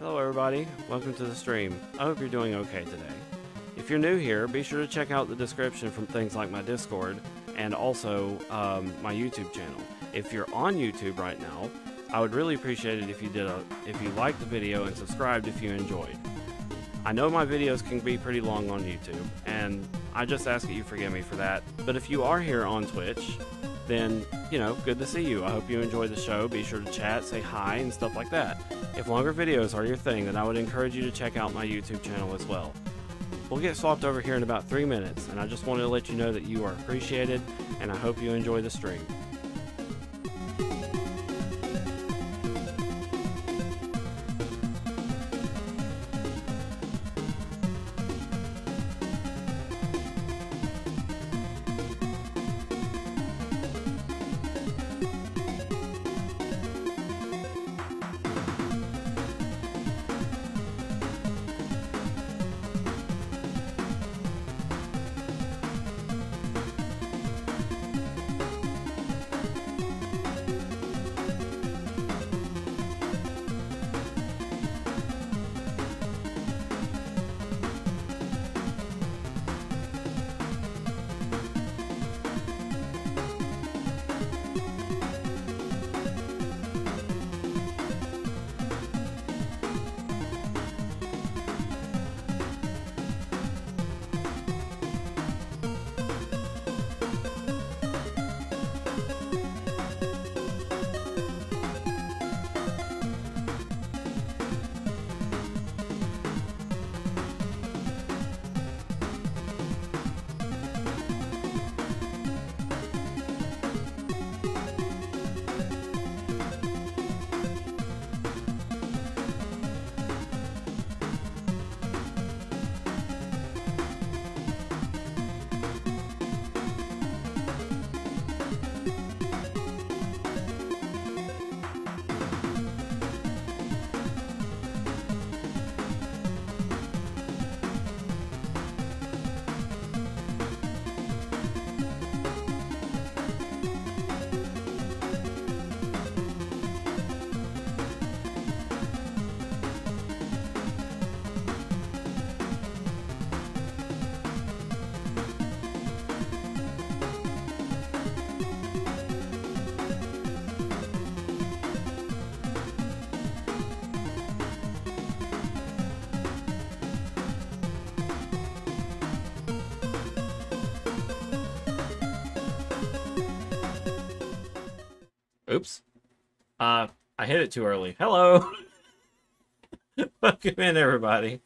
Hello everybody, welcome to the stream. I hope you're doing okay today. If you're new here, be sure to check out the description from things like my Discord and also my YouTube channel. If you're on YouTube right now, I would really appreciate it if you liked the video and subscribed if you enjoyed. I know my videos can be pretty long on YouTube, and I just ask that you forgive me for that. But if you are here on Twitch, then, you know, good to see you. I hope you enjoy the show. Be sure to chat, say hi, and stuff like that. If longer videos are your thing, then I would encourage you to check out my YouTube channel as well. We'll get swapped over here in about 3 minutes, and I just wanted to let you know that you are appreciated, and I hope you enjoy the stream. Oops. I hit it too early. Hello! Welcome in, everybody.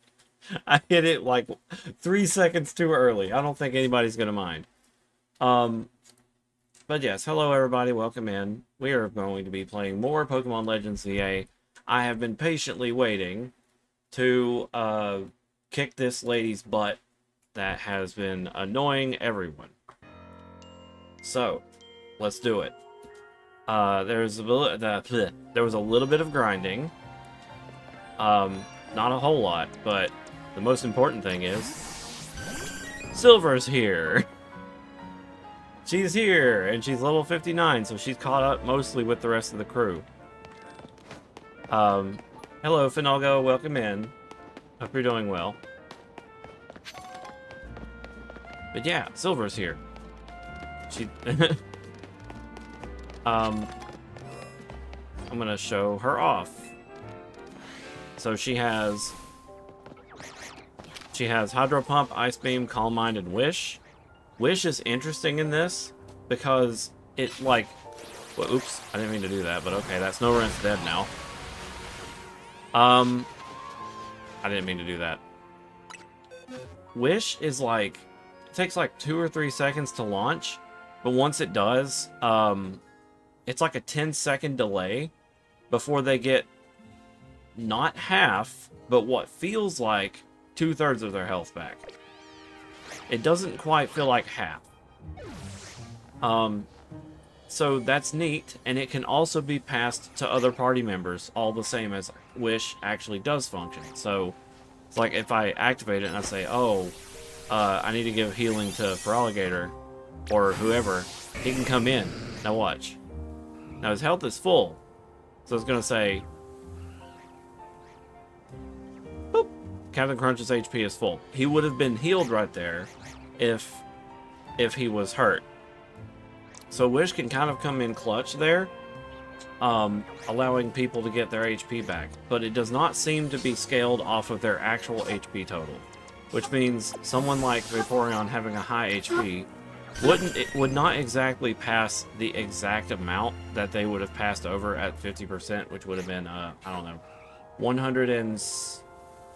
I hit it like 3 seconds too early. I don't think anybody's gonna mind. But yes, hello everybody, welcome in. We are going to be playing more Pokemon Legends ZA. I have been patiently waiting to kick this lady's butt that has been annoying everyone. So, let's do it. There was a little bit of grinding. Not a whole lot, but the most important thing is Silver's here. She's here, and she's level 59, so she's caught up mostly with the rest of the crew. Hello, Finalgo, welcome in. Hope you're doing well. But yeah, Silver's here. She... I'm gonna show her off. So she has Hydro Pump, Ice Beam, Calm Mind, and Wish. Wish is interesting in this because it like, well, oops, I didn't mean to do that, but okay, that's Snorunt's dead now. I didn't mean to do that. Wish is like, it takes like 2 or 3 seconds to launch, but once it does, it's like a 10-second delay before they get not half, but what feels like 2/3 of their health back. It doesn't quite feel like half. So that's neat, and it can also be passed to other party members, all the same as Wish actually does function. So it's like if I activate it and I say, oh, I need to give healing to Feraligatr or whoever, he can come in. Now watch. Now his health is full, so it's gonna say, Captain Crunch's HP is full. He would have been healed right there if he was hurt. So Wish can kind of come in clutch there, allowing people to get their HP back. But it does not seem to be scaled off of their actual HP total, which means someone like Vaporeon having a high HP would not exactly pass the exact amount that they would have passed over at 50%, which would have been, I don't know,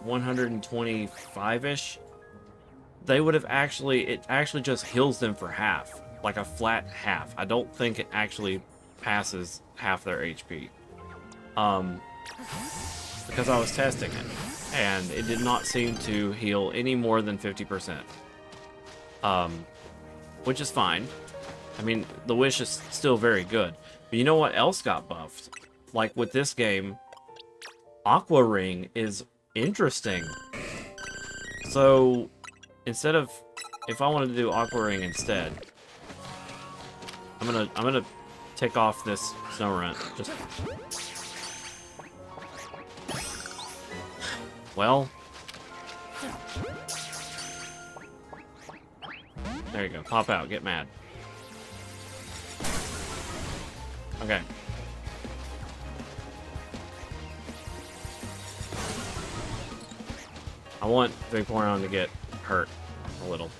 125-ish. They would have it actually just heals them for half, like a flat half. I don't think it actually passes half their HP. Because I was testing it, and it did not seem to heal any more than 50%. Which is fine. I mean, the Wish is still very good. But you know what else got buffed? Like with this game, Aqua Ring is interesting. So instead of, if I wanted to do Aqua Ring instead, I'm gonna take off this Snorunt. Just, well, there you go. Pop out. Get mad. Okay. I want Vaporeon to get hurt a little.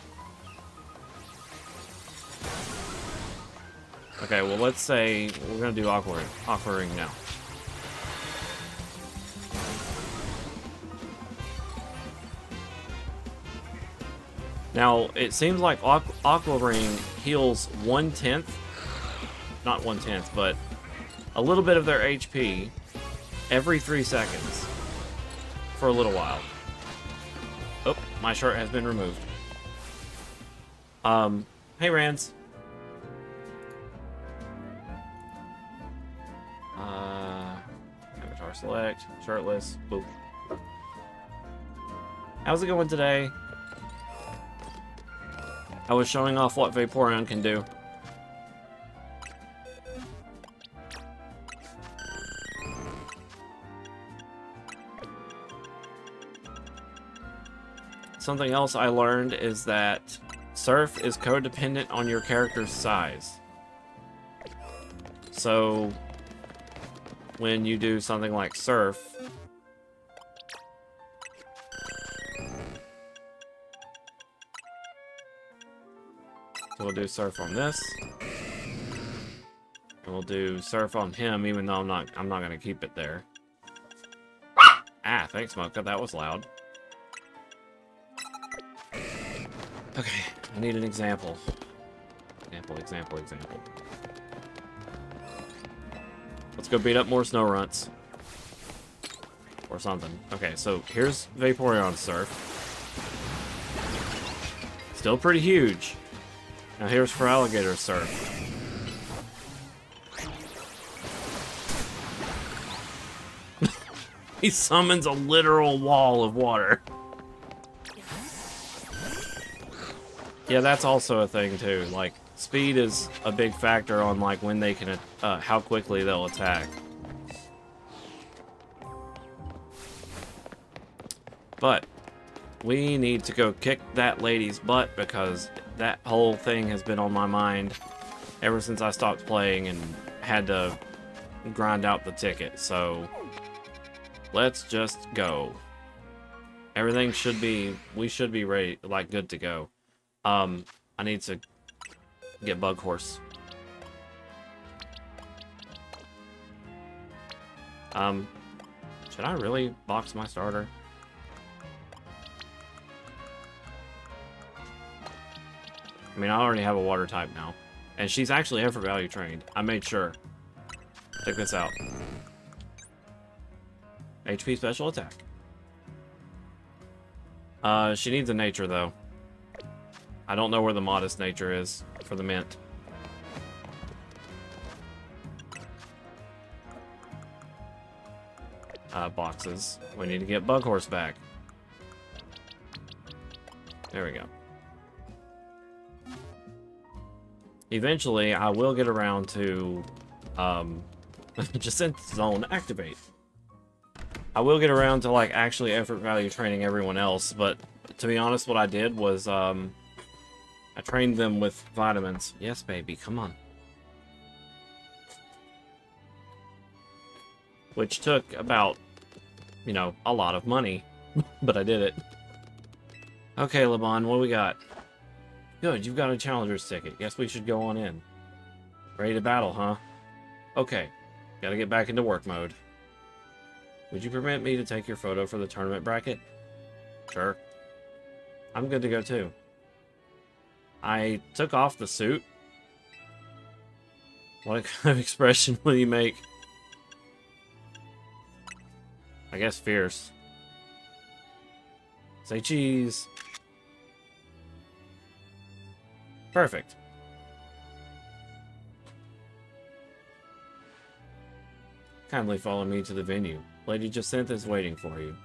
Okay, well, let's say we're gonna do Aqua Ring now. Now, it seems like Aqua Ring heals 1/10, not 1/10, but a little bit of their HP every 3 seconds for a little while. Oh, my shirt has been removed. Hey, Rands. Avatar select, shirtless, boop. How's it going today? I was showing off what Vaporeon can do. Something else I learned is that Surf is codependent on your character's size. So when you do something like Surf, so we'll do Surf on this, and we'll do Surf on him, even though I'm not gonna keep it there. Ah, thanks, Mocha. That was loud. Okay, I need an example. Example. Let's go beat up more Snowrunts. Or something. Okay, so here's Vaporeon Surf. Still pretty huge. Now here's Feraligatr Surf. He summons a literal wall of water. Yeah, that's also a thing too. Like, speed is a big factor on like when they can, how quickly they'll attack. But we need to go kick that lady's butt because that whole thing has been on my mind ever since I stopped playing and had to grind out the ticket. So let's just go. Everything should be, we should be ready, like good to go. I need to get Bug Horse. Should I really box my starter? I mean, I already have a water type now. And she's actually effort value trained. I made sure. Check this out. HP special attack. She needs a nature though. I don't know where the modest nature is for the mint. Boxes. We need to get Bug Horse back. There we go. Eventually, I will get around to, Jacintha Zone activate. I will get around to, like, actually effort value training everyone else, but to be honest, what I did was, I trained them with vitamins. Yes, baby, come on. Which took about, you know, a lot of money, but I did it. Okay, Laban, what do we got? Good, you've got a challenger's ticket. Guess we should go on in. Ready to battle, huh? Okay, gotta get back into work mode. Would you permit me to take your photo for the tournament bracket? Sure. I'm good to go too. I took off the suit. What kind of expression will you make? I guess fierce. Say cheese. Perfect. Kindly follow me to the venue. Lady Jacinta is waiting for you.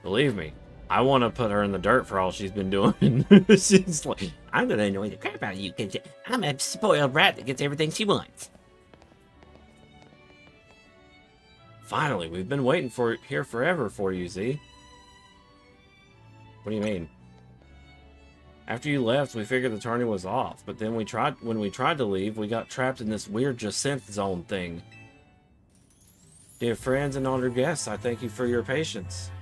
Believe me, I want to put her in the dirt for all she's been doing. She's like, I'm going to annoy the crap out of you because I'm a spoiled brat that gets everything she wants. Finally, we've been waiting here forever for you, Z. What do you mean? After you left, we figured the tourney was off, but then when we tried to leave, we got trapped in this weird Jacinth zone thing. Dear friends and honored guests, I thank you for your patience.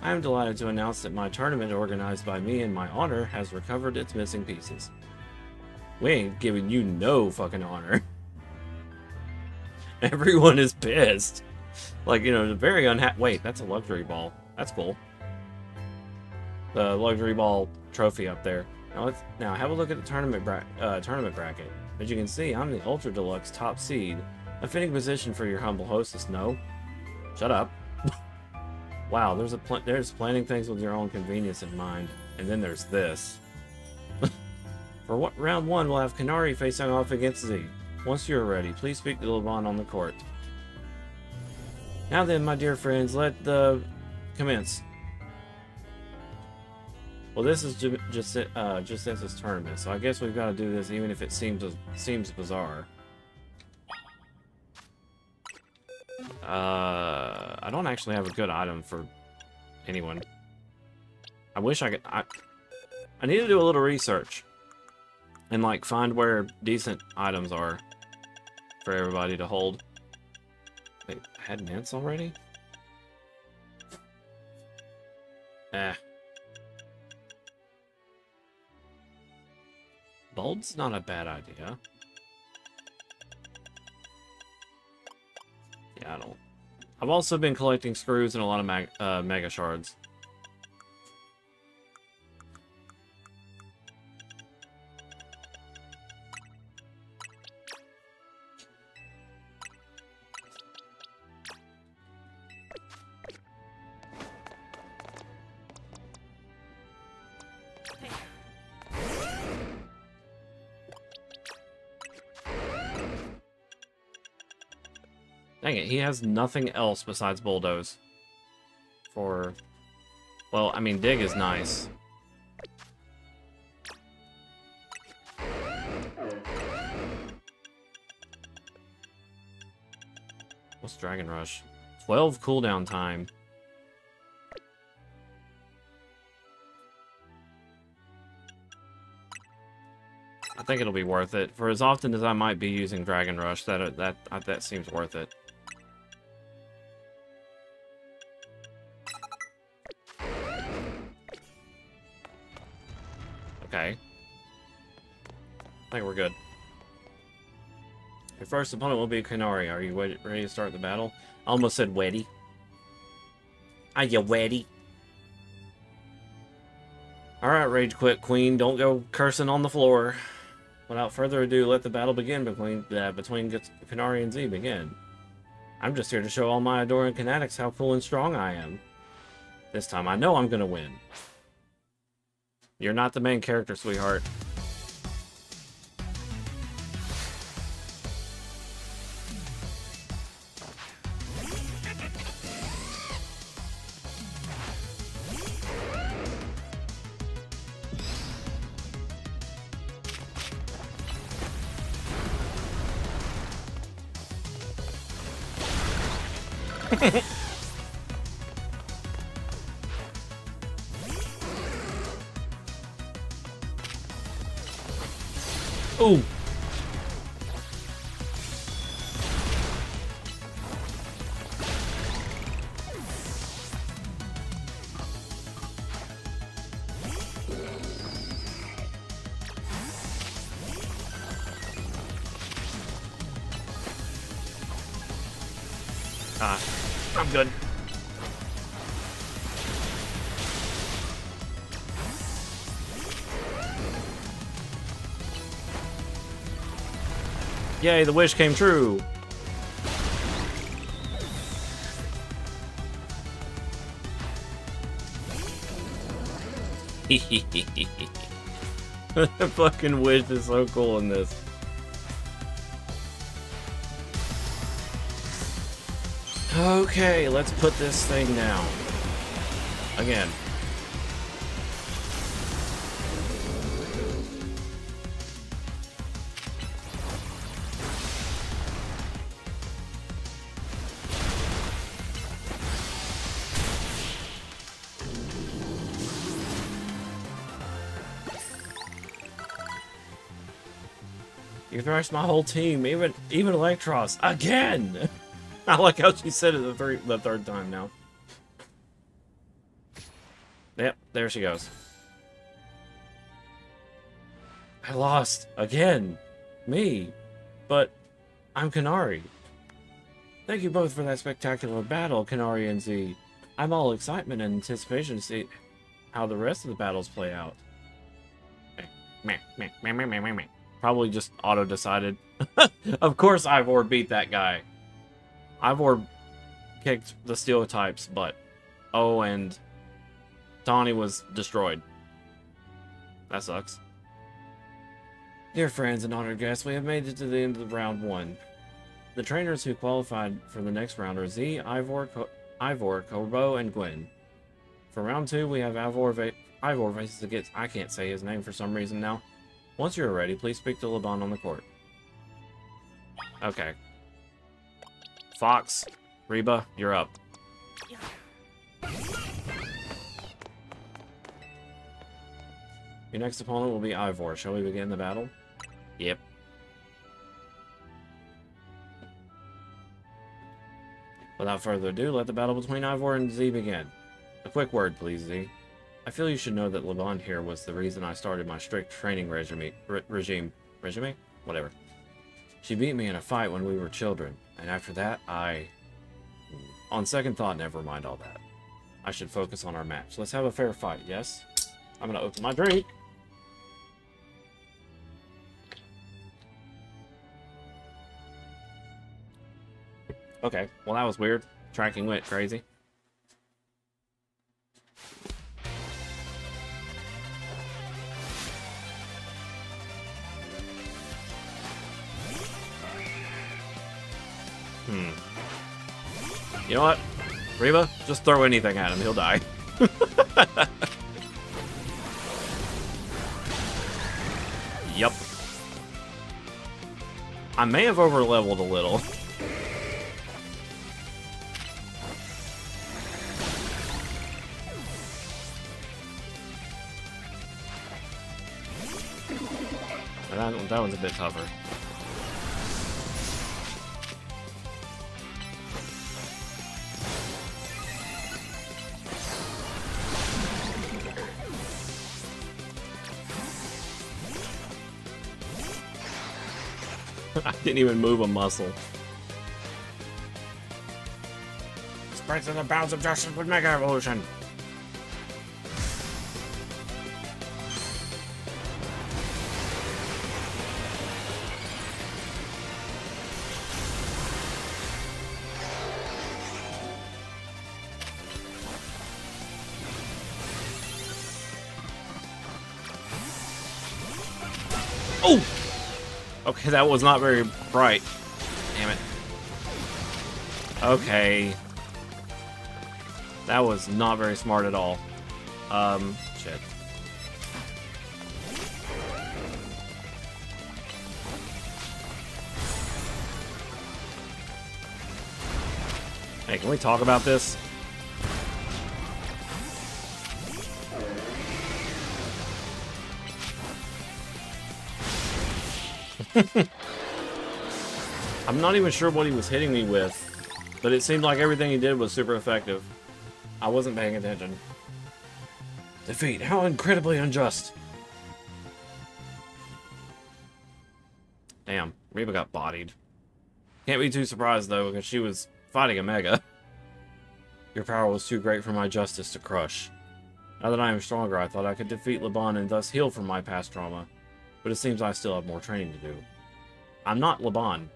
I am delighted to announce that my tournament, organized by me in my honor, has recovered its missing pieces. We ain't giving you no fucking honor. Everyone is pissed. Like, you know, the very unhappy. Wait, that's a luxury ball. That's cool. The luxury ball trophy up there. Now have a look at the tournament bracket. As you can see, I'm the Ultra Deluxe top seed. A fitting position for your humble hostess, no? Shut up. Wow, there's planning things with your own convenience in mind. And then there's this. For round 1, we'll have Qunari facing off against Z. Once you're ready, please speak to Laban on the court. Now then, my dear friends, let the commence. Well, this is Jacinta's tournament, so I guess we've got to do this even if it seems bizarre. I don't actually have a good item for anyone. I wish I could. I need to do a little research and like find where decent items are for everybody to hold. Wait, I had mints already? Bulb's not a bad idea. Yeah, I don't. I've also been collecting screws and a lot of mega shards. Dang it, he has nothing else besides Bulldoze. Well, I mean, Dig is nice. What's Dragon Rush? 12 cooldown time. I think it'll be worth it. For as often as I might be using Dragon Rush, that seems worth it. Okay. I think we're good. Your first opponent will be Qunari. Are you ready to start the battle? I almost said Weddy. Are you Weddy? Alright, Rage Quit Queen. Don't go cursing on the floor. Without further ado, let the battle begin between Qunari and Z begin. I'm just here to show all my adoring fanatics how cool and strong I am. This time I know I'm gonna win. You're not the main character, sweetheart. Ooh. I'm good. Yay, the wish came true. The fucking wish is so cool in this. Okay, let's put this thing down. Again. You thrashed my whole team, even Electros, again! I like how she said it the third time now. Yep, there she goes. I lost again. Me. But I'm Kanari. Thank you both for that spectacular battle, Kanari and Z. I'm all excitement and anticipation to see how the rest of the battles play out. Probably just auto-decided. Of course Ivor beat that guy. Ivor kicked the steel type's butt. Oh, and Tawny was destroyed. That sucks. Dear friends and honored guests, we have made it to the end of round 1. The trainers who qualified for the next round are Z, Ivor, Corbo, and Gwen. For round 2, we have Ivor faces against... I can't say his name for some reason now. Once you're ready, please speak to Laban on the court. Okay. Fox, Reba, you're up. Your next opponent will be Ivor. Shall we begin the battle? Yep. Without further ado, let the battle between Ivor and Z begin. A quick word, please, Z. I feel you should know that Laban here was the reason I started my strict training regime? Whatever. She beat me in a fight when we were children, and after that, on second thought, never mind all that. I should focus on our match. Let's have a fair fight, yes? I'm gonna open my drink. Okay, well that was weird. Tracking went crazy. You know what? Reba, just throw anything at him, he'll die. Yup. I may have over-leveled a little. That one's a bit tougher. I didn't even move a muscle. Spreads in the bounds of justice with Mega Evolution. Oh! Okay, that was not very bright. Damn it. Okay. That was not very smart at all. Shit. Hey, can we talk about this? I'm not even sure what he was hitting me with, but it seemed like everything he did was super effective. I wasn't paying attention. Defeat, how incredibly unjust. Damn, Reba got bodied. Can't be too surprised though, because she was fighting a Mega. Your power was too great for my justice to crush. Now that I am stronger, I thought I could defeat Laban and thus heal from my past trauma. But it seems I still have more training to do. I'm not Laban.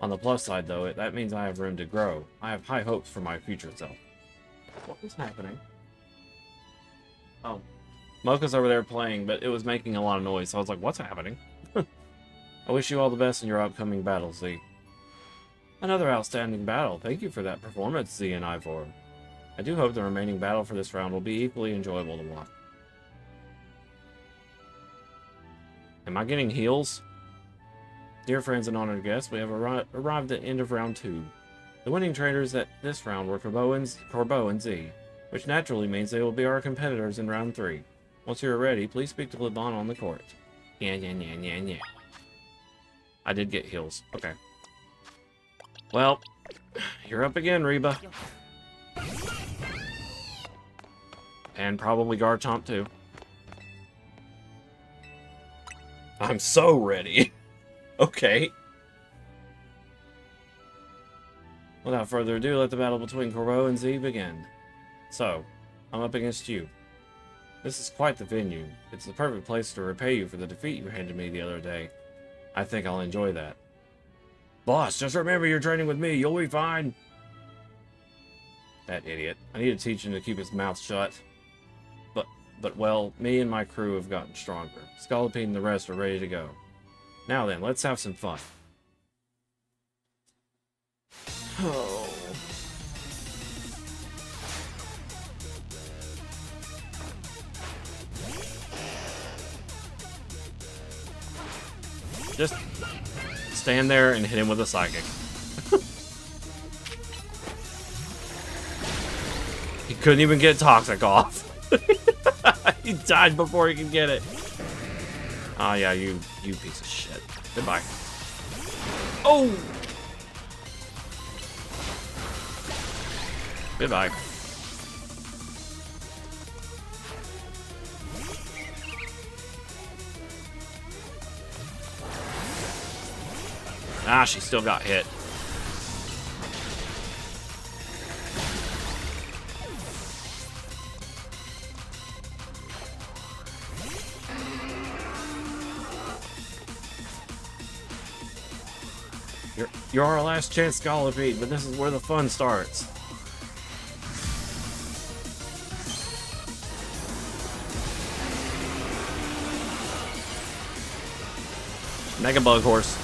On the plus side, though, that means I have room to grow. I have high hopes for my future self. What was happening? Oh. Mocha's over there playing, but it was making a lot of noise, so I was like, what's happening? I wish you all the best in your upcoming battle, Z. Another outstanding battle. Thank you for that performance, Z and Ivor. I do hope the remaining battle for this round will be equally enjoyable to watch. Am I getting heals? Dear friends and honored guests, we have arrived at the end of round 2. The winning trainers at this round were Corbeau and Z, which naturally means they will be our competitors in round 3. Once you are ready, please speak to Laban on the court. Yeah. I did get heals. Okay. Well, you're up again, Reba. And probably Garchomp too. I'm so ready. Okay. Without further ado, let the battle between Corbeau and Z begin. So, I'm up against you. This is quite the venue. It's the perfect place to repay you for the defeat you handed me the other day. I think I'll enjoy that. Boss, just remember you're training with me. You'll be fine. That idiot. I need to teach him to keep his mouth shut. But well, me and my crew have gotten stronger. Scolipede and the rest are ready to go. Now then, let's have some fun. Oh. Just stand there and hit him with a psychic. He couldn't even get Toxic off. He died before he could get it. Oh yeah, you piece of shit. Goodbye. Oh! Goodbye. Ah, she still got hit. You're our last chance, Scolipede, but this is where the fun starts. Mega Bug Horse.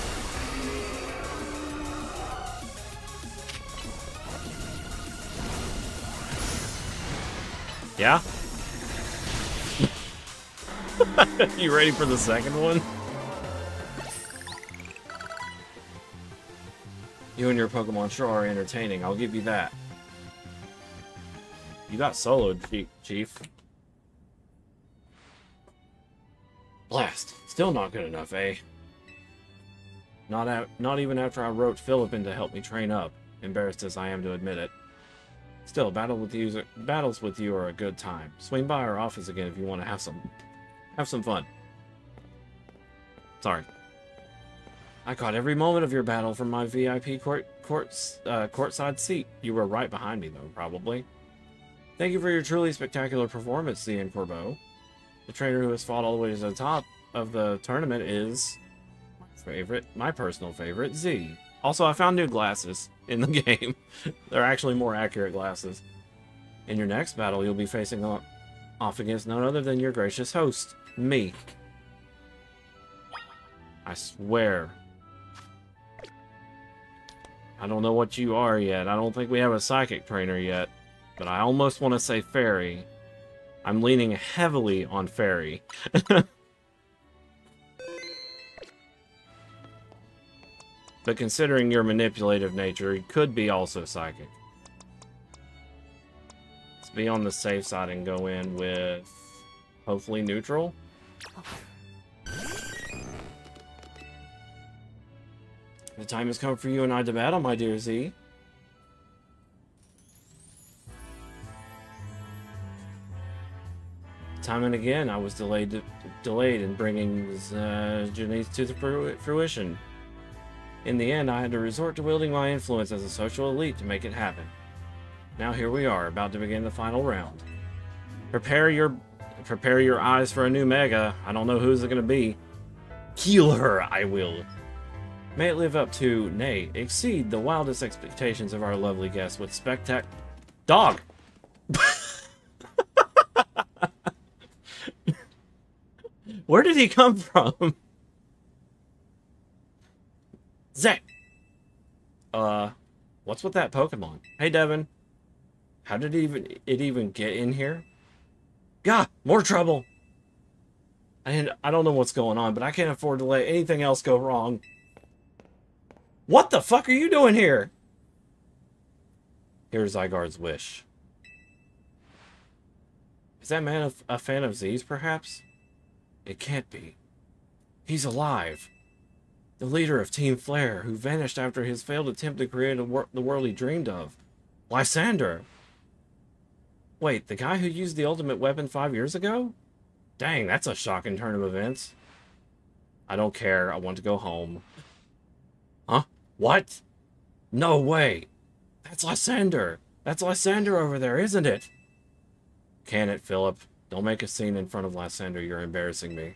Yeah? You ready for the second one? You and your Pokemon sure are entertaining, I'll give you that. You got soloed, Chief. Blast. Still not good enough, eh? Not even after I roped Philip in to help me train up, embarrassed as I am to admit it. Still, battles with you are a good time. Swing by our office again if you want to have some fun. Sorry. I caught every moment of your battle from my VIP courtside seat. You were right behind me, though, probably. Thank you for your truly spectacular performance, Z and Corbeau. The trainer who has fought all the way to the top of the tournament is my personal favorite, Z. Also, I found new glasses in the game. They're actually more accurate glasses. In your next battle, you'll be facing off against none other than your gracious host, me. I swear. I don't know what you are yet. I don't think we have a psychic trainer yet. But I almost want to say fairy. I'm leaning heavily on fairy. But considering your manipulative nature, you could be also psychic. Let's be on the safe side and go in with, hopefully, neutral. The time has come for you and I to battle, my dear Z. Time and again, I was delayed in bringing Janice to the fruition. In the end, I had to resort to wielding my influence as a social elite to make it happen. Now here we are, about to begin the final round. Prepare your eyes for a new Mega. I don't know who's it gonna be. Heal her, I will. May it live up to, nay, exceed the wildest expectations of our lovely guest with Dog! Where did he come from? Zach! What's with that Pokemon? Hey, Devin. How did it even get in here? Gah! More trouble! I don't know what's going on, but I can't afford to let anything else go wrong. What the fuck are you doing here? Here's Zygarde's wish. Is that man a fan of Z's, perhaps? It can't be. He's alive. The leader of Team Flare, who vanished after his failed attempt to create the world he dreamed of. Lysander! Wait, the guy who used the ultimate weapon 5 years ago? Dang, that's a shocking turn of events. I don't care. I want to go home. Huh? What? No way! That's Lysander! That's Lysander over there, isn't it? Can it, Philip? Don't make a scene in front of Lysander. You're embarrassing me.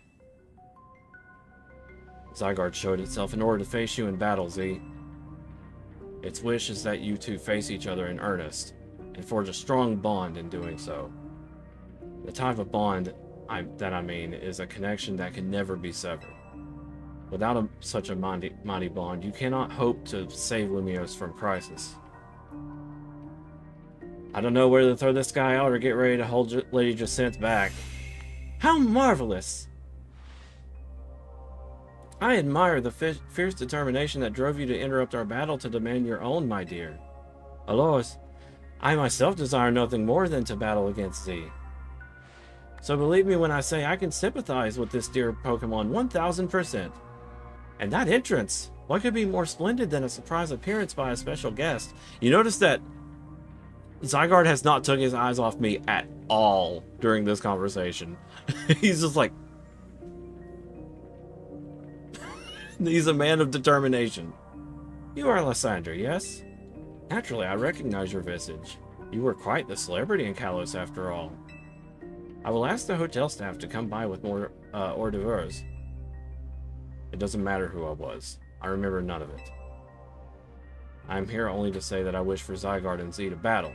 Zygarde showed itself in order to face you in battle, Z. Its wish is that you two face each other in earnest, and forge a strong bond in doing so. The type of bond that I mean is a connection that can never be severed. Without such a mighty bond, you cannot hope to save Lumiose from crisis. I don't know whether to throw this guy out or get ready to hold Lady Jacinthe back. How marvelous! I admire the fierce determination that drove you to interrupt our battle to demand your own, my dear. Alas, I myself desire nothing more than to battle against thee. So believe me when I say I can sympathize with this dear Pokemon 1000%. And that entrance, what could be more splendid than a surprise appearance by a special guest? You notice that Zygarde has not took his eyes off me at all during this conversation. He's just like... He's a man of determination. You are Lysander, yes? Naturally, I recognize your visage. You were quite the celebrity in Kalos after all. I will ask the hotel staff to come by with more hors d'oeuvres. It doesn't matter who I was. I remember none of it. I am here only to say that I wish for Zygarde and Z to battle.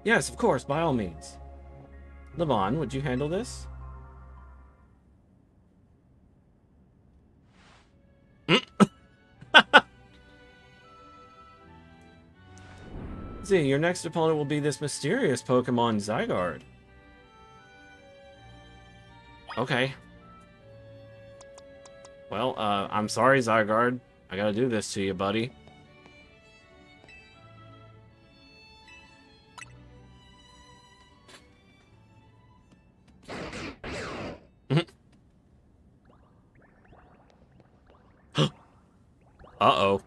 Yes, of course, by all means. Levon, would you handle this? Z, your next opponent will be this mysterious Pokemon Zygarde. Okay. Well, I'm sorry, Zygarde. I gotta do this to you, buddy. Uh-oh.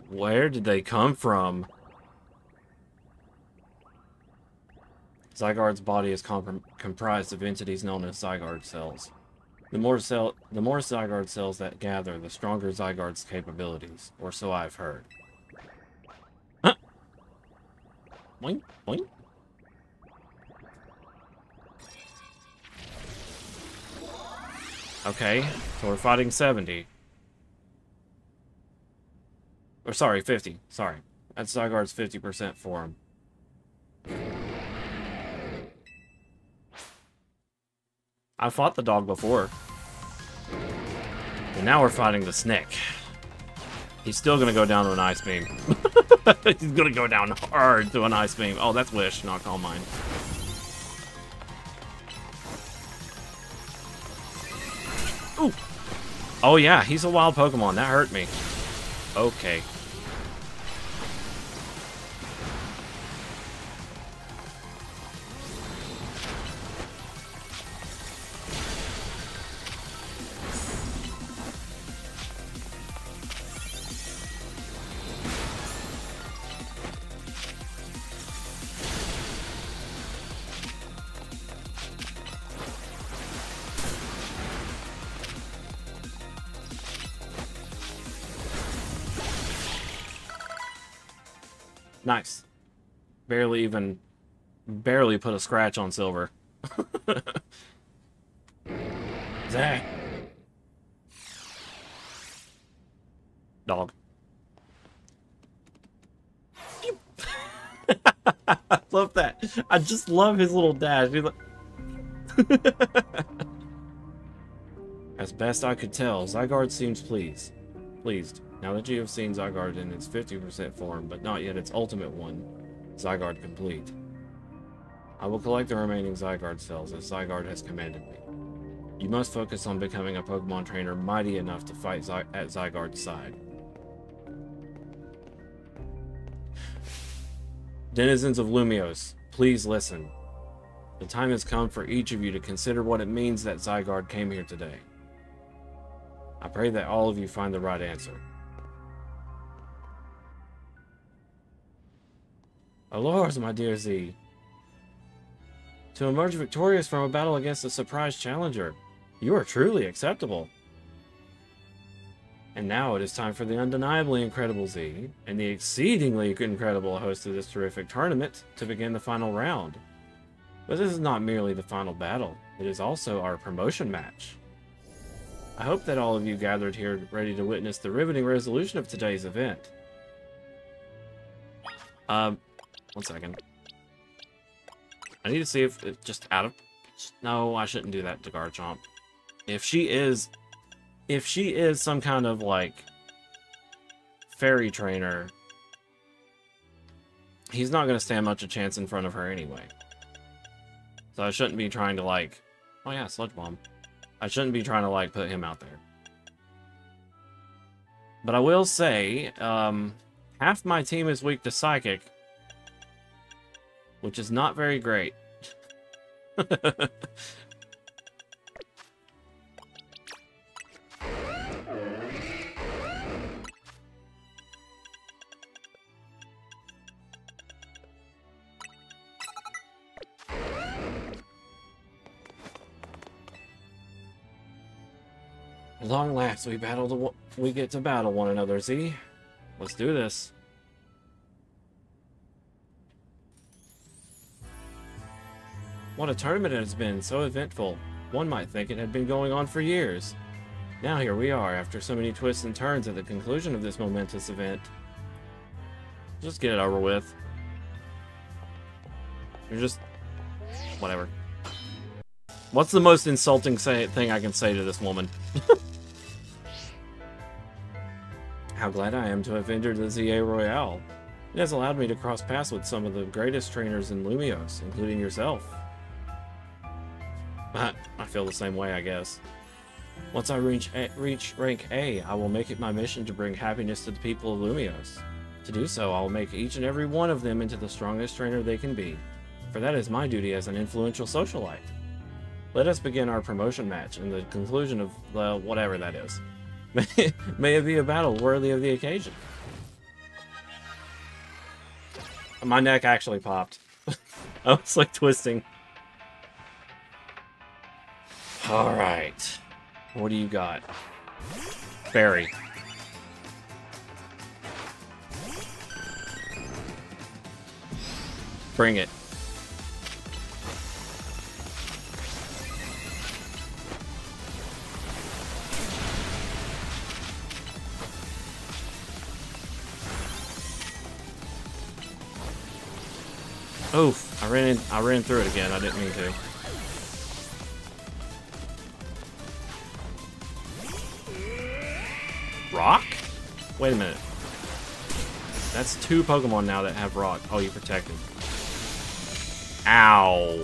Where did they come from? Zygarde's body is comprised of entities known as Zygarde cells. The more Zygarde cells that gather, the stronger Zygarde's capabilities, or so I've heard. Huh? Boing, boing. Okay, so we're fighting 70. Or sorry, 50. Sorry. That's Zygarde's 50% form. I fought the dog before. And now we're fighting the snake. He's still gonna go down to an ice beam. He's gonna go down hard to an ice beam. Oh, that's Wish, not Calm Mind. Ooh! Oh yeah, he's a wild Pokemon. That hurt me. Okay. Nice. Barely put a scratch on Silver. Zach. Dog. I love that. I just love his little dash. He's like... As best I could tell, Zygarde seems pleased. Now that you have seen Zygarde in its 50% form, but not yet its ultimate one, Zygarde complete, I will collect the remaining Zygarde cells as Zygarde has commanded me. You must focus on becoming a Pokemon trainer mighty enough to fight at Zygarde's side. Denizens of Lumiose, please listen. The time has come for each of you to consider what it means that Zygarde came here today. I pray that all of you find the right answer. Allures, my dear Z. To emerge victorious from a battle against a surprise challenger, you are truly acceptable. And now it is time for the undeniably incredible Z, and the exceedingly incredible host of this terrific tournament, to begin the final round. But this is not merely the final battle, it is also our promotion match. I hope that all of you gathered here ready to witness the riveting resolution of today's event. One second. I need to see if it just out of... No, I shouldn't do that to Garchomp. If she is some kind of, like, fairy trainer, he's not going to stand much a chance in front of her anyway. So I shouldn't be trying to, like... Oh yeah, Sludge Bomb. I shouldn't be trying to, like, put him out there. But I will say, half my team is weak to Psychic, which is not very great. At long last, we get to battle one another, Z. Let's do this. What a tournament it has been, so eventful. One might think it had been going on for years. Now here we are, after so many twists and turns at the conclusion of this momentous event. Just get it over with. You're just... whatever. What's the most insulting thing I can say to this woman? How glad I am to have entered the ZA Royale. It has allowed me to cross paths with some of the greatest trainers in Lumiose, including yourself. But I feel the same way, I guess. Once I reach rank A, I will make it my mission to bring happiness to the people of Lumiose. To do so, I will make each and every one of them into the strongest trainer they can be, for that is my duty as an influential socialite. Let us begin our promotion match and the conclusion of whatever that is. May it be a battle worthy of the occasion. My neck actually popped. I was like twisting. Alright. What do you got? Fairy. Bring it. Oof, I ran through it again. I didn't mean to. Rock? Wait a minute. That's two Pokemon now that have rock. Oh, you protected. Ow.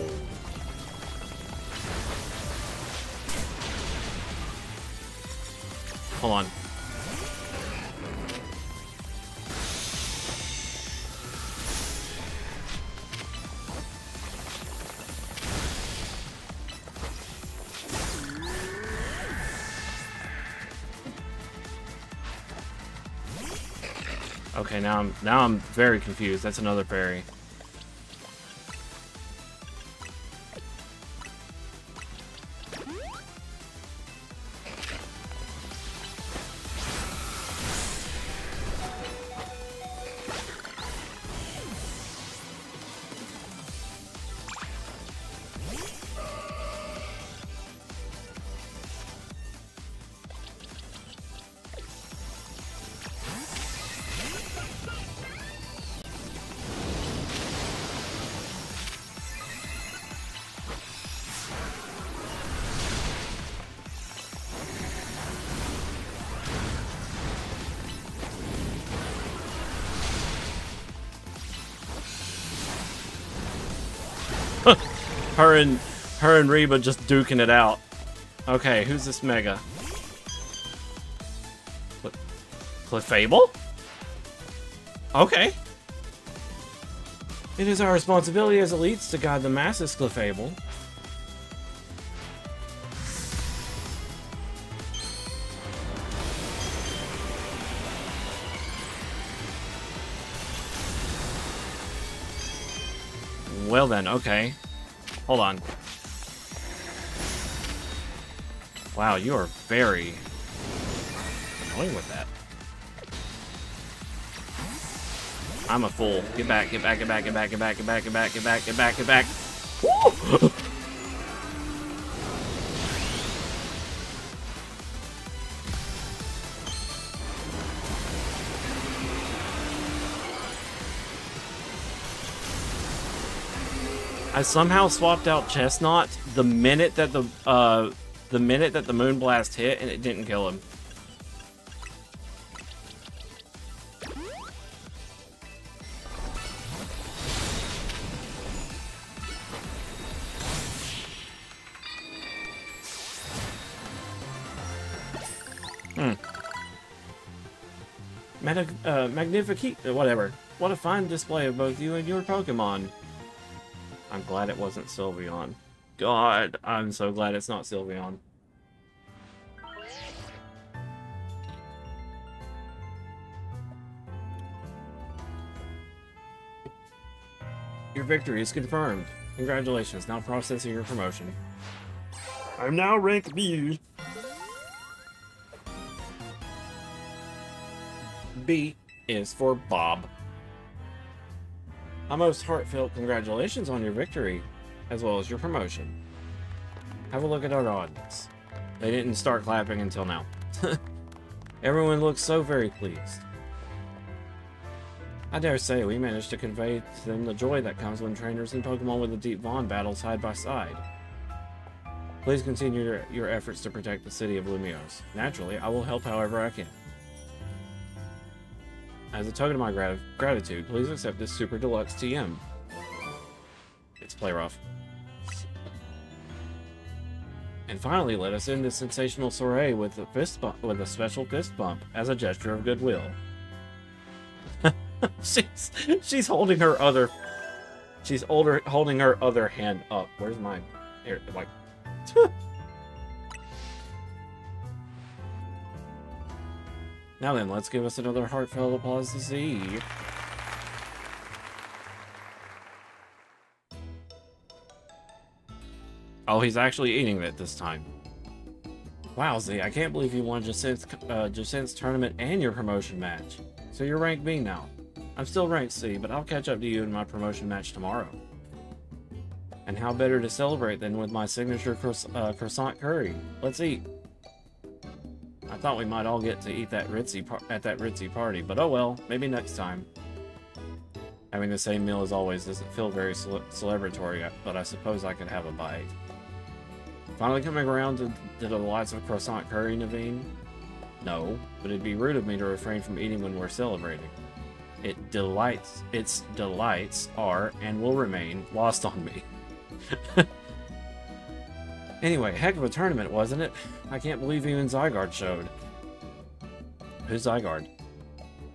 hold on. Okay, now I'm very confused. That's another fairy. Her and Reba just duking it out. Okay, who's this Mega? Clefable? Okay. It is our responsibility as elites to guide the masses, Clefable. Well then, okay. Hold on. Wow, you are very annoying with that. I'm a fool. Get back, get back, get back, get back, get back, get back, get back, get back, get back, get back. Woo! I somehow swapped out Chestnut the minute that the Moonblast hit, and it didn't kill him. Magnificent, whatever. What a fine display of both you and your Pokemon. I'm glad it wasn't Sylveon. God, I'm so glad it's not Sylveon. Your victory is confirmed. Congratulations, now processing your promotion. I'm now rank B. B is for Bob. A most heartfelt congratulations on your victory, as well as your promotion. Have a look at our audience. They didn't start clapping until now. Everyone looks so very pleased. I dare say we managed to convey to them the joy that comes when trainers and Pokemon with a deep bond battle side by side. Please continue your efforts to protect the city of Lumiose. Naturally, I will help however I can. As a token of my gratitude, please accept this Super Deluxe TM. It's play rough. And finally, let us end this sensational soiree with a fist bump, with a special fist bump as a gesture of goodwill. she's holding her other holding her other hand up. Where's mine? Here, like. Now then, let's give us another heartfelt applause to Z. Oh, he's actually eating it this time. Wow, Z, I can't believe you won Jacint's tournament and your promotion match. So you're rank B now. I'm still ranked C, but I'll catch up to you in my promotion match tomorrow. And how better to celebrate than with my signature croissant curry? Let's eat. I thought we might all get to eat that at that ritzy party, but oh well, maybe next time. Having the same meal as always doesn't feel very celebratory, but I suppose I could have a bite. Finally coming around to the delights of croissant curry, Naveen? No, but it'd be rude of me to refrain from eating when we're celebrating. Its delights are, and will remain, lost on me. Anyway, heck of a tournament, wasn't it? I can't believe even Zygarde showed. Who's Zygarde?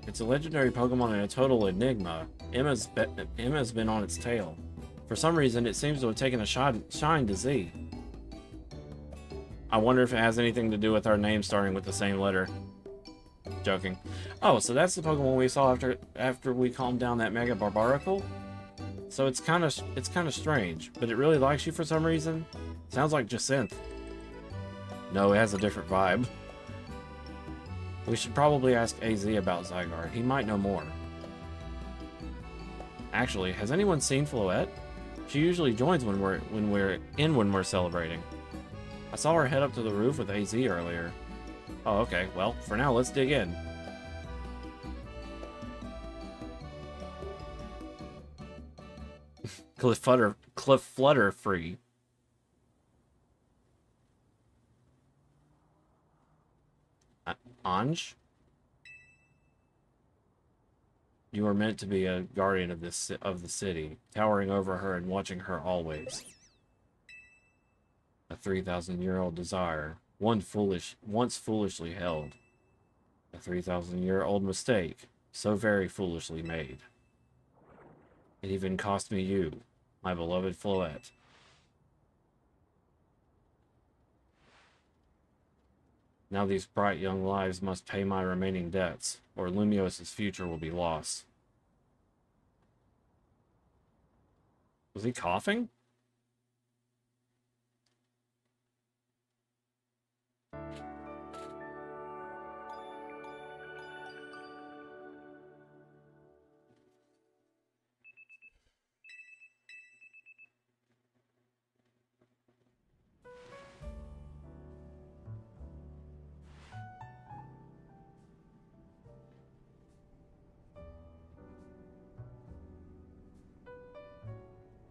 It's a legendary Pokemon and a total enigma. Emma's been on its tail. For some reason, it seems to have taken a shine to Z. I wonder if it has anything to do with our name starting with the same letter. Joking. Oh, so that's the Pokemon we saw after we calmed down that Mega Barbaracle? So it's kind of strange, but it really likes you for some reason. Sounds like Jacinth. No, it has a different vibe. We should probably ask AZ about Zygarde. He might know more. Actually, has anyone seen Floette? She usually joins when we're celebrating. I saw her head up to the roof with AZ earlier. Oh, okay. Well, for now, let's dig in. Cliff Flutter free. Anj? You are meant to be a guardian of the city, towering over her and watching her always. A 3,000-year-old desire, once foolishly held. A 3,000-year-old mistake, so very foolishly made. It even cost me you, my beloved Floette. Now these bright young lives must pay my remaining debts, or Lumiose' future will be lost. Was he coughing?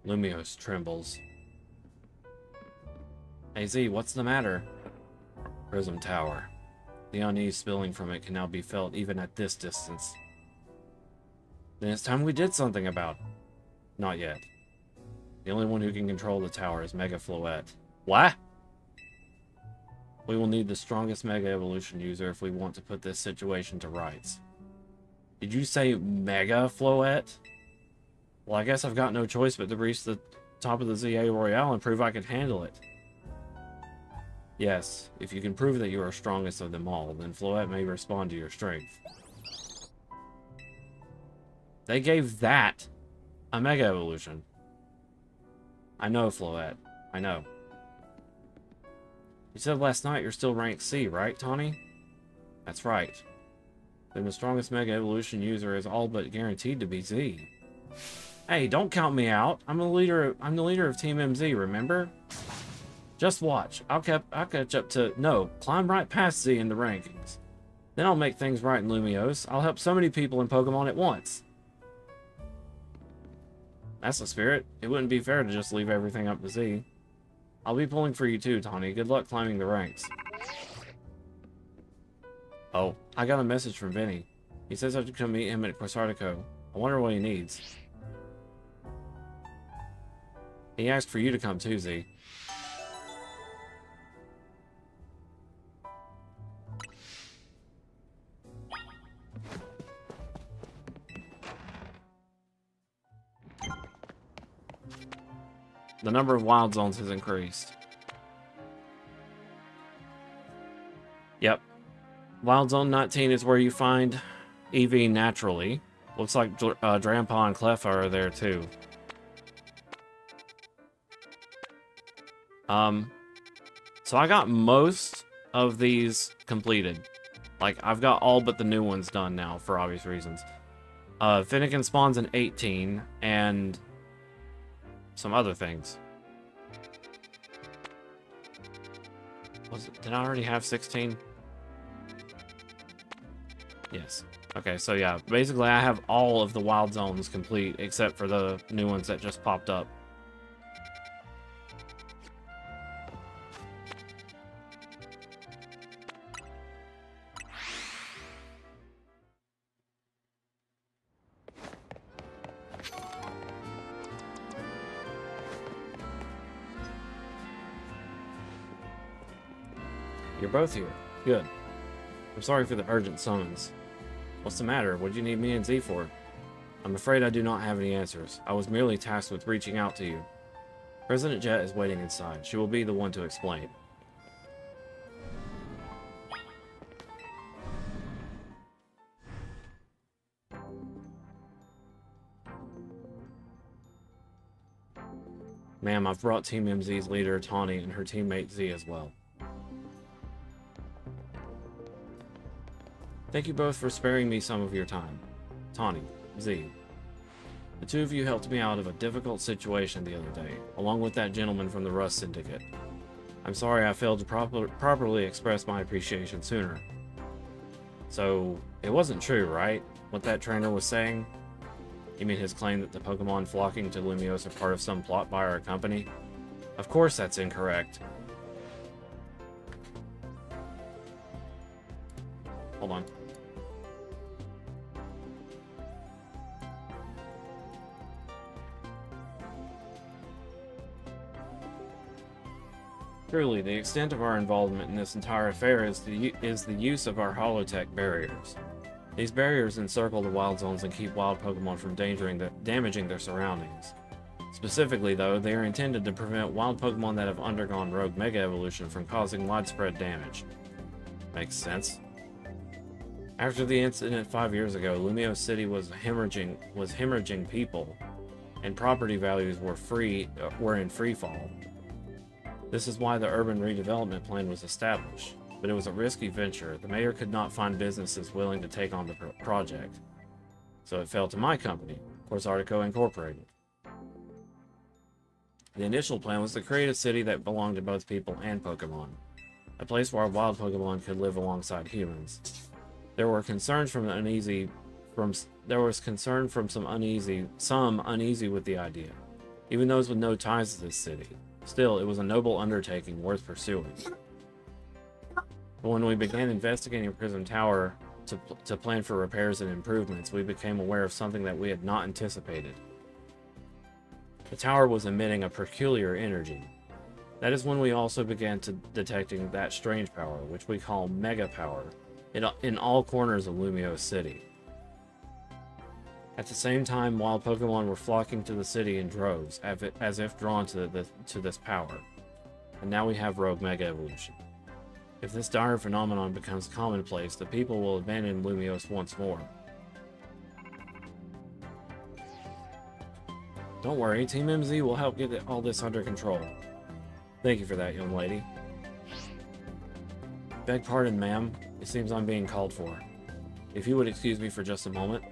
Lumiose trembles. AZ, what's the matter? Prism Tower. The unease spilling from it can now be felt even at this distance. Then it's time we did something about it. Not yet. The only one who can control the tower is Mega Floette. What? We will need the strongest Mega Evolution user if we want to put this situation to rights. Did you say Mega Floette? Well, I guess I've got no choice but to reach the top of the ZA Royale and prove I can handle it. Yes, if you can prove that you are strongest of them all, then Floette may respond to your strength. They gave that a Mega Evolution. I know, Floette. I know. You said last night you're still ranked C, right, Tawny? That's right. Then the strongest Mega Evolution user is all but guaranteed to be Z. Hey, don't count me out. I'm the leader of Team MZ, remember? Just watch. I'll catch up to... No, climb right past Z in the rankings. Then I'll make things right in Lumiose. I'll help so many people in Pokemon at once. That's the spirit. It wouldn't be fair to just leave everything up to Z. I'll be pulling for you too, Tawny. Good luck climbing the ranks. Oh, I got a message from Vinny. He says I should come meet him at Quasartico. I wonder what he needs. He asked for you to come too, Z. The number of wild zones has increased. Yep. Wild Zone 19 is where you find Eevee naturally. Looks like Drampa and Cleffa are there too. So I got most of these completed. Like, I've got all but the new ones done now, for obvious reasons. Finnegan spawns in 18, and some other things. Did I already have 16? Yes. Okay, so yeah, basically I have all of the wild zones complete, except for the new ones that just popped up. You're both here. Good. I'm sorry for the urgent summons. What's the matter? What do you need me and Z for? I'm afraid I do not have any answers. I was merely tasked with reaching out to you. President Jet is waiting inside. She will be the one to explain. Ma'am, I've brought Team MZ's leader, Tawny, and her teammate Z as well. Thank you both for sparing me some of your time. Tawny, Z. The two of you helped me out of a difficult situation the other day, along with that gentleman from the Rust Syndicate. I'm sorry I failed to properly express my appreciation sooner. So, it wasn't true, right? What that trainer was saying? You mean his claim that the Pokemon flocking to Lumiose are part of some plot by our company? Of course that's incorrect. Hold on. Truly, the extent of our involvement in this entire affair is the use of our holotech barriers. These barriers encircle the wild zones and keep wild Pokemon from damaging their surroundings. Specifically, though, they are intended to prevent wild Pokemon that have undergone Rogue Mega Evolution from causing widespread damage. Makes sense. After the incident 5 years ago, Lumiose City was hemorrhaging people, and property values were in free fall. This is why the urban redevelopment plan was established. But it was a risky venture. The mayor could not find businesses willing to take on the project. So it fell to my company, Corsairtico Incorporated. The initial plan was to create a city that belonged to both people and Pokemon. A place where wild Pokemon could live alongside humans. There was concern from some uneasy with the idea. Even those with no ties to this city. Still, it was a noble undertaking worth pursuing. But when we began investigating Prism Tower to plan for repairs and improvements, we became aware of something that we had not anticipated. The tower was emitting a peculiar energy. That is when we also began detecting that strange power, which we call Mega Power, in all corners of Lumiose City. At the same time, wild Pokemon were flocking to the city in droves, as if drawn to this power. And now we have Rogue Mega Evolution. If this dire phenomenon becomes commonplace, the people will abandon Lumiose once more. Don't worry, Team MZ will help get all this under control. Thank you for that, young lady. Beg pardon, ma'am. It seems I'm being called for. If you would excuse me for just a moment.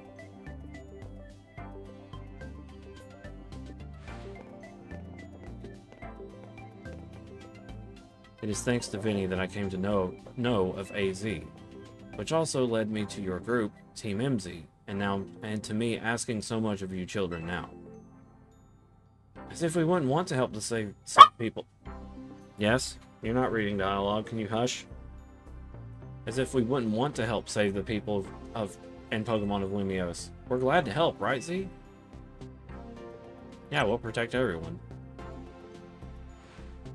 It is thanks to Vinny that I came to know of AZ, which also led me to your group, Team MZ, and to me asking so much of you children now. As if we wouldn't want to help to save people. Yes? You're not reading dialogue, can you hush? As if we wouldn't want to help save the people and Pokemon of Lumiose. We're glad to help, right, Z? Yeah, we'll protect everyone.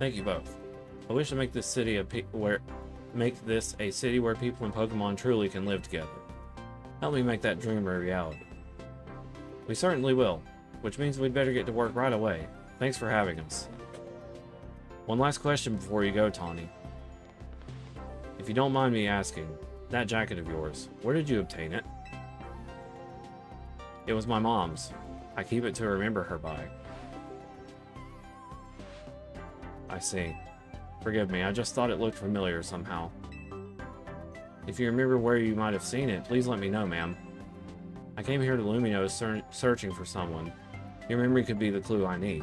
Thank you both. I wish to make this city a city where people and Pokemon truly can live together. Help me make that dream a reality. We certainly will, which means we'd better get to work right away. Thanks for having us. One last question before you go, Tawny. If you don't mind me asking, that jacket of yours, where did you obtain it? It was my mom's. I keep it to remember her by. I see. Forgive me, I just thought it looked familiar somehow. If you remember where you might have seen it, please let me know, ma'am. I came here to Lumiose searching for someone. Your memory could be the clue I need.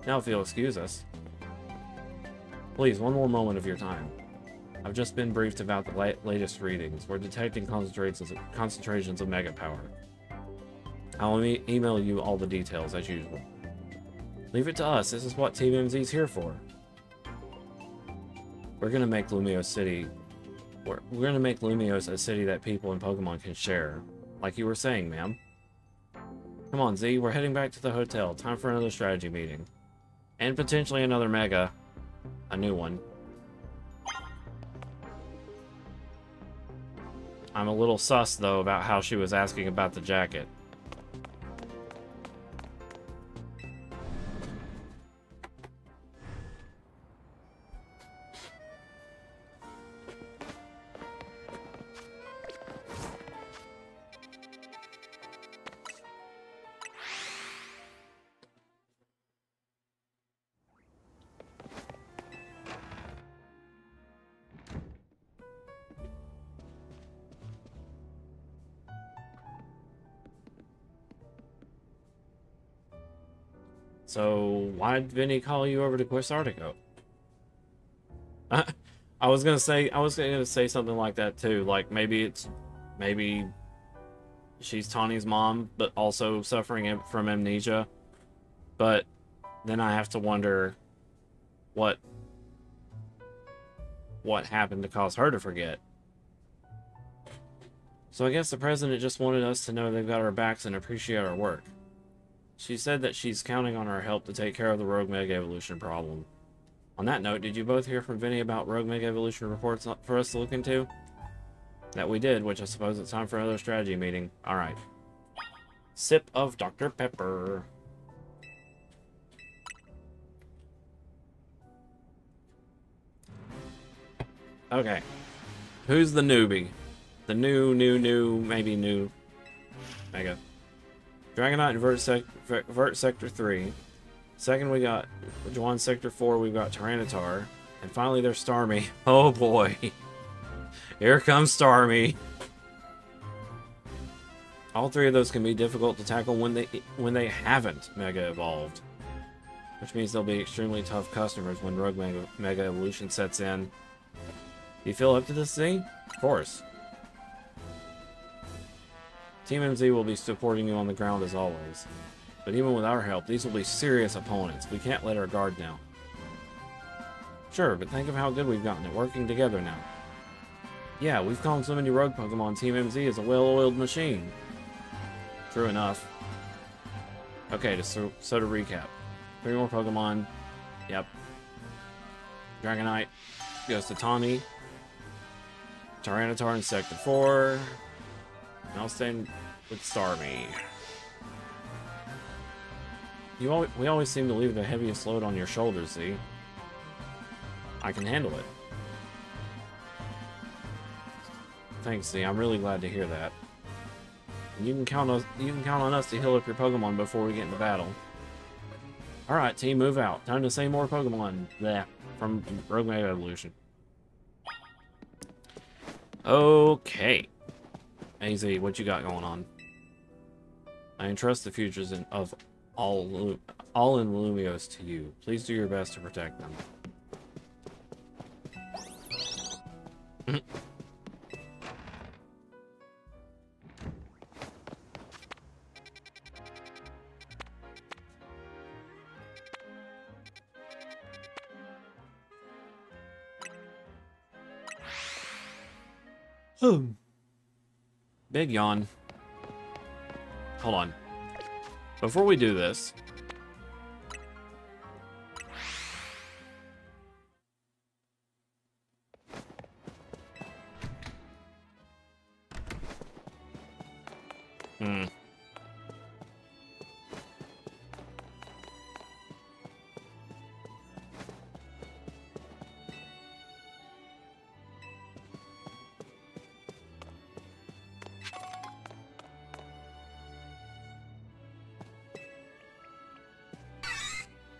Now if you'll excuse us. Please, one more moment of your time. I've just been briefed about the latest readings. We're detecting concentrations of Mega Power. I'll email you all the details as usual. Leave it to us. This is what Team MZ's here for. We're gonna make Lumiose City. We're gonna make Lumiose a city that people and Pokemon can share, like you were saying, ma'am. Come on, Z. We're heading back to the hotel. Time for another strategy meeting, and potentially another Mega, a new one. I'm a little sus, though, about how she was asking about the jacket. So, why did Vinny call you over to Quest Artico? I was gonna say something like that too. Like maybe she's Tawny's mom, but also suffering from amnesia. But then I have to wonder what happened to cause her to forget. So I guess the president just wanted us to know they've got our backs and appreciate our work. She said that she's counting on our help to take care of the Rogue Mega Evolution problem. On that note, did you both hear from Vinny about Rogue Mega Evolution reports for us to look into? That we did, which I suppose it's time for another strategy meeting. Alright. Sip of Dr. Pepper. Okay. Who's the newbie? The new, maybe new Mega. Dragonite and Vert Sector 3. Second, we got Juan Sector 4, we've got Tyranitar. And finally, there's Starmie. Oh boy. Here comes Starmie. All three of those can be difficult to tackle when they haven't Mega Evolved. Which means they'll be extremely tough customers when Rogue Mega Evolution sets in. You feel up to this thing? Of course. Team MZ will be supporting you on the ground as always. But even with our help, these will be serious opponents. We can't let our guard down. Sure, but think of how good we've gotten at working together now. Yeah, we've calmed so many rogue Pokemon, Team MZ is a well-oiled machine. True enough. Okay, so to recap. 3 more Pokemon. Yep. Dragonite goes to Tawny. Tyranitar in Sector 4. And I'll stay with Starmie. We always seem to leave the heaviest load on your shoulders, Z. I can handle it. Thanks, Z. I'm really glad to hear that. And you can count on us to heal up your Pokemon before we get into battle. Alright, team, move out. Time to say more Pokemon. Bleh. From Rogue Mega Evolution. Okay. AZ, what you got going on? I entrust the futures of all in Lumios to you. Please do your best to protect them. Big yawn. Hold on. Before we do this...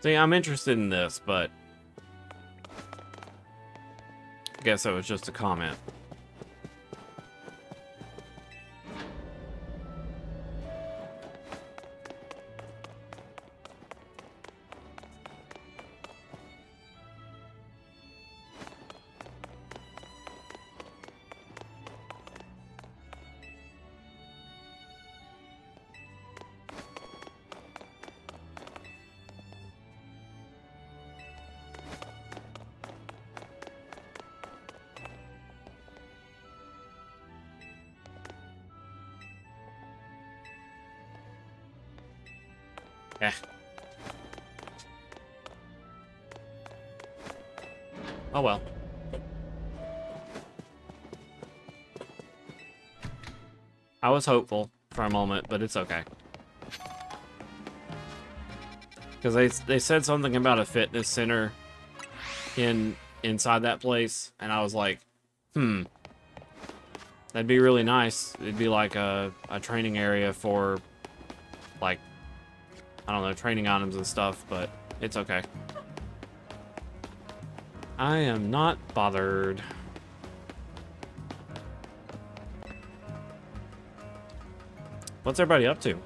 See, I'm interested in this, but I guess that was just a comment. Eh. Oh well. I was hopeful for a moment, but it's okay. Because they said something about a fitness center inside that place, and I was like, that'd be really nice. It'd be like a training area for, like, I don't know, training items and stuff, but it's okay. I am not bothered. What's everybody up to?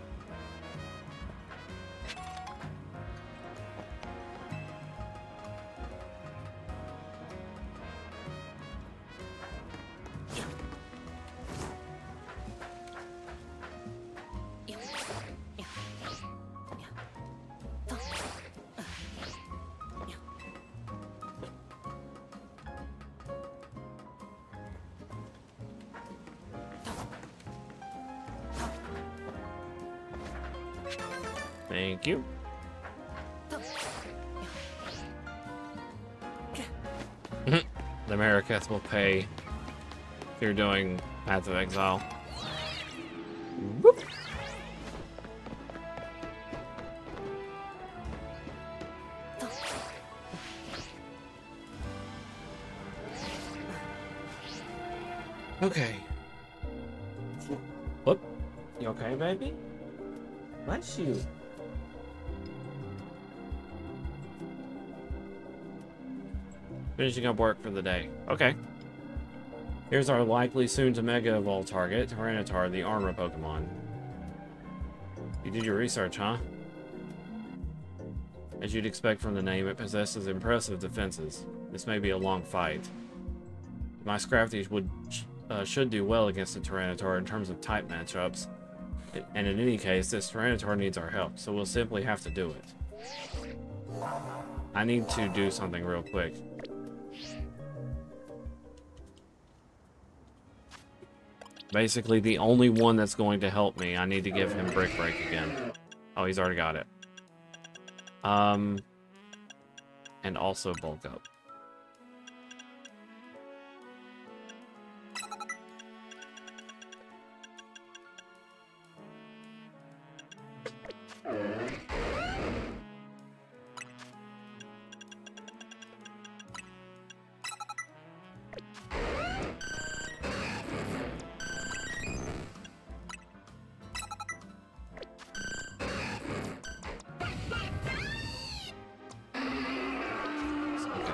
Thank you. The Mariketh will pay if you're doing Path of Exile. Whoop. Okay. Whoop. You okay, baby? Bless you. Finishing up work for the day. Okay. Here's our likely soon-to-Mega Evolve target, Tyranitar, the armor Pokemon. You did your research, huh? As you'd expect from the name, it possesses impressive defenses. This may be a long fight. My Scrafty should do well against the Tyranitar in terms of type matchups. And in any case, this Tyranitar needs our help, so we'll simply have to do it. I need to do something real quick. Basically, the only one that's going to help me, I need to give him Brick Break again. Oh, he's already got it. And also Bulk Up.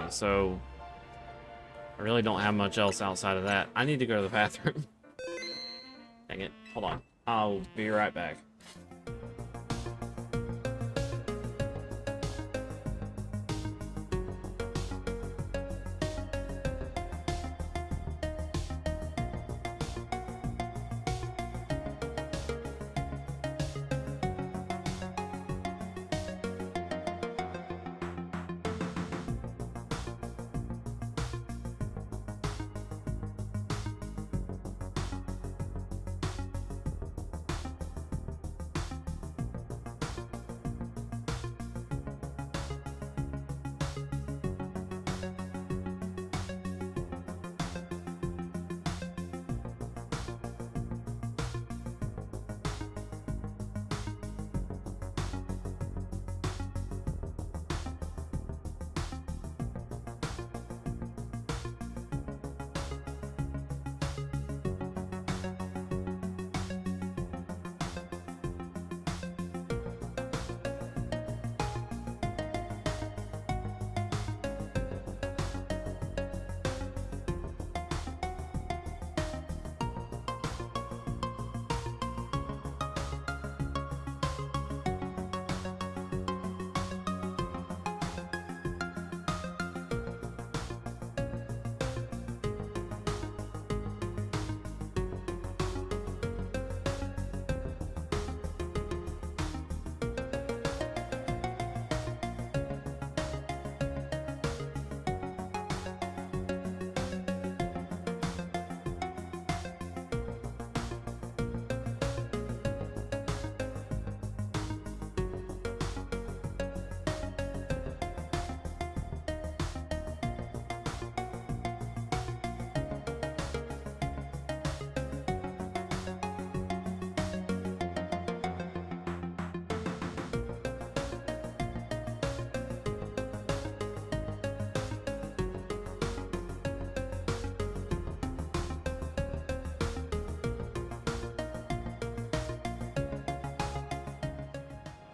So, I really don't have much else outside of that. I need to go to the bathroom. Dang it. Hold on. I'll be right back.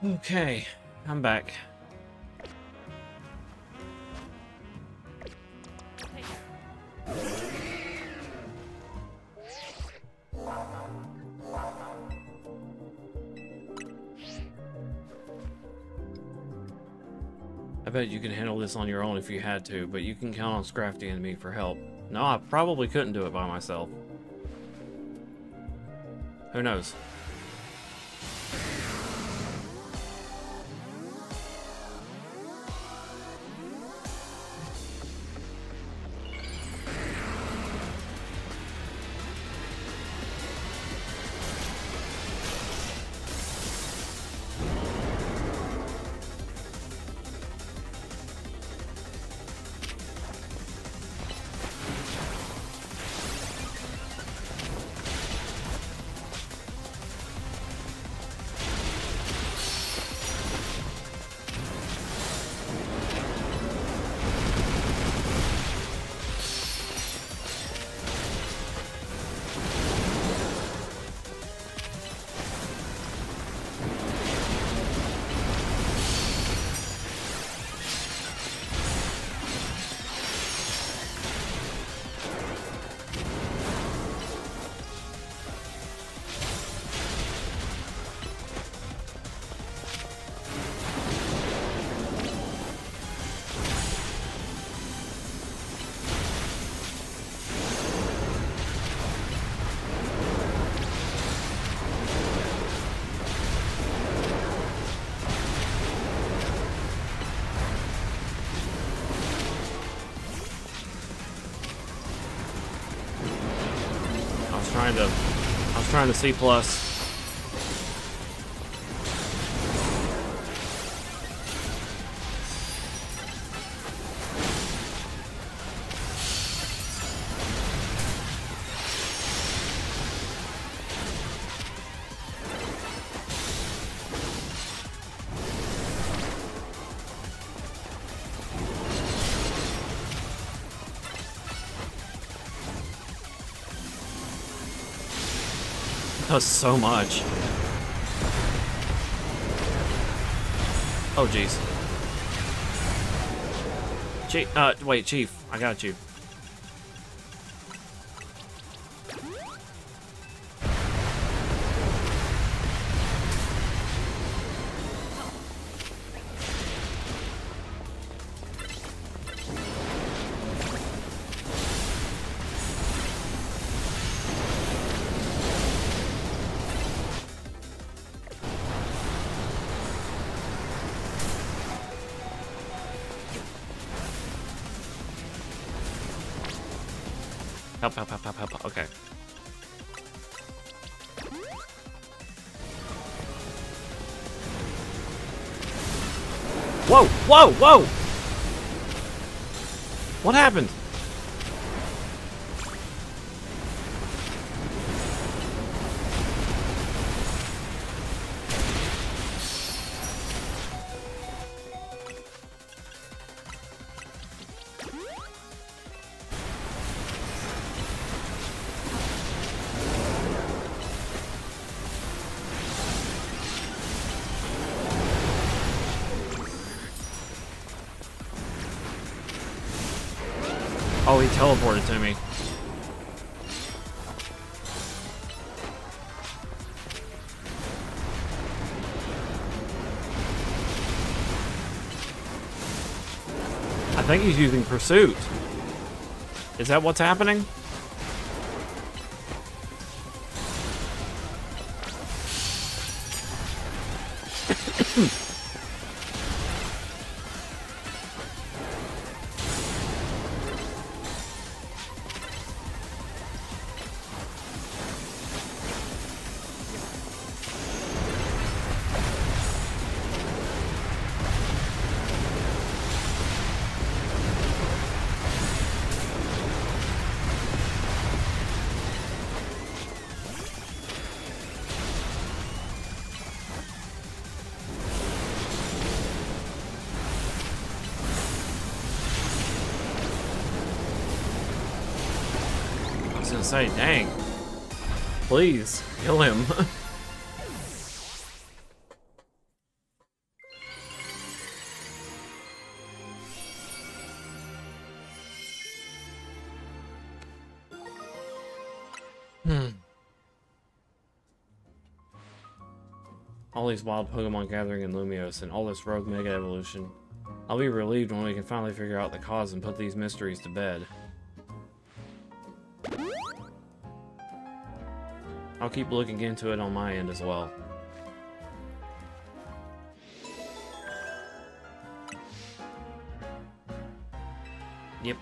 Okay, I'm back. I bet you can handle this on your own if you had to, but you can count on Scrafty and me for help. No, I probably couldn't do it by myself. Who knows? I was trying to C+. Does so much. Oh jeez. Wait, Chief, I got you. Help, help, help, help, help. Okay. Whoa, whoa, whoa! What happened? Oh, he teleported to me. I think he's using Pursuit. Is that what's happening? I was gonna say, dang. Please, kill him. All these wild Pokemon gathering in Lumiose and all this rogue Mega Evolution. I'll be relieved when we can finally figure out the cause and put these mysteries to bed. I'll keep looking into it on my end as well. Yep.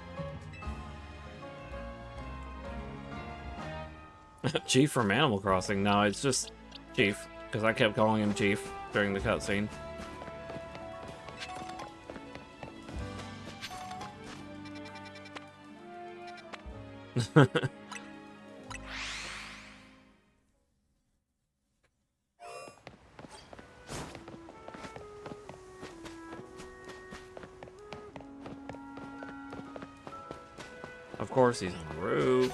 Chief from Animal Crossing. No, it's just Chief, because I kept calling him Chief during the cutscene. Of course, he's on the roof.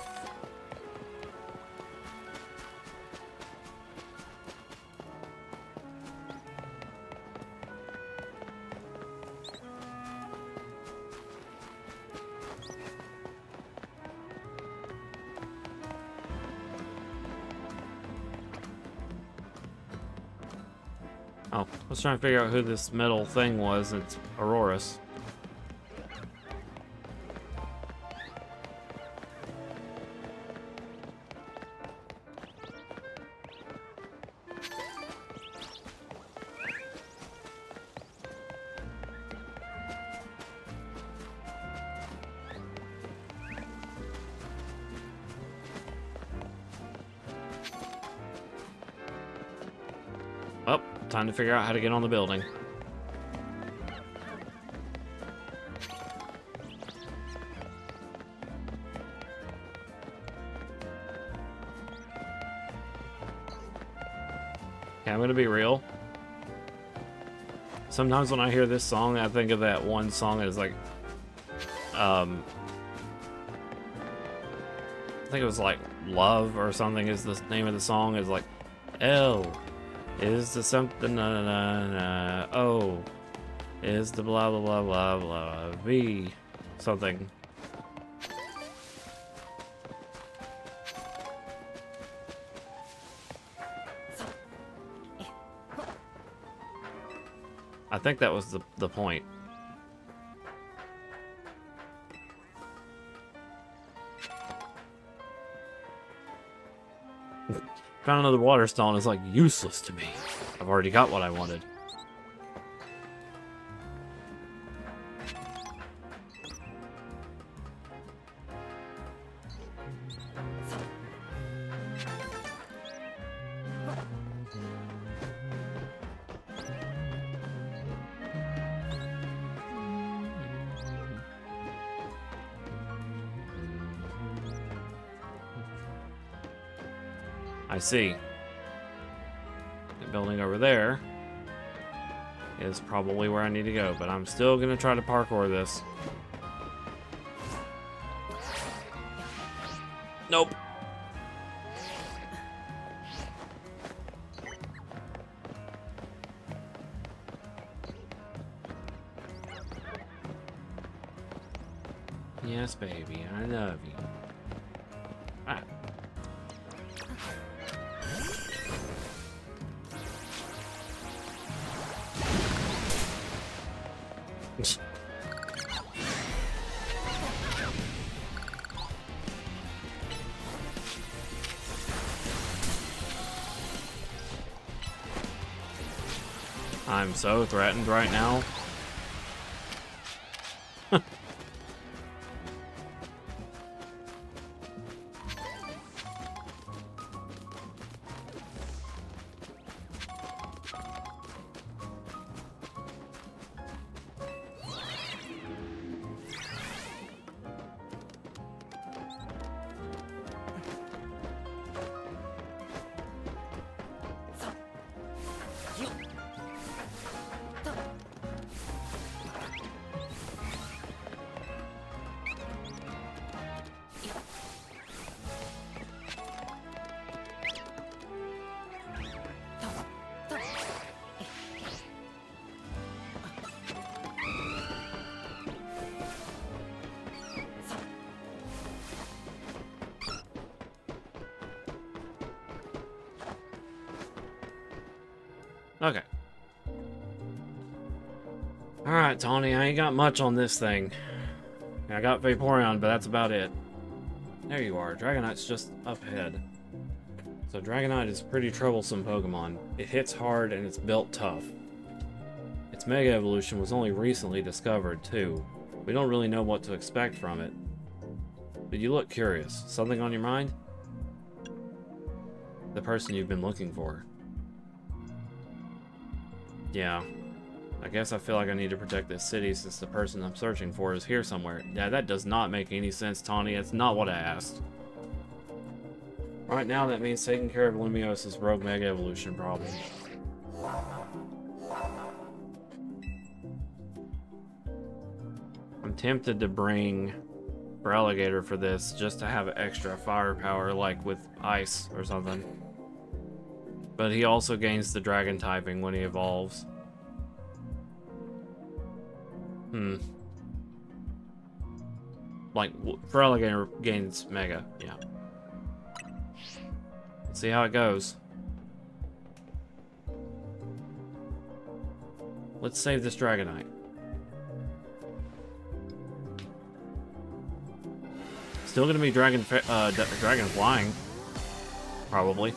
Oh, I was trying to figure out who this metal thing was. It's Aurorus. Oh, time to figure out how to get on the building. Okay, I'm gonna be real. Sometimes when I hear this song, I think of that one song that is like, I think it was like Love or something is the name of the song. Is like L is the something na na na O is the blah blah blah blah blah V something. I think that was the point. Found another water stone. It's like useless to me. I've already got what I wanted. I see. The building over there is probably where I need to go, but I'm still gonna try to parkour this. Nope. Yes, baby, I love you. Ah. I'm so threatened right now. Okay. Alright, Tawny, I ain't got much on this thing. I got Vaporeon, but that's about it. There you are. Dragonite's just up ahead. So Dragonite is a pretty troublesome Pokemon. It hits hard and it's built tough. Its Mega Evolution was only recently discovered, too. We don't really know what to expect from it. But you look curious. Something on your mind? The person you've been looking for. Yeah. I guess I feel like I need to protect this city since the person I'm searching for is here somewhere. Yeah, that does not make any sense, Tawny. That's not what I asked. Right now, that means taking care of Lumios's rogue Mega Evolution problem. I'm tempted to bring Feraligatr for this, just to have extra firepower, like with Ice or something. But he also gains the Dragon typing when he evolves. Like, Feraligatr gains Mega, yeah. Let's see how it goes. Let's save this Dragonite. Still gonna be Dragon Flying, probably.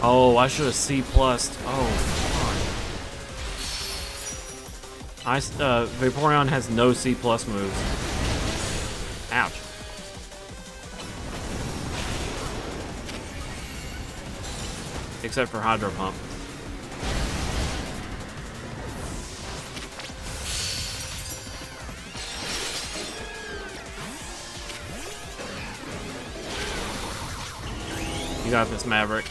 Oh, I should have C+'d. Oh, fuck. Vaporeon has no C+ moves. Ouch. Except for Hydro Pump. You got this, Maverick.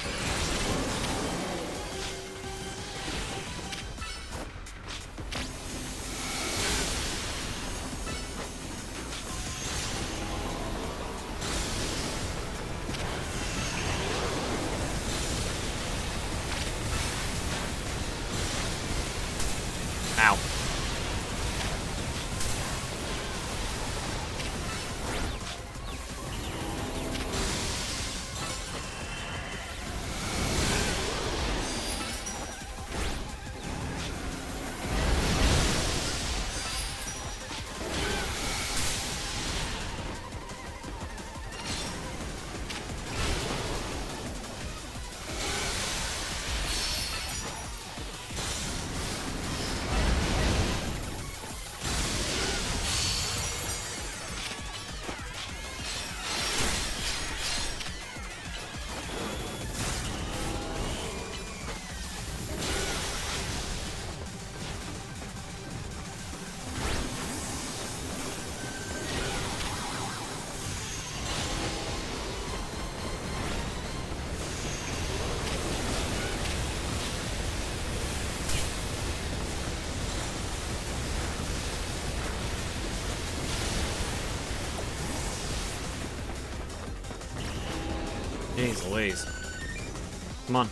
Ow. Jeez Louise. Come on.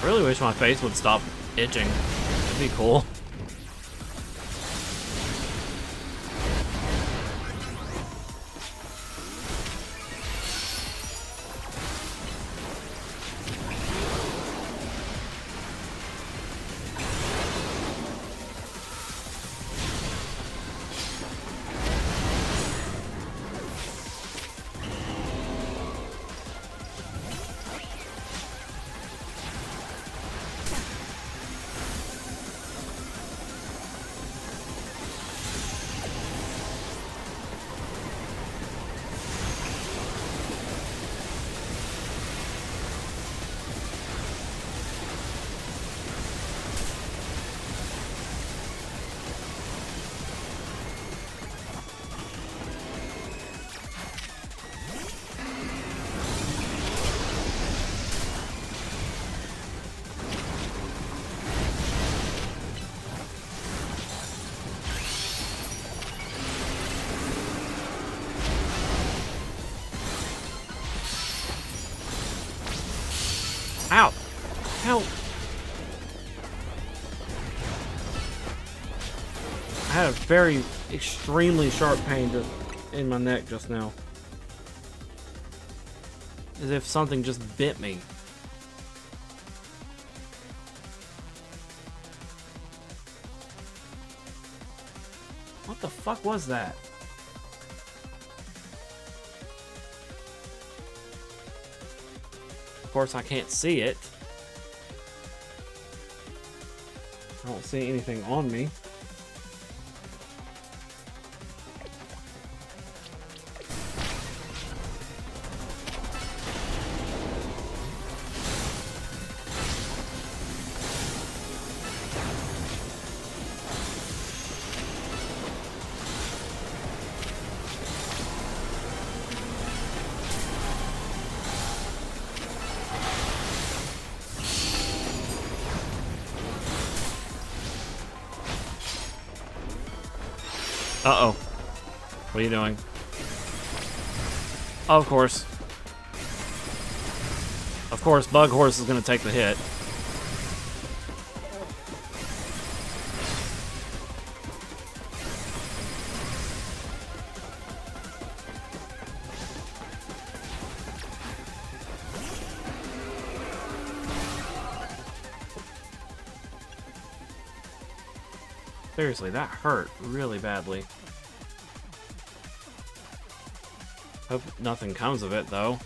I really wish my face would stop itching. That'd be cool. had a very extremely sharp pain just in my neck just now. As if something just bit me. What the fuck was that? Of course, I can't see it. I don't see anything on me. Uh-oh. What are you doing? Of course. Of course, Bug Horse is going to take the hit. Seriously, that hurt really badly. Hope nothing comes of it, though.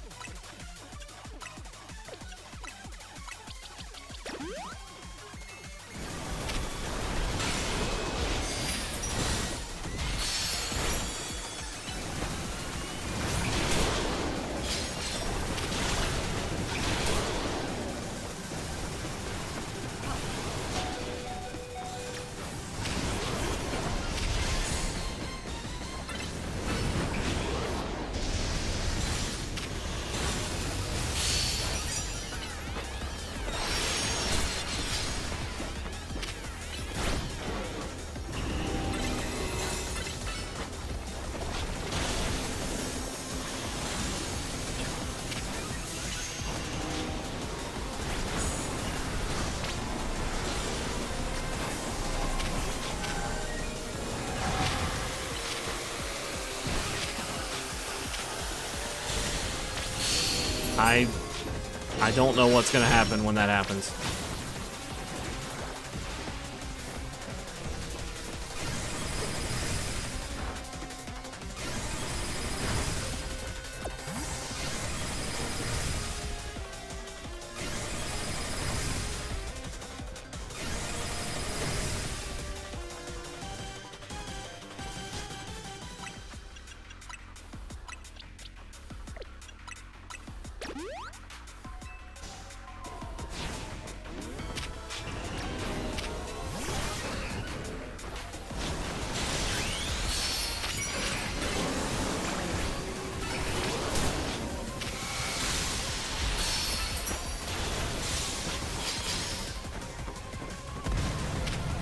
I don't know what's gonna happen when that happens.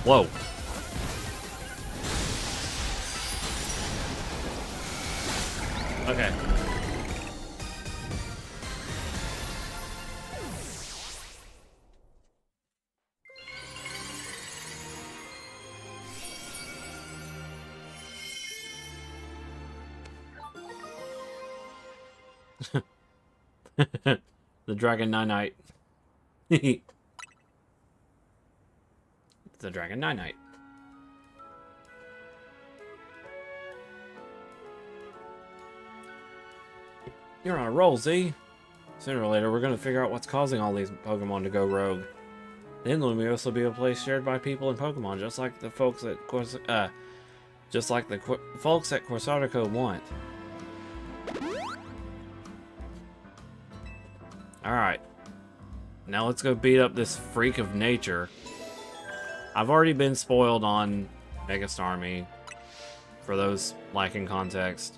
Whoa. Okay. The Dragon Ninite. The Dragon Ninite. You're on a roll, Z. Sooner or later, we're going to figure out what's causing all these Pokemon to go rogue. Then Lumiose will be a place shared by people and Pokemon, just like the folks at folks at Corsarico want. Alright. Now let's go beat up this freak of nature. I've already been spoiled on Mega Starmie, for those lacking context.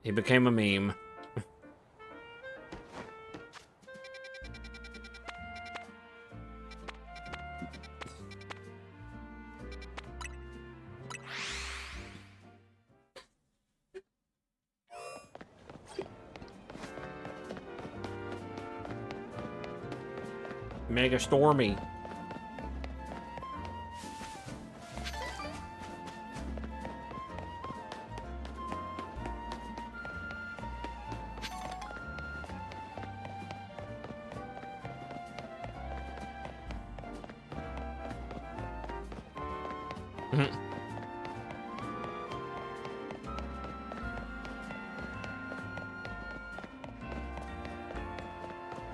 He became a meme. Mega Stormy.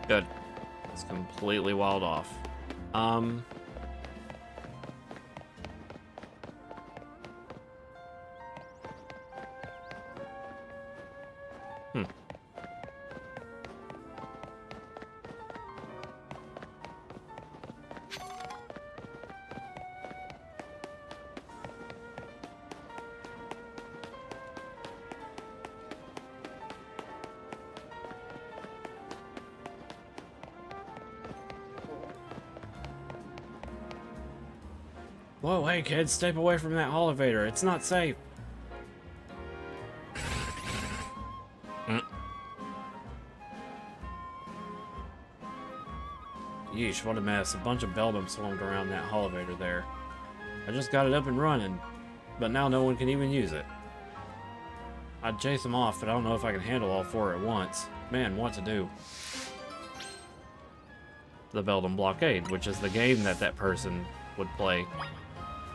Good. It's completely walled off. Whoa, hey kids, step away from that elevator. It's not safe. Yeesh, what a mess. A bunch of Beldum swarmed around that elevator there. I just got it up and running, but now no one can even use it. I'd chase them off, but I don't know if I can handle all four at once. Man, what to do? The Beldum Blockade, which is the game that person would play.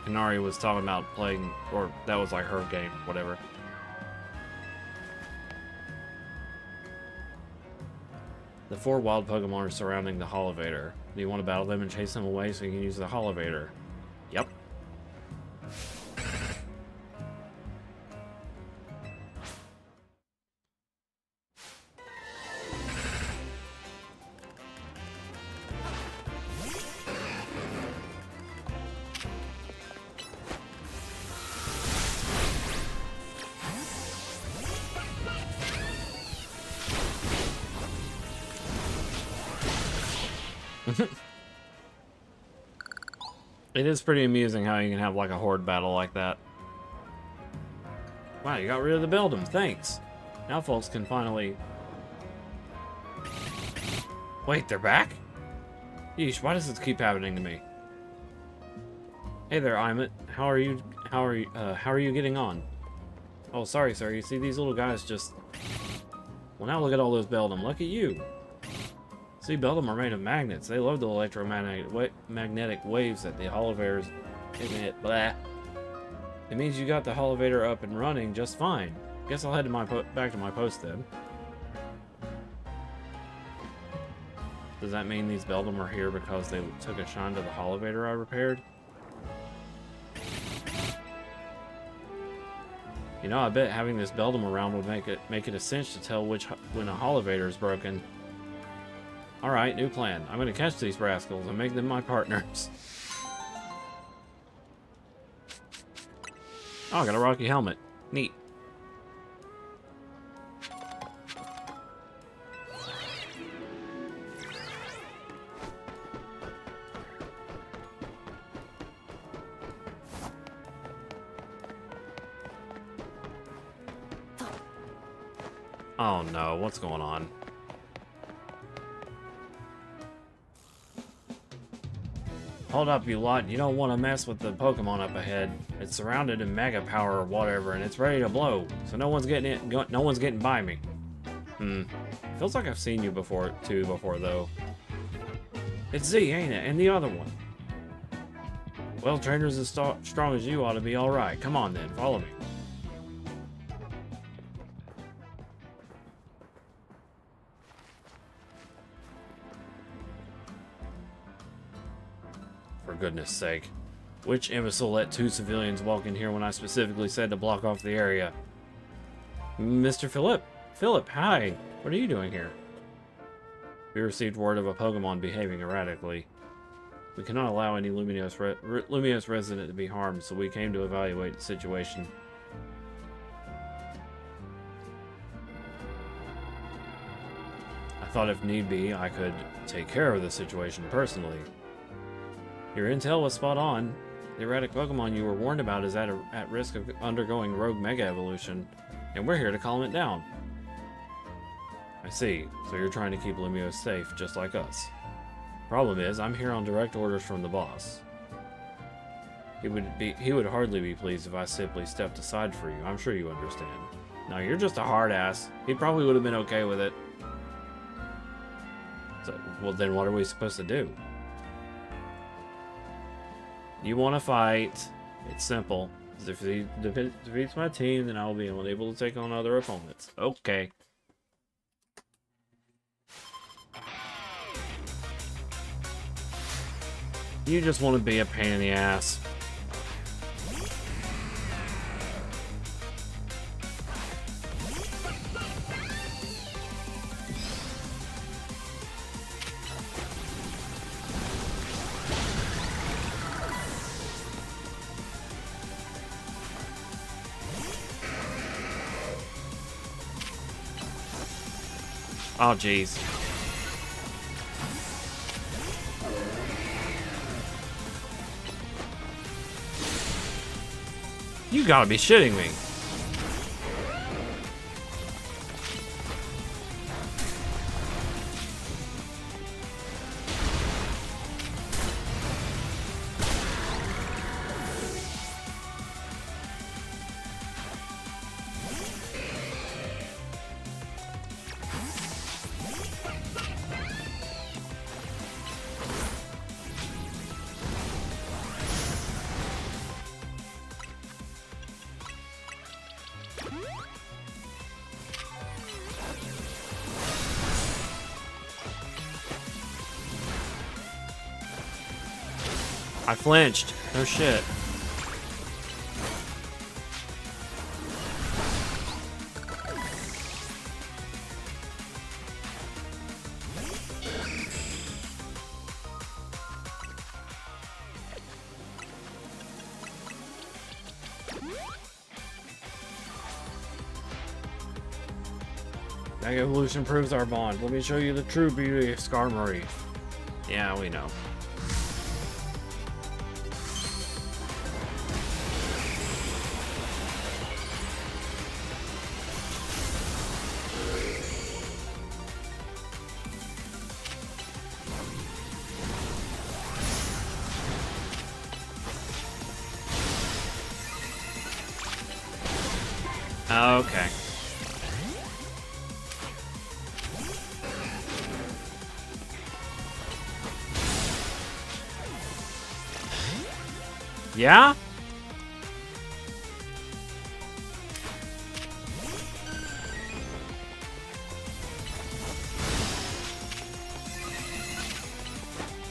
Kanari was talking about playing, or that was like her game, whatever. The 4 wild Pokemon are surrounding the Holovator. Do you want to battle them and chase them away so you can use the Holovator? Yep. It is pretty amusing how you can have like a horde battle like that. Wow, you got rid of the Beldum, thanks. Now folks can finally... Wait, they're back? Yeesh, why does this keep happening to me? Hey there, Imit. How are you getting on? Oh, sorry, sir. You see, these little guys just... Well, now look at all those Beldum. Look at you. See, Beldum are made of magnets. They love the electromagnetic waves that the Holovators emit. Blah. It means you got the Holovator up and running just fine. Guess I'll head to back to my post then. Does that mean these Beldum are here because they took a shine to the Holovator I repaired? You know, I bet having this Beldum around would make it a cinch to tell when a Holovator is broken. Alright, new plan. I'm gonna catch these rascals and make them my partners. Oh, I got a Rocky helmet. Neat. Oh no, what's going on? Hold up, you lot. You don't want to mess with the Pokemon up ahead. It's surrounded in Mega Power or whatever, and it's ready to blow. So no one's getting by me. Feels like I've seen you before, though. It's Z, ain't it? And the other one. Well, trainers as strong as you ought to be alright. Come on then, follow me. For goodness sake. Which imbecile let 2 civilians walk in here when I specifically said to block off the area? Mr. Philip? Philip, hi. What are you doing here? We received word of a Pokemon behaving erratically. We cannot allow any Lumiose resident to be harmed, so we came to evaluate the situation. I thought if need be, I could take care of the situation personally. Your intel was spot on. The erratic Pokemon you were warned about is at risk of undergoing rogue Mega Evolution, and we're here to calm it down. I see. So you're trying to keep Lumiose safe, just like us. Problem is, I'm here on direct orders from the boss. He would hardly be pleased if I simply stepped aside for you. I'm sure you understand. No, you're just a hard ass. He probably would have been okay with it. So, well then what are we supposed to do? You want to fight. It's simple. If he defeats my team, then I will be unable to take on other opponents. Okay. You just want to be a pain in the ass. Oh, jeez. You gotta be shitting me. I flinched. No shit. Mega Evolution proves our bond. Let me show you the true beauty of Skarmory. Yeah, we know. Okay. Yeah?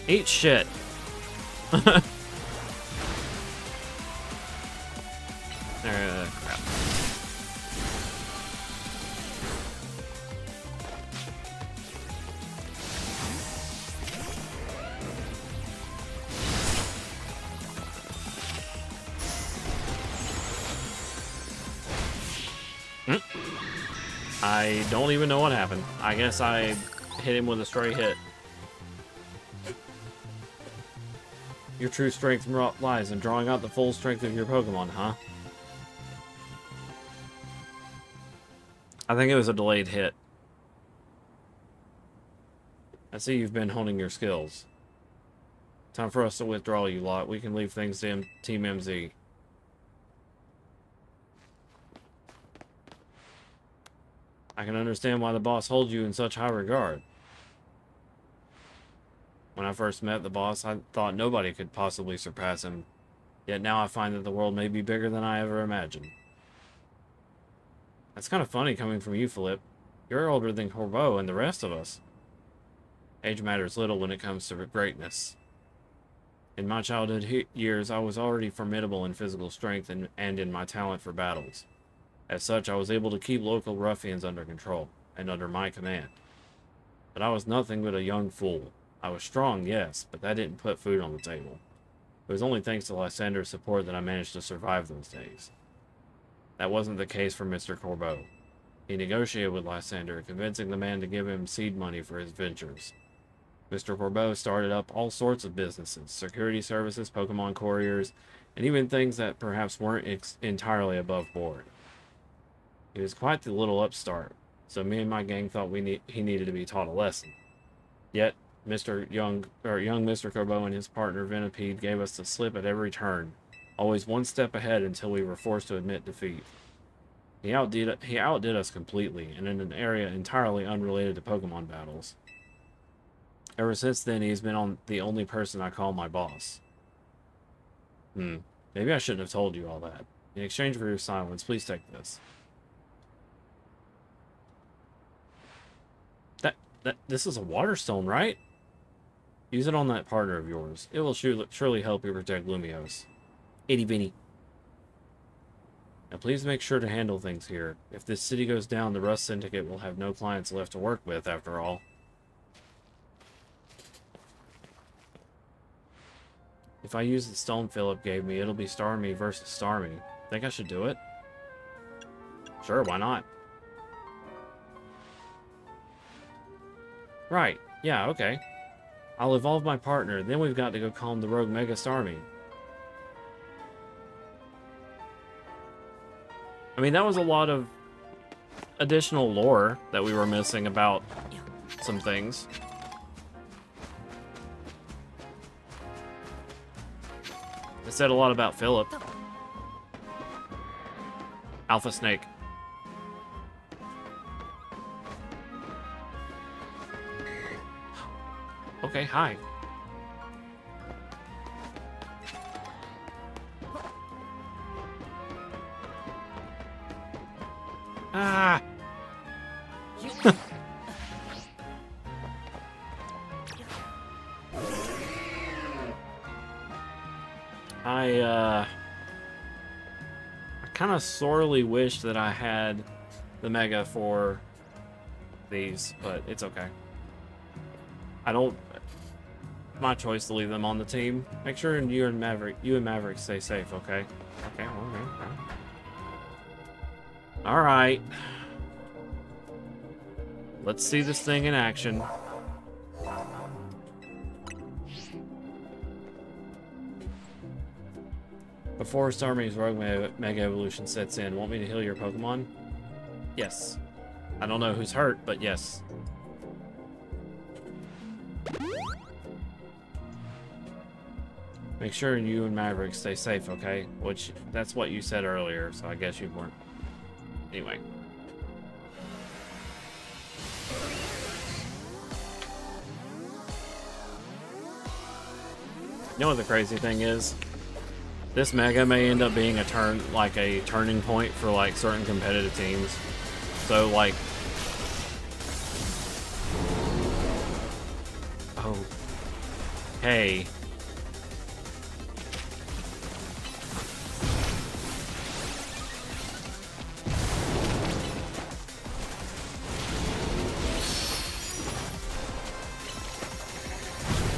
Eat shit. Crap. I don't even know what happened. I guess I hit him with a stray hit. Your true strength lies in drawing out the full strength of your Pokemon, huh? I think it was a delayed hit. I see you've been honing your skills. Time for us to withdraw, you lot. We can leave things to Team MZ. I can understand why the boss holds you in such high regard. When I first met the boss, I thought nobody could possibly surpass him. Yet now I find that the world may be bigger than I ever imagined. That's kind of funny coming from you, Philip. You're older than Corbeau and the rest of us. Age matters little when it comes to greatness. In my childhood years, I was already formidable in physical strength and in my talent for battles. As such, I was able to keep local ruffians under control and under my command. But I was nothing but a young fool. I was strong, yes, but that didn't put food on the table. It was only thanks to Lysander's support that I managed to survive those days. That wasn't the case for Mr. Corbeau. He negotiated with Lysander, convincing the man to give him seed money for his ventures. Mr. Corbeau started up all sorts of businesses, security services, Pokemon couriers, and even things that perhaps weren't entirely above board. He was quite the little upstart, so me and my gang thought he needed to be taught a lesson. Yet, young Mr. Corbeau and his partner Venipede gave us the slip at every turn, always one step ahead until we were forced to admit defeat. He outdid us completely, and in an area entirely unrelated to Pokemon battles. Ever since then, he's been the only person I call my boss. Maybe I shouldn't have told you all that. In exchange for your silence, please take this. This is a water stone, right? Use it on that partner of yours. It will surely help you protect Lumios. Itty bitty. Now please make sure to handle things here. If this city goes down, the Rust Syndicate will have no clients left to work with, after all. If I use the stone Philip gave me, it'll be Starmie versus Starmie. Think I should do it? Sure, why not? Right, yeah, okay. I'll evolve my partner, then we've got to go calm the rogue Mega Starmie. I mean, that was a lot of additional lore that we were missing about some things. It said a lot about Philip. Alpha Snake. Okay, hi. Ah! I kind of sorely wish that I had the Mega for these, but it's okay. I don't... My choice to leave them on the team. Make sure you and Maverick stay safe, okay? Okay, okay. Alright. Let's see this thing in action. Before Starmie's Rogue Mega Evolution sets in, want me to heal your Pokemon? Yes. I don't know who's hurt, but yes. Make sure you and Maverick stay safe, okay? Which, that's what you said earlier, so I guess you weren't. Anyway. You know what the crazy thing is? This Mega may end up being a turning point for like certain competitive teams. So like, oh, hey.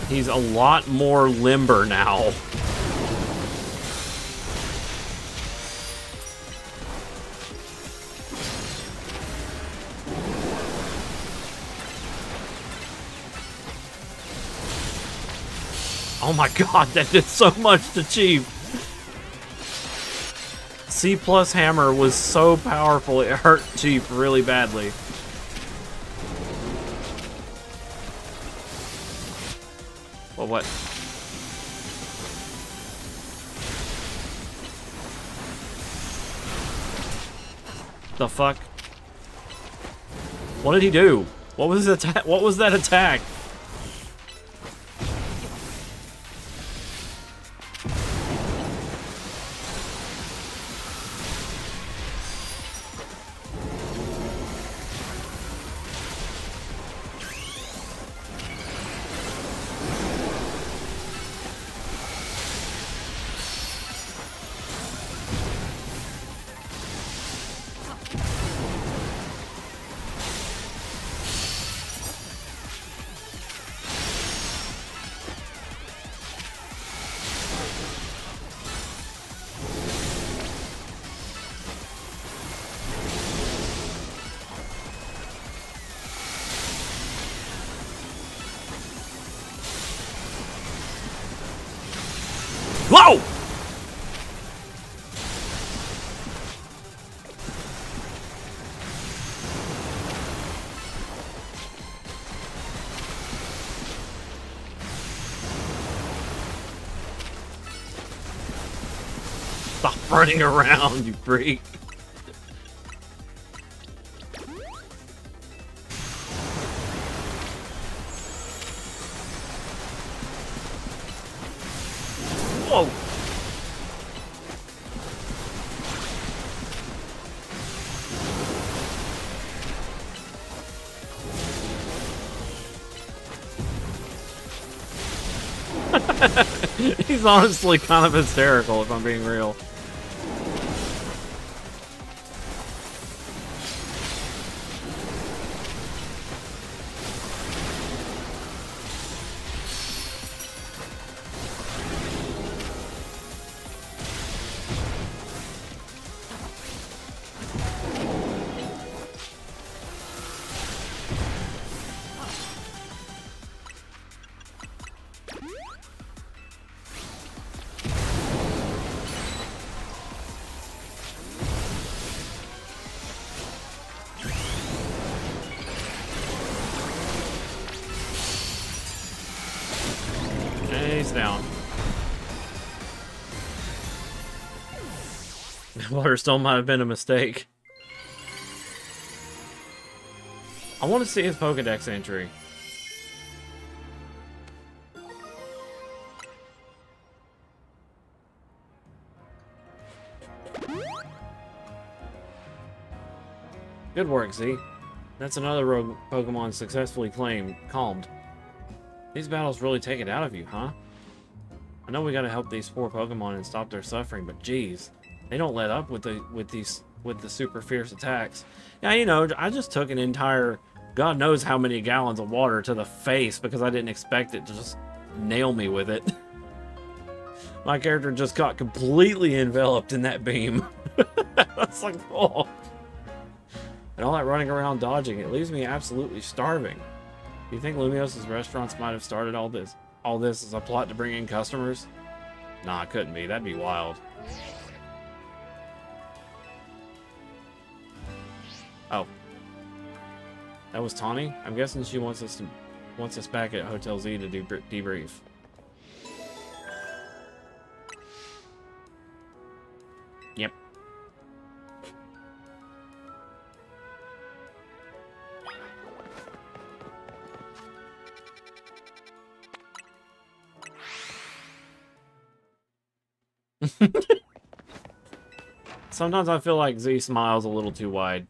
He's a lot more limber now. Oh my god, that did so much to Chief. C+ hammer was so powerful, it hurt Chief really badly. Well, what? The fuck? What did he do? What was his attack? What was that attack? Whoa! Stop running around, you freak. Whoa! He's honestly kind of hysterical, if I'm being real. He's down. Waterstone might have been a mistake. I want to see his Pokedex entry. Good work, Z. That's another rogue Pokemon successfully calmed. These battles really take it out of you, huh? I know we gotta help these poor Pokemon and stop their suffering, but geez, they don't let up with the super fierce attacks. Yeah, you know, I just took an entire God knows how many gallons of water to the face because I didn't expect it to just nail me with it. My character just got completely enveloped in that beam. That's like, oh. And all that running around dodging, it leaves me absolutely starving. Do you think Lumios's restaurants might have started all this as a plot to bring in customers? Nah, it couldn't be. That'd be wild. Oh. That was Tawny? I'm guessing she wants us back at Hotel Z to debrief. Yep. Sometimes I feel like Z smiles a little too wide.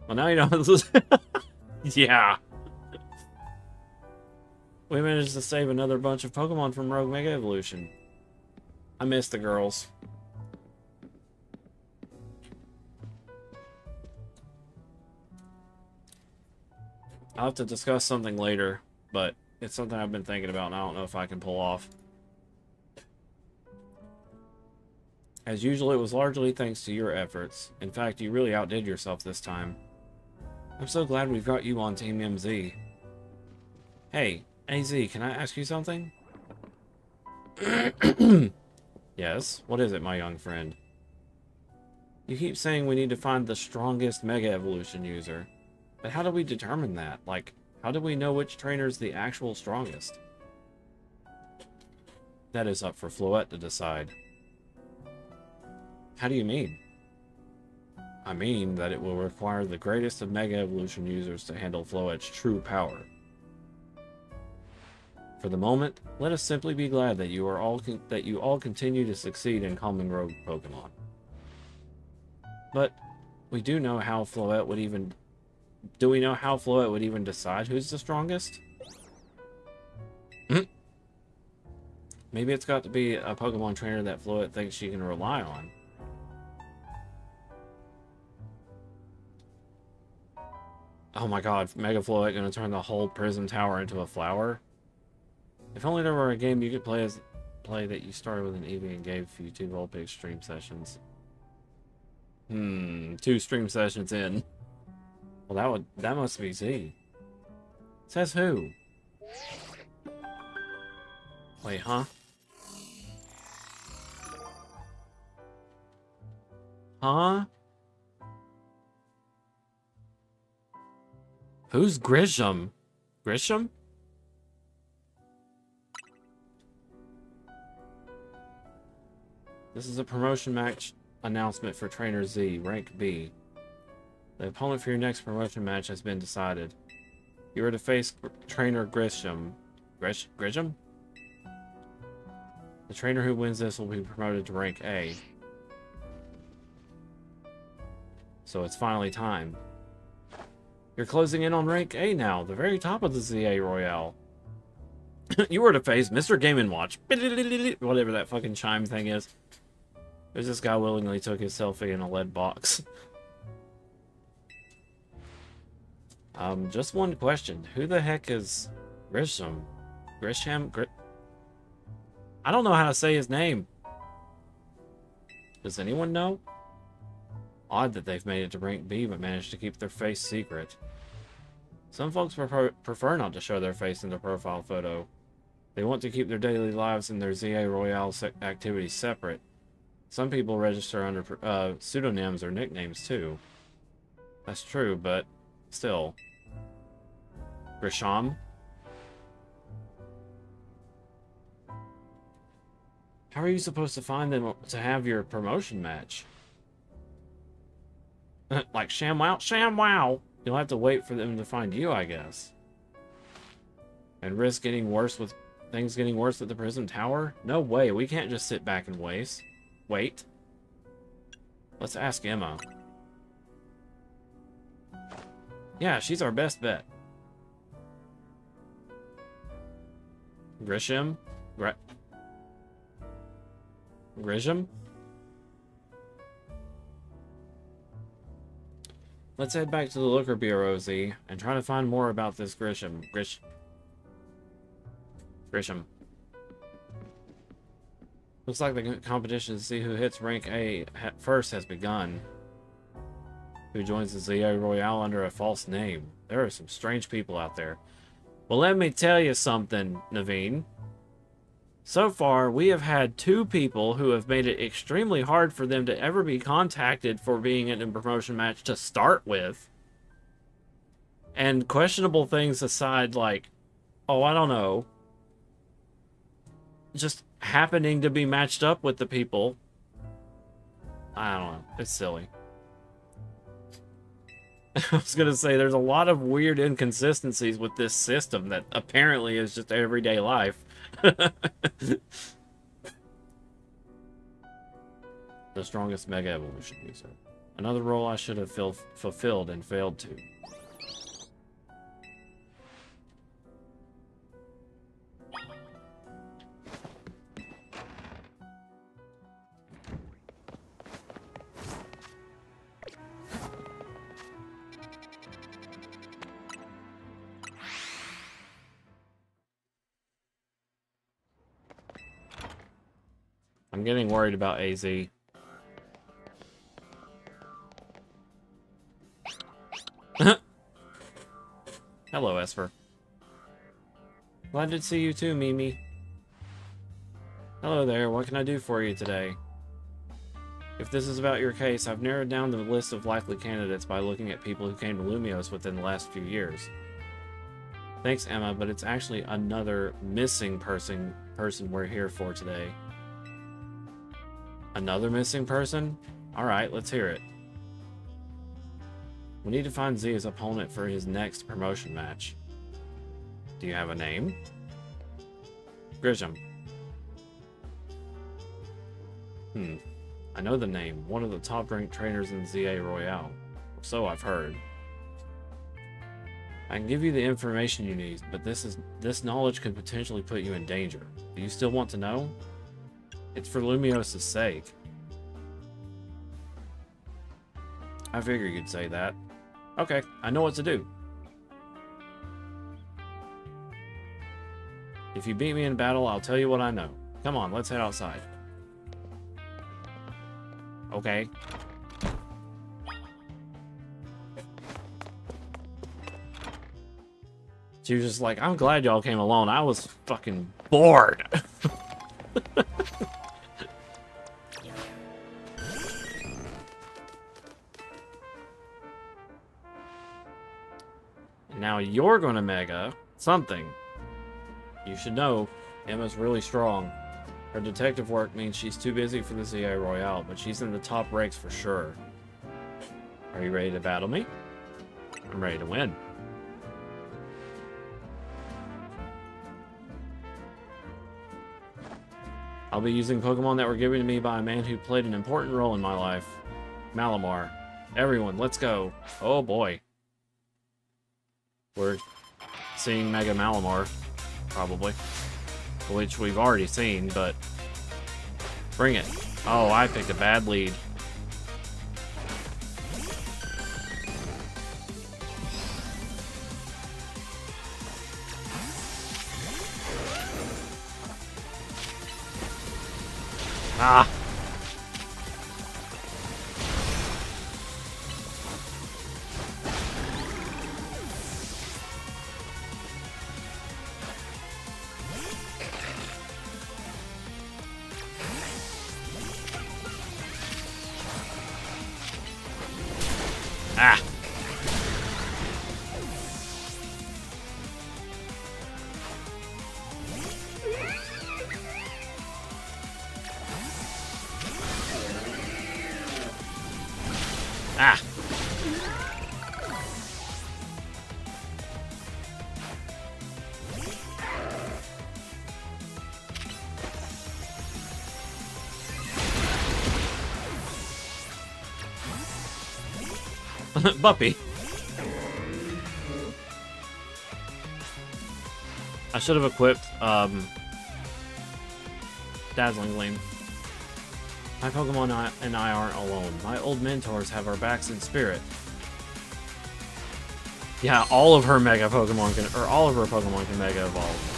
Well, now you know. Yeah. We managed to save another bunch of Pokemon from Rogue Mega Evolution. I miss the girls. I'll have to discuss something later, but it's something I've been thinking about and I don't know if I can pull off. As usual, it was largely thanks to your efforts. In fact, you really outdid yourself this time. I'm so glad we've got you on Team MZ. Hey, AZ, can I ask you something? Yes, what is it, my young friend? You keep saying we need to find the strongest Mega Evolution user. But how do we determine that? Like, how do we know which trainer's the actual strongest? That is up for Floette to decide. How do you mean? I mean that it will require the greatest of Mega Evolution users to handle Floette's true power. For the moment, let us simply be glad that you all continue to succeed in calming rogue Pokemon. But we do know how Floette would even... Do we know how Floette would even decide who's the strongest? Maybe it's got to be a Pokemon trainer that Floette thinks she can rely on. Oh my god, Mega Floette gonna turn the whole Prism Tower into a flower? If only there were a game you could play that you started with an Eevee and gave you 2 Vulpix stream sessions. 2 stream sessions in. Well, that must be Z. Says who? Wait, huh? Huh? Who's Grisham? Grisham? This is a promotion match announcement for Trainer Z, rank B. The opponent for your next promotion match has been decided. You are to face Trainer Grisham. Grisham? The trainer who wins this will be promoted to rank A. So it's finally time. You're closing in on rank A now, the very top of the ZA Royale. You were to face Mr. Game & Watch. Whatever that fucking chime thing is. There's this guy willingly took his selfie in a lead box. Just one question. Who the heck is Grisham? I don't know how to say his name. Does anyone know? Odd that they've made it to rank B but managed to keep their face secret. Some folks prefer not to show their face in their profile photo. They want to keep their daily lives and their ZA Royale activities separate. Some people register under pseudonyms or nicknames too. That's true, but still. Grisham? How are you supposed to find them to have your promotion match? Like ShamWow? ShamWow! You'll have to wait for them to find you, I guess. And risk getting worse with things getting worse at the Prism Tower? No way, we can't just sit back and wait. Let's ask Emma. Yeah, she's our best bet. Grisham? Grisham? Let's head back to the Looker Bureau, Z, and try to find more about this Grisham. Grisham. Looks like the competition to see who hits rank A first has begun. Who joins the ZA Royale under a false name. There are some strange people out there. Well, let me tell you something, Naveen. So far, we have had 2 people who have made it extremely hard for them to ever be contacted for being in a promotion match to start with. And questionable things aside, like, oh, I don't know, just happening to be matched up with the people. I don't know. It's silly. I was going to say, there's a lot of weird inconsistencies with this system that apparently is just everyday life. The strongest Mega Evolution user. Another role I should have fulfilled and failed to. I'm getting worried about AZ. Hello, Esper. Glad to see you too, Mimi. Hello there, what can I do for you today? If this is about your case, I've narrowed down the list of likely candidates by looking at people who came to Lumios within the last few years. Thanks, Emma, but it's actually another missing person we're here for today. Another missing person? Alright, let's hear it. We need to find Z's opponent for his next promotion match. Do you have a name? Grisham. I know the name. One of the top-ranked trainers in ZA Royale. So I've heard. I can give you the information you need, but this knowledge could potentially put you in danger. Do you still want to know? It's for Lumios' sake. I figured you'd say that. Okay, I know what to do. If you beat me in battle, I'll tell you what I know. Come on, let's head outside. Okay. She was just like, I'm glad y'all came alone. I was fucking bored. Now you're gonna mega something. You should know, Emma's really strong. Her detective work means she's too busy for the ZA Royale, but she's in the top ranks for sure. Are you ready to battle me? I'm ready to win. I'll be using Pokemon that were given to me by a man who played an important role in my life. Malamar. Everyone, let's go. Oh boy. We're seeing Mega Malamar, probably. Which we've already seen, but... Bring it. Oh, I picked a bad lead. Ah! Ah! Ah! Buppy. I should have equipped, Dazzling Gleam. My Pokemon and I aren't alone. My old mentors have our backs in spirit. Yeah, all of her Mega Pokemon can, or all of her Pokemon can Mega Evolve.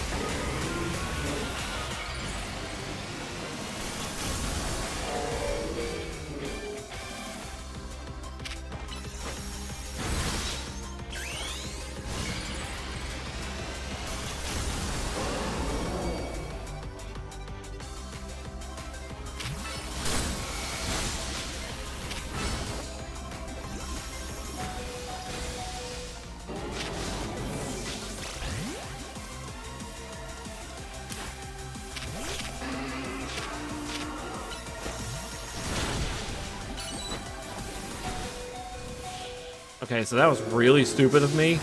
Okay, so that was really stupid of me.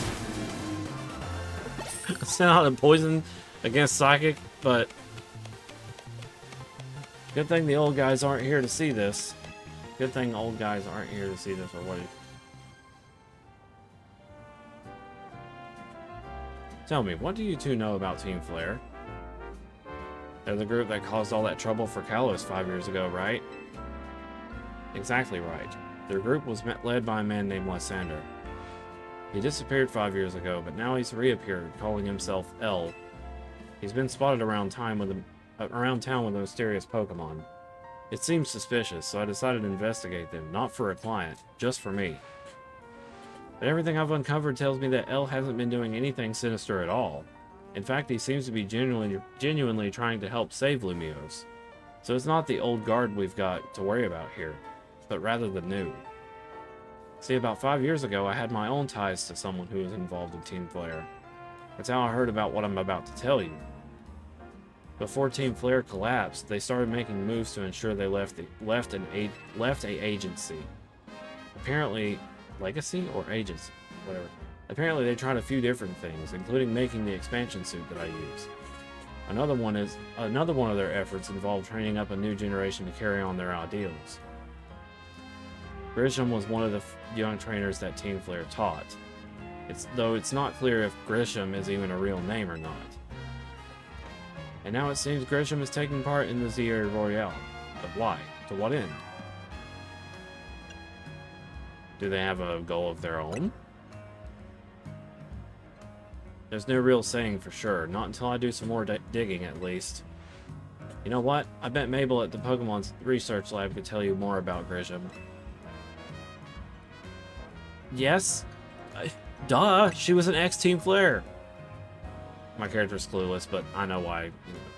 Sent out a poison against Psychic, but good thing the old guys aren't here to see this. Good thing old guys aren't here to see this, or what? Tell me, what do you two know about Team Flare? They're the group that caused all that trouble for Kalos 5 years ago, right? Exactly right. Their group was led by a man named Lysander. He disappeared 5 years ago, but now he's reappeared, calling himself L. He's been spotted around town with a mysterious Pokemon. It seems suspicious, so I decided to investigate them, not for a client, just for me. But everything I've uncovered tells me that L hasn't been doing anything sinister at all. In fact, he seems to be genuinely trying to help save Lumiose. So it's not the old guard we've got to worry about here, but rather the new. See, about 5 years ago, I had my own ties to someone who was involved in Team Flare. That's how I heard about what I'm about to tell you. Before Team Flare collapsed, they started making moves to ensure they left a agency. Apparently, legacy or agency, whatever. Apparently, they tried a few different things, including making the expansion suit that I use. Another one of their efforts involved training up a new generation to carry on their ideals. Grisham was one of the young trainers that Team Flare taught. Though it's not clear if Grisham is even a real name or not. And now it seems Grisham is taking part in the Zero Royale. But why? To what end? Do they have a goal of their own? There's no real saying for sure, not until I do some more digging at least. You know what? I bet Mabel at the Pokemon Research Lab could tell you more about Grisham. Yes? Duh! She was an ex-Team Flare! My character's clueless, but I know why.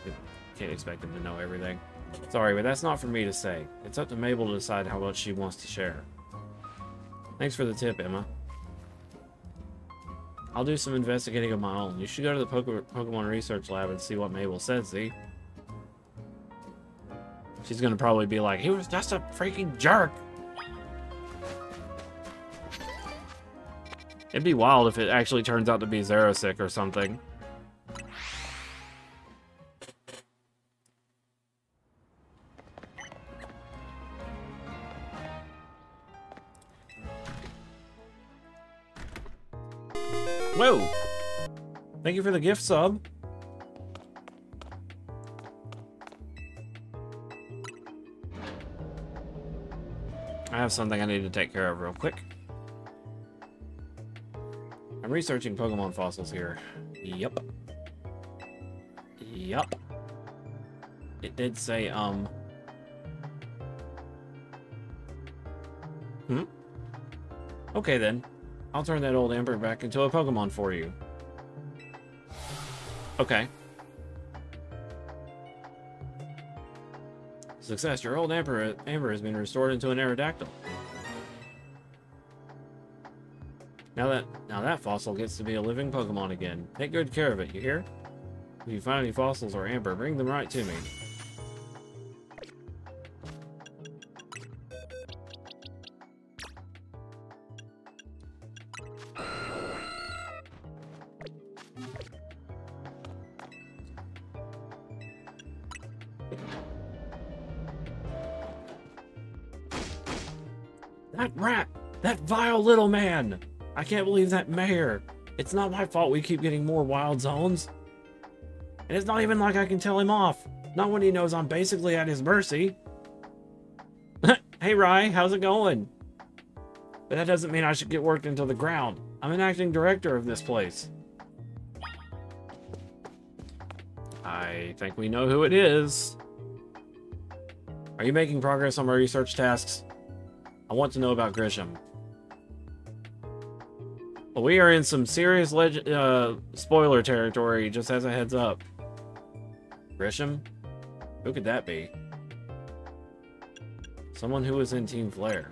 You can't expect him to know everything. Sorry, but that's not for me to say. It's up to Mabel to decide how much she wants to share. Thanks for the tip, Emma. I'll do some investigating of my own. You should go to the Pokemon Research Lab and see what Mabel said, see? She's gonna probably be like, he was just a freaking jerk! It'd be wild if it actually turns out to be Xerosic or something. Whoa! Thank you for the gift sub. I have something I need to take care of real quick. I'm researching Pokemon fossils here. Yup. Yup. It did say, Okay then. I'll turn that old Ember back into a Pokemon for you. Okay. Success. Your old Ember has been restored into an Aerodactyl. Now that fossil gets to be a living Pokemon again. Take good care of it, you hear? If you find any fossils or Amber, bring them right to me. That rat! That vile little man! I can't believe that mayor! It's not my fault we keep getting more wild zones. And it's not even like I can tell him off. Not when he knows I'm basically at his mercy. Hey Rai, how's it going? But that doesn't mean I should get worked into the ground. I'm an acting director of this place. I think we know who it is. Are you making progress on my research tasks? I want to know about Grisham. Well, we are in some serious spoiler territory, just as a heads up. Grisham? Who could that be? Someone who was in Team Flare.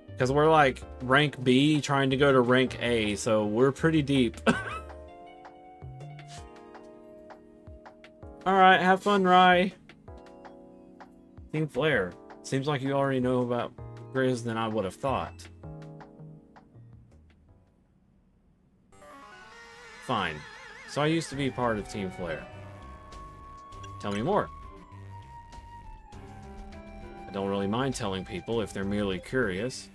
Because we're like rank B trying to go to rank A, so we're pretty deep. Alright, have fun, Rai. Team Flare. Seems like you already know about Grizz than I would have thought. Fine. So I used to be part of Team Flare. Tell me more. I don't really mind telling people if they're merely curious,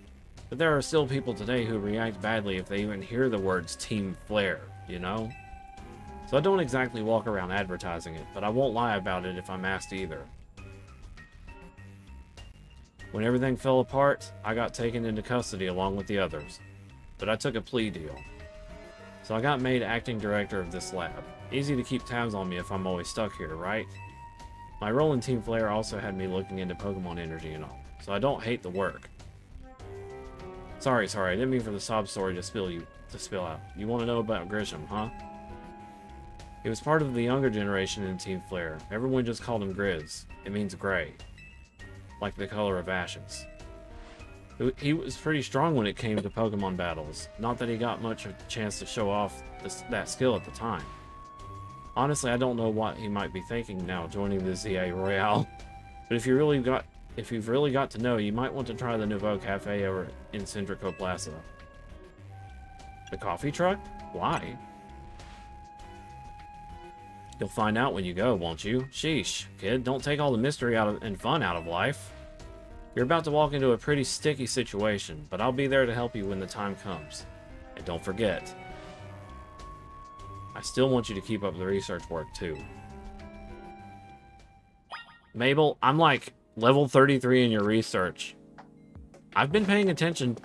but there are still people today who react badly if they even hear the words Team Flare, you know? So I don't exactly walk around advertising it, but I won't lie about it if I'm asked either. When everything fell apart, I got taken into custody along with the others, but I took a plea deal. So I got made acting director of this lab. Easy to keep tabs on me if I'm always stuck here, right? My role in Team Flare also had me looking into Pokemon energy and all, so I don't hate the work. Sorry, I didn't mean for the sob story to spill out. You want to know about Grisham, huh? He was part of the younger generation in Team Flare. Everyone just called him Grizz. It means gray. Like the color of ashes. He was pretty strong when it came to Pokemon battles. Not that he got much of a chance to show off that skill at the time. Honestly, I don't know what he might be thinking now joining the ZA Royale. But if you've really got to know, you might want to try the Nouveau Cafe over in Centrico Plaza. The coffee truck? Why? You'll find out when you go, won't you? Sheesh, kid, don't take all the mystery and fun out of life. You're about to walk into a pretty sticky situation, but I'll be there to help you when the time comes. And don't forget, I still want you to keep up the research work, too. Mabel, I'm like level 33 in your research. I've been paying attention.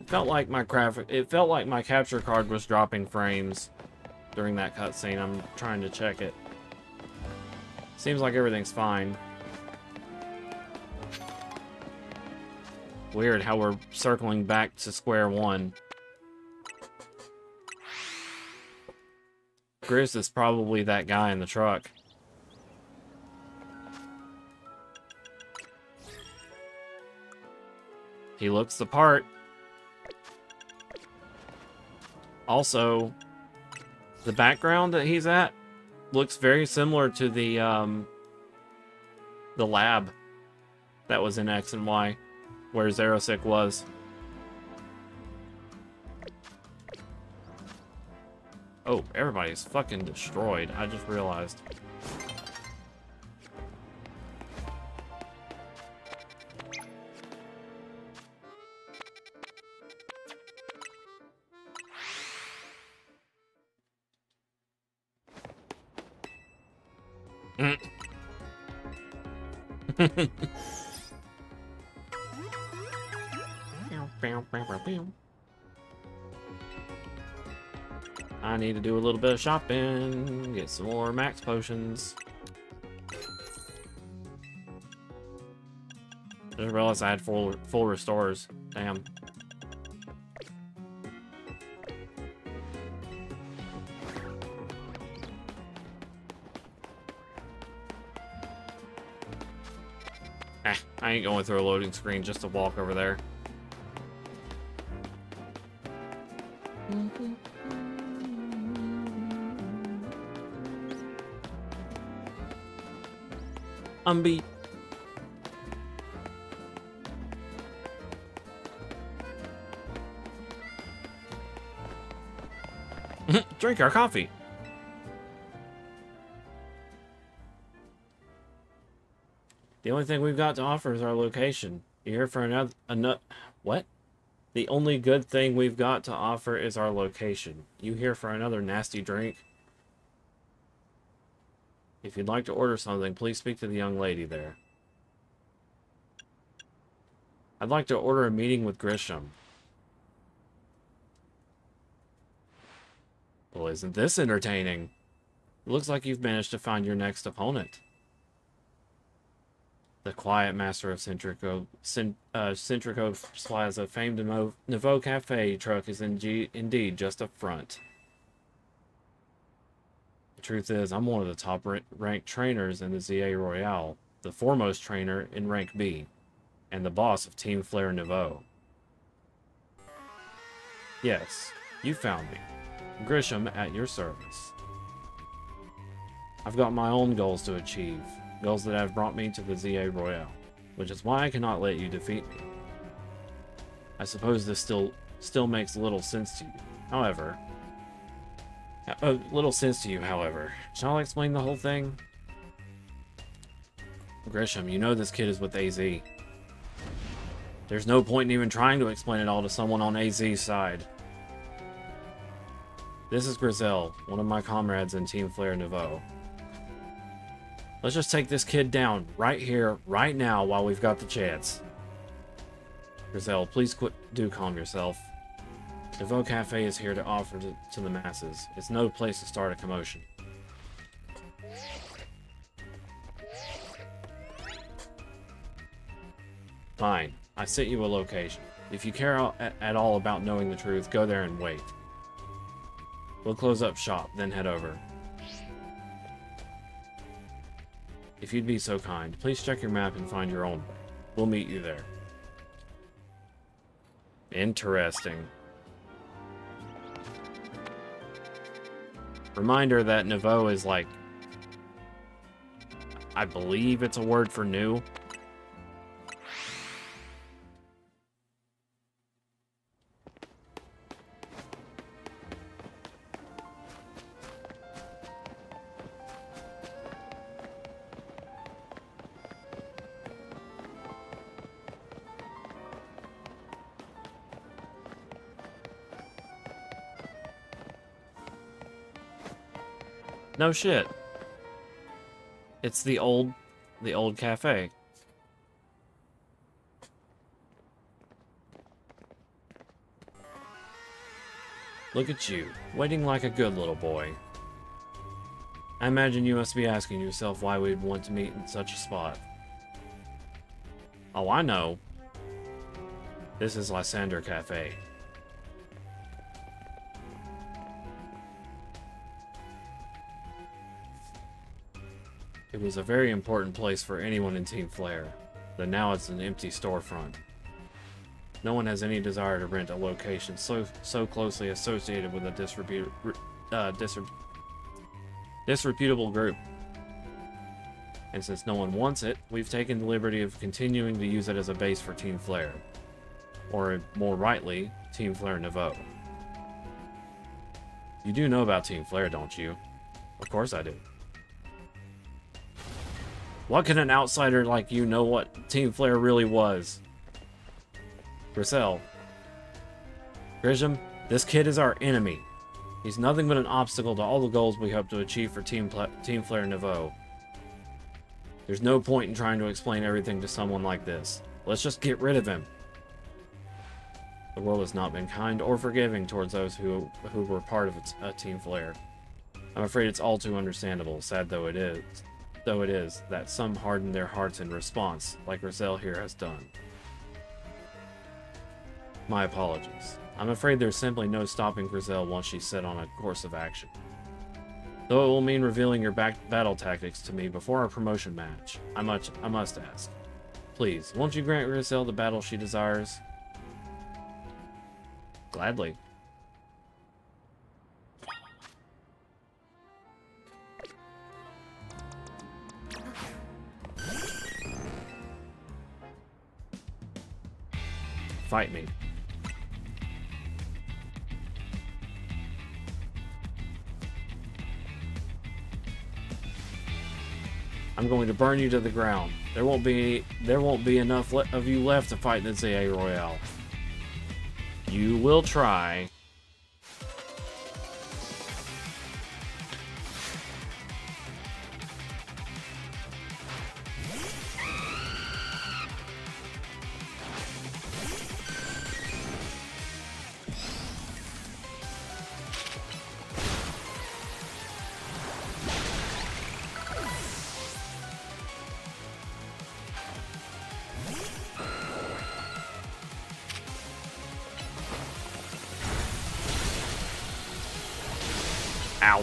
It felt like my capture card was dropping frames during that cutscene. I'm trying to check it. Seems like everything's fine. Weird how we're circling back to square one. Grizz is probably that guy in the truck. He looks the part. Also, the background that he's at looks very similar to the lab that was in X and Y, where Xerosic was. Oh, everybody's fucking destroyed. I just realized. Mm. I need to do a little bit of shopping, get some more max potions. Just realized I had full restores. Damn. I ain't going through a loading screen just to walk over there. Beat. Drink our coffee. The only thing we've got to offer is our location. You're here for another what? The only good thing we've got to offer is our location. You here for another nasty drink? If you'd like to order something, please speak to the young lady there. I'd like to order a meeting with Grisham. Well, isn't this entertaining? It looks like you've managed to find your next opponent. The quiet master of Centrico Plaza, famed Nouveau Cafe truck is indeed just up front. The truth is, I'm one of the top-ranked trainers in the ZA Royale, the foremost trainer in Rank B, and the boss of Team Flare Nouveau. Yes, you found me. Grisham at your service. I've got my own goals to achieve. Goals that have brought me to the ZA Royale, which is why I cannot let you defeat me. I suppose this still makes little sense to you. However, shall I explain the whole thing? Grisham, you know this kid is with AZ. There's no point in even trying to explain it all to someone on AZ's side. This is Grizel, one of my comrades in Team Flare Nouveau. Let's just take this kid down right here, right now, while we've got the chance. Grizel, please do calm yourself. Nouveau Cafe is here to offer to the masses. It's no place to start a commotion. Fine, I sent you a location. If you care at all about knowing the truth, go there and wait. We'll close up shop, then head over. If you'd be so kind, please check your map and find your own way. We'll meet you there. Interesting. Reminder that Nouveau is like... I believe it's a word for new. No shit. It's the old cafe. Look at you, waiting like a good little boy. I imagine you must be asking yourself why we'd want to meet in such a spot. Oh, I know. This is Lysander Cafe. It was a very important place for anyone in Team Flare, but now it's an empty storefront. No one has any desire to rent a location so closely associated with a disreputable group. And since no one wants it, we've taken the liberty of continuing to use it as a base for Team Flare. Or, more rightly, Team Flare Nouveau. You do know about Team Flare, don't you? Of course I do. What can an outsider like you know what Team Flare really was? Grizel. Grisham, this kid is our enemy. He's nothing but an obstacle to all the goals we hope to achieve for Team Flare Nouveau. There's no point in trying to explain everything to someone like this. Let's just get rid of him. The world has not been kind or forgiving towards those who were part of Team Flare. I'm afraid it's all too understandable, sad though it is, that some harden their hearts in response, like Grizel here has done. My apologies. I'm afraid there's simply no stopping Grizel once she's set on a course of action. Though it will mean revealing your battle tactics to me before our promotion match, I must ask. Please, won't you grant Grizel the battle she desires? Gladly. Fight me. I'm going to burn you to the ground. There won't be enough of you left to fight the ZA Royale. You will try. Ow.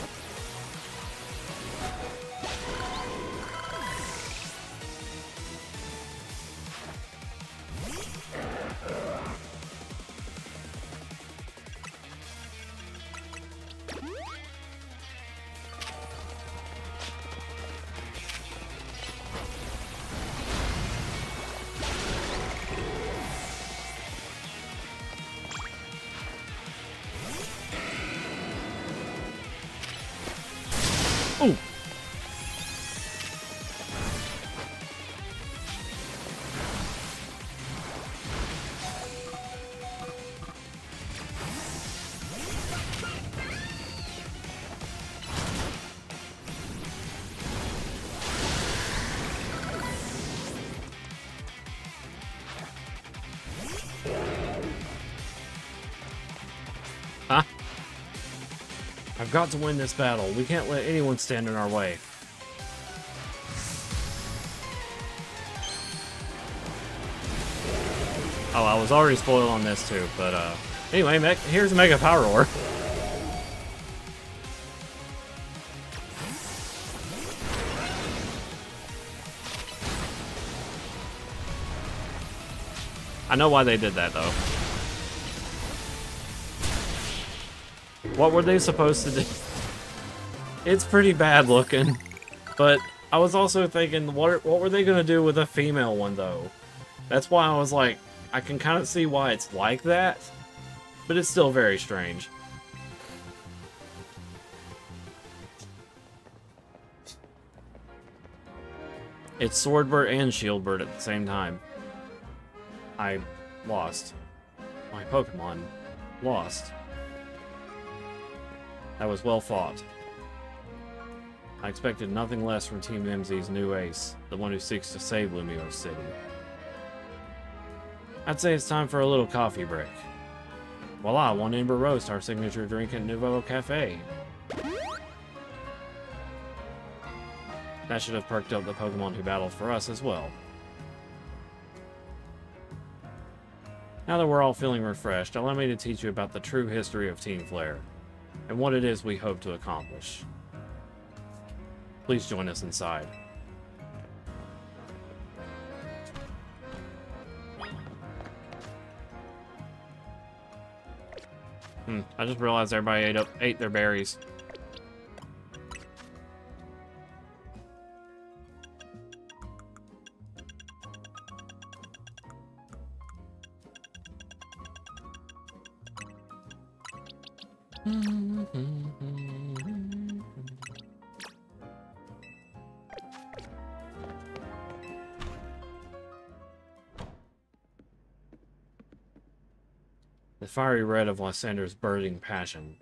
Ooh. Huh? I've got to win this battle. We can't let anyone stand in our way. Oh, I was already spoiled on this too, but anyway, here's Mega Power Roar. I know why they did that though. What were they supposed to do? It's pretty bad looking, but I was also thinking, what were they gonna do with a female one though? That's why I was like, I can kind of see why it's like that, but it's still very strange. It's Swordbird and Shieldbird at the same time. I lost. My Pokemon lost. That was well fought. I expected nothing less from Team MZ's new ace, the one who seeks to save Lumiose City. I'd say it's time for a little coffee break. Voila, one Ember Roast, our signature drink at Nouveau Cafe. That should have perked up the Pokemon who battled for us as well. Now that we're all feeling refreshed, allow me to teach you about the true history of Team Flare, and what it is we hope to accomplish. Please join us inside. I just realized everybody ate their berries. The fiery red of Lysander's burning passion.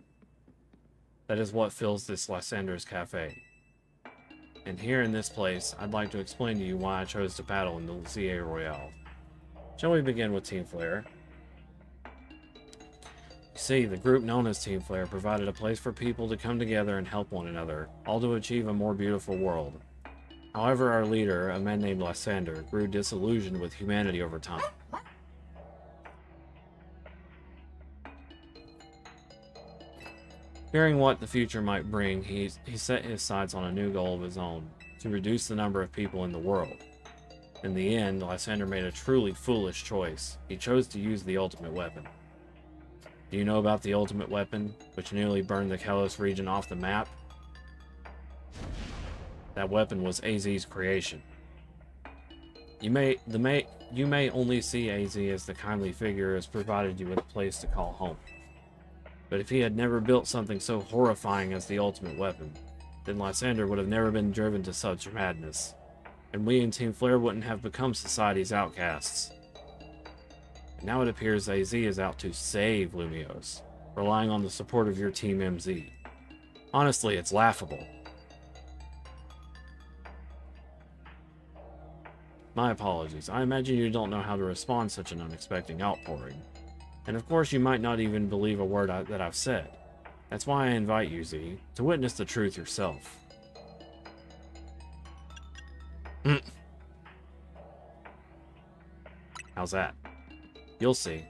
That is what fills this Lysander's cafe. And here in this place, I'd like to explain to you why I chose to paddle in the CA Royale. Shall we begin with Team Flare? You see, the group known as Team Flare provided a place for people to come together and help one another, all to achieve a more beautiful world. However, our leader, a man named Lysander, grew disillusioned with humanity over time. Fearing what the future might bring, he set his sights on a new goal of his own, to reduce the number of people in the world. In the end, Lysander made a truly foolish choice. He chose to use the ultimate weapon. Do you know about the ultimate weapon, which nearly burned the Kalos region off the map? That weapon was AZ's creation. You may only see AZ as the kindly figure who has provided you with a place to call home. But if he had never built something so horrifying as the ultimate weapon, then Lysander would have never been driven to such madness, and we in Team Flare wouldn't have become society's outcasts. And now it appears AZ is out to save Lumiose, relying on the support of your Team MZ. Honestly, it's laughable. My apologies. I imagine you don't know how to respond to such an unexpected outpouring. And of course you might not even believe a word that I've said. That's why I invite you, Z, to witness the truth yourself. How's that? You'll see.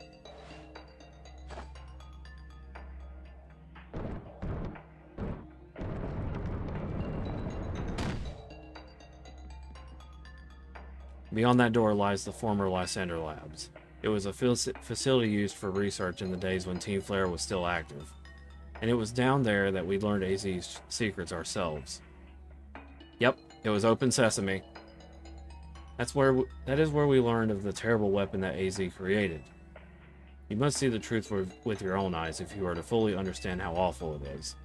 Beyond that door lies the former Lysander Labs. It was a facility used for research in the days when Team Flare was still active. And it was down there that we learned AZ's secrets ourselves. Yep, it was open sesame. That is where we learned of the terrible weapon that AZ created. You must see the truth with your own eyes if you are to fully understand how awful it is.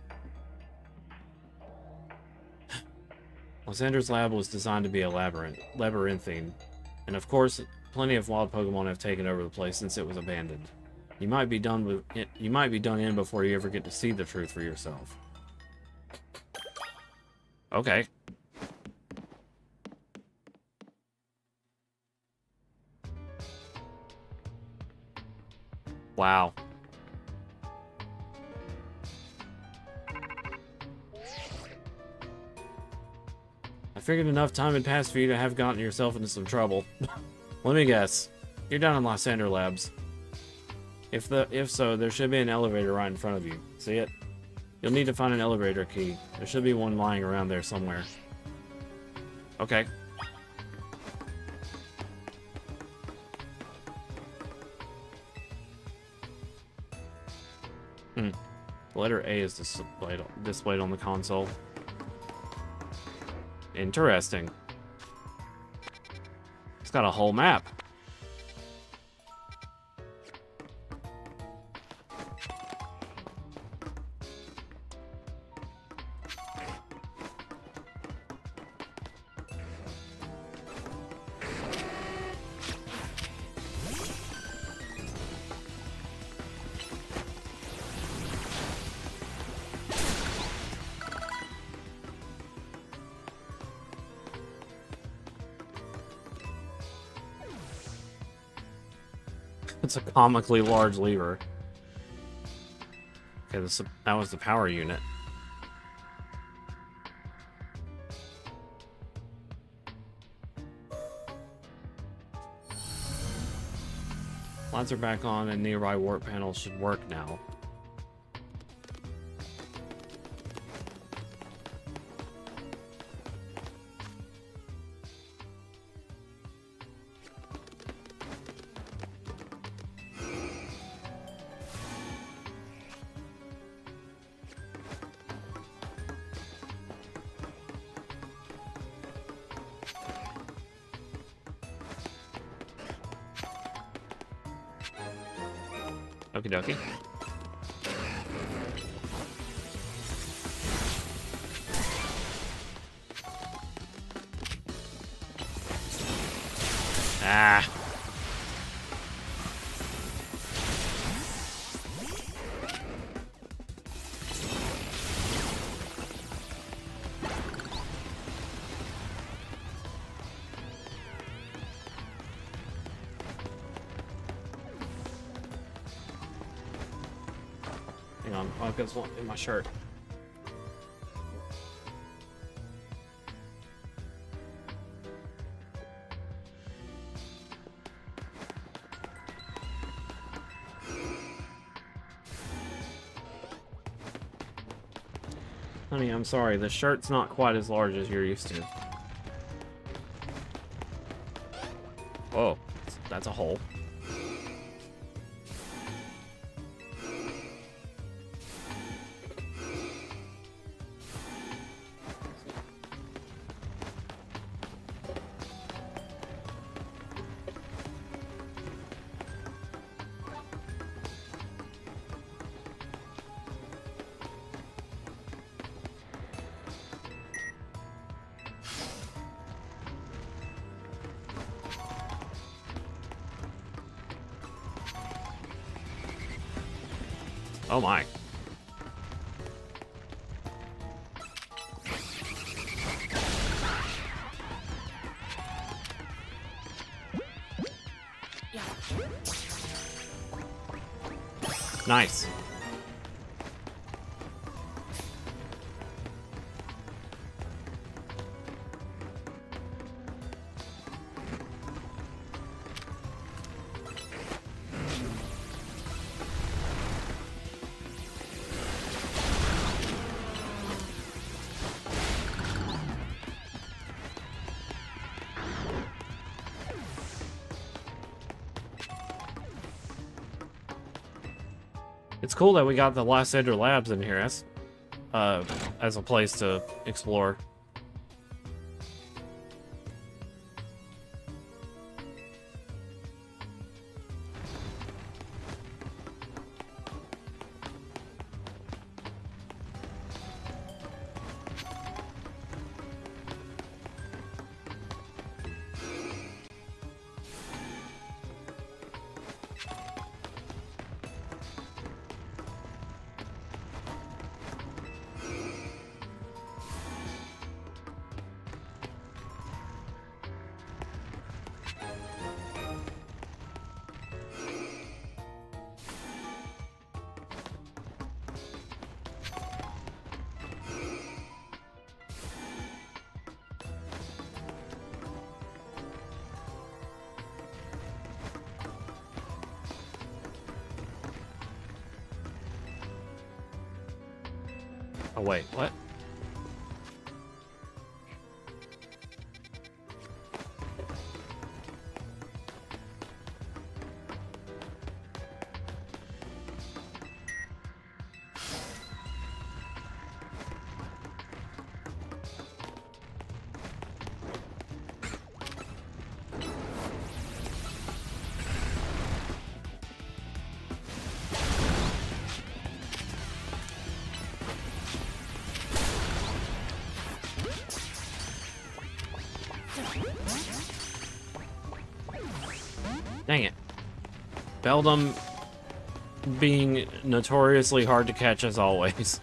Lysander's lab was designed to be a labyrinthine, and of course, plenty of wild Pokemon have taken over the place since it was abandoned. You might be done in before you ever get to see the truth for yourself. Okay. Wow. I figured enough time had passed for you to have gotten yourself into some trouble. Let me guess. You're down in Lysander Labs. If so, there should be an elevator right in front of you. See it? You'll need to find an elevator key. There should be one lying around there somewhere. Okay. The letter A is displayed on the console. Interesting. It's got a whole map. It's a comically large lever. Okay, that was the power unit. Lights are back on and nearby warp panels should work now. Okie dokie. Ah. Oh, it goes in my shirt. Honey, I'm sorry. The shirt's not quite as large as you're used to. Oh, that's a hole. Oh my. Nice. It's cool that we got the Last Ender Labs in here as a place to explore. Oh wait, what? Dang it. Beldum being notoriously hard to catch as always.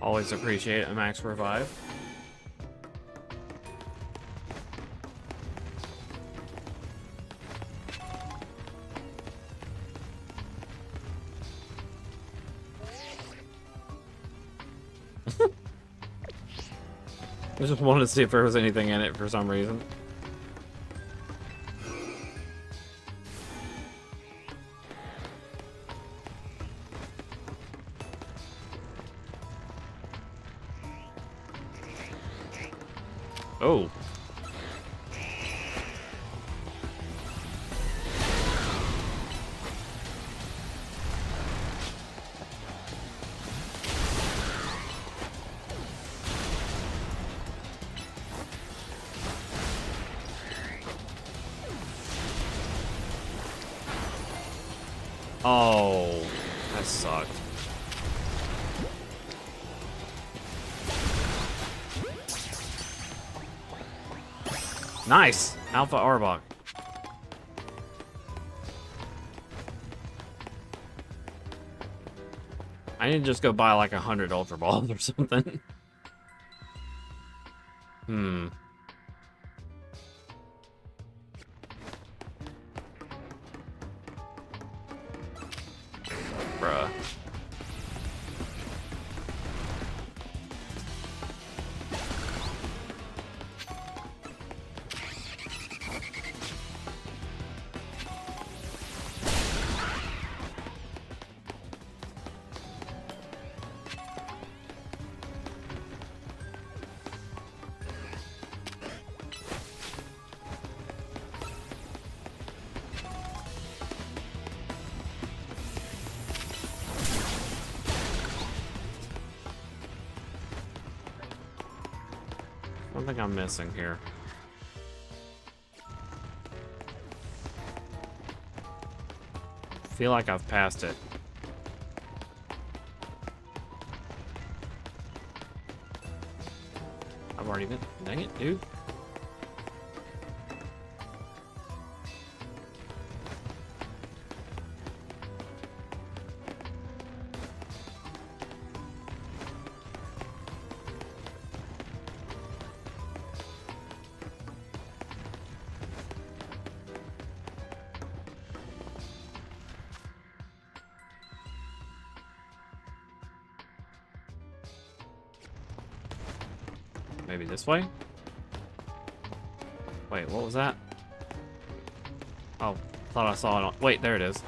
Always appreciate a max revive. I just wanted to see if there was anything in it for some reason. Oh. Oh, that sucked. Nice! Alpha Arbok. I need to just go buy like 100 Ultra Balls or something. Hmm. Bruh. I think I'm missing here. Feel like I've passed it. I've already been. Dang it, dude. Maybe this way? Wait, what was that? Oh, thought I saw it on... Wait, there it is.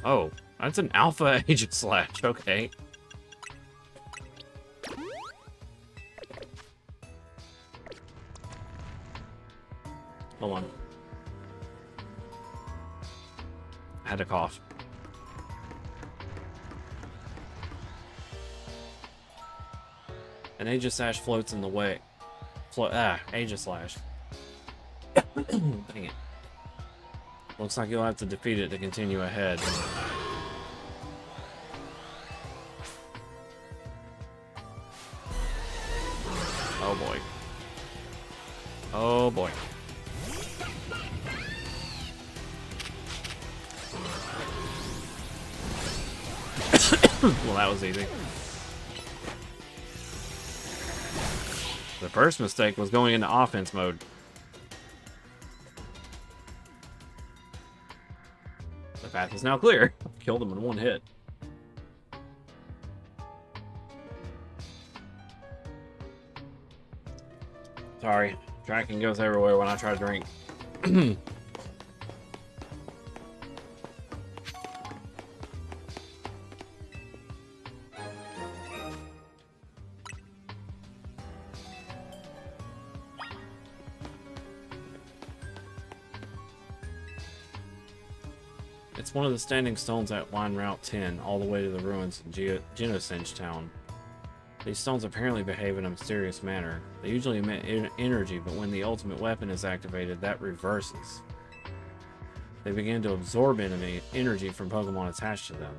Oh, that's an Alpha Aegislash, okay. Hold on. I had to cough. An Aegislash floats in the way. Aegislash. Dang it. Looks like you'll have to defeat it to continue ahead. Oh boy. Oh boy. Well, that was easy. The first mistake was going into offense mode. The path is now clear. Killed him in one hit. Sorry, tracking goes everywhere when I try to drink. It's one of the standing stones that line Route 10 all the way to the ruins of Genosenge Town. These stones apparently behave in a mysterious manner. They usually emit energy, but when the ultimate weapon is activated, that reverses. They begin to absorb energy from Pokemon attached to them.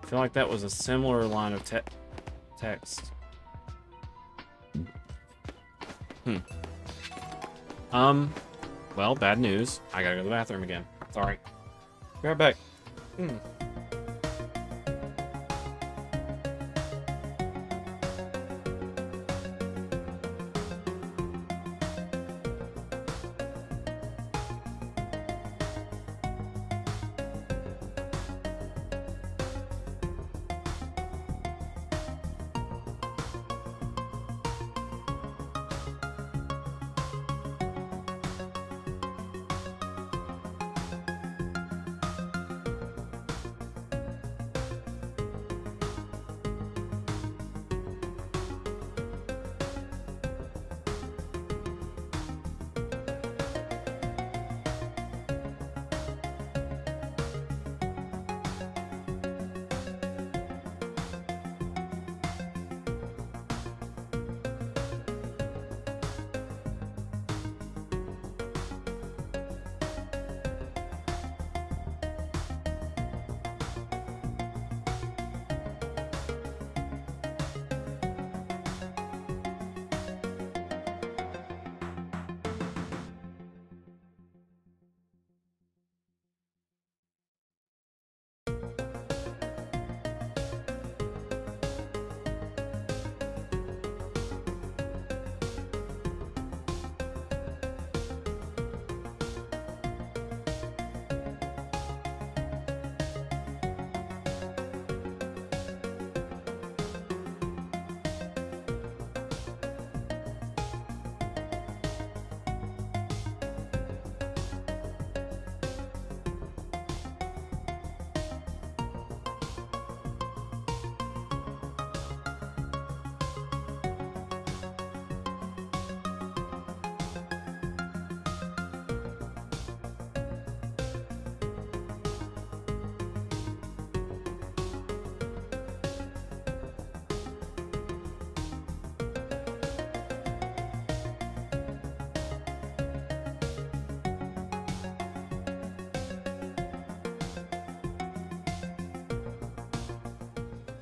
I feel like that was a similar line of text. Well, bad news. I gotta go to the bathroom again. Sorry. Be right back.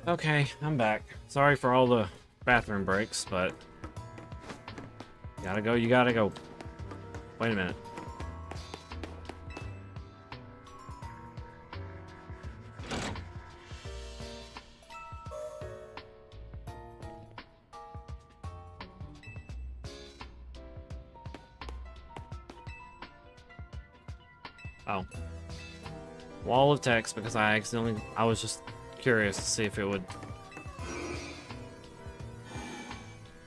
Okay, I'm back. Sorry for all the bathroom breaks, but... Gotta go, you gotta go. Wait a minute. Oh. Wall of text because I was just curious to see if it would...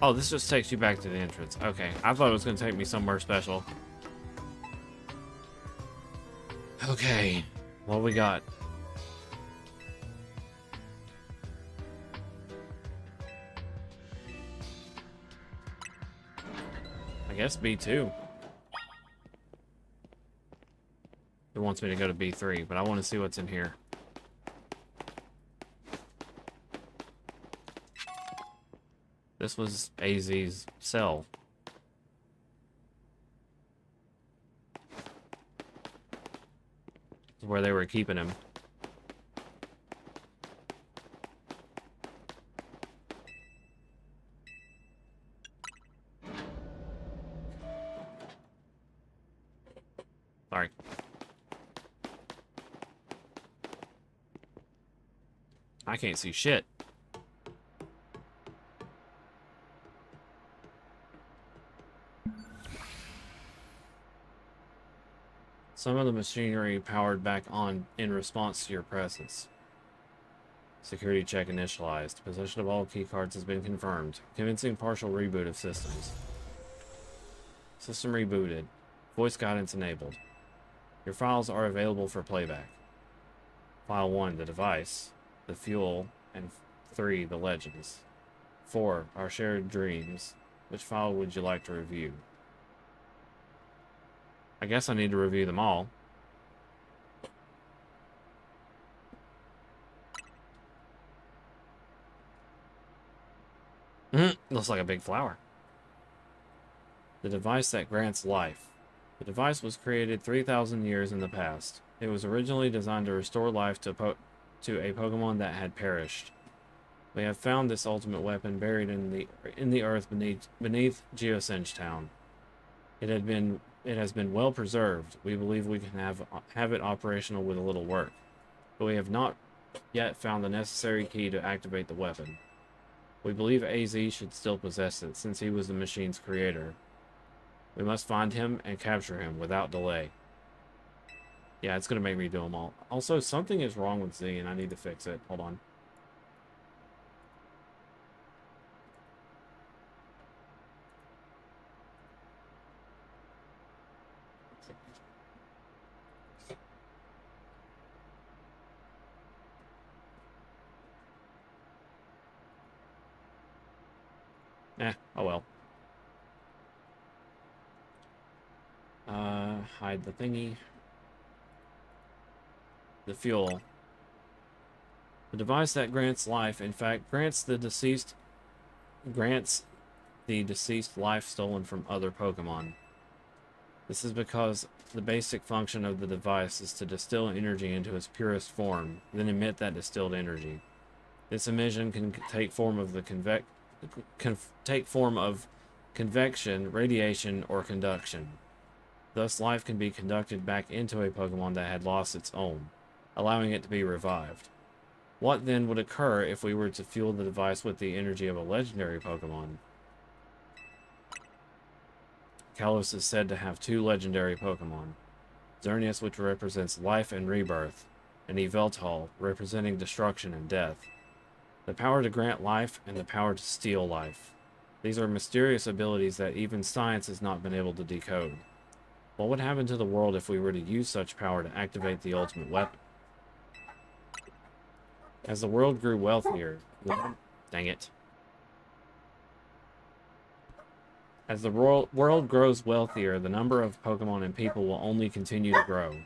Oh, this just takes you back to the entrance. Okay, I thought it was going to take me somewhere special. Okay, what we got? I guess B2. It wants me to go to B3, but I want to see what's in here. This was AZ's cell. This is where they were keeping him. Sorry. I can't see shit. Some of the machinery powered back on in response to your presence. Security check initialized. Possession of all keycards has been confirmed. Convincing partial reboot of systems. System rebooted. Voice guidance enabled. Your files are available for playback. File 1, the device, the fuel, and 3, the legends. 4, our shared dreams. Which file would you like to review? I guess I need to review them all. Looks like a big flower. The device that grants life. The device was created 3,000 years in the past. It was originally designed to restore life to a Pokemon that had perished. We have found this ultimate weapon buried in the earth beneath Geosenge Town. It has been well preserved. We believe we can have it operational with a little work, but we have not yet found the necessary key to activate the weapon. We believe AZ should still possess it, since he was the machine's creator. We must find him and capture him without delay. Yeah, it's gonna make me do them all. Also, something is wrong with Z, and I need to fix it. Hold on. Oh well. Hide the thingy. The fuel. The device that grants life, in fact, grants the deceased life stolen from other Pokemon. This is because the basic function of the device is to distill energy into its purest form, then emit that distilled energy. This emission can take form of convection, radiation, or conduction. Thus, life can be conducted back into a Pokemon that had lost its own, allowing it to be revived. What then would occur if we were to fuel the device with the energy of a legendary Pokemon? Kalos is said to have 2 legendary Pokemon. Xerneas, which represents life and rebirth, and Yveltal, representing destruction and death. The power to grant life and the power to steal life. These are mysterious abilities that even science has not been able to decode. What would happen to the world if we were to use such power to activate the ultimate weapon? As the world grew wealthier... Dang it. As the world grows wealthier, the number of Pokemon and people will only continue to grow.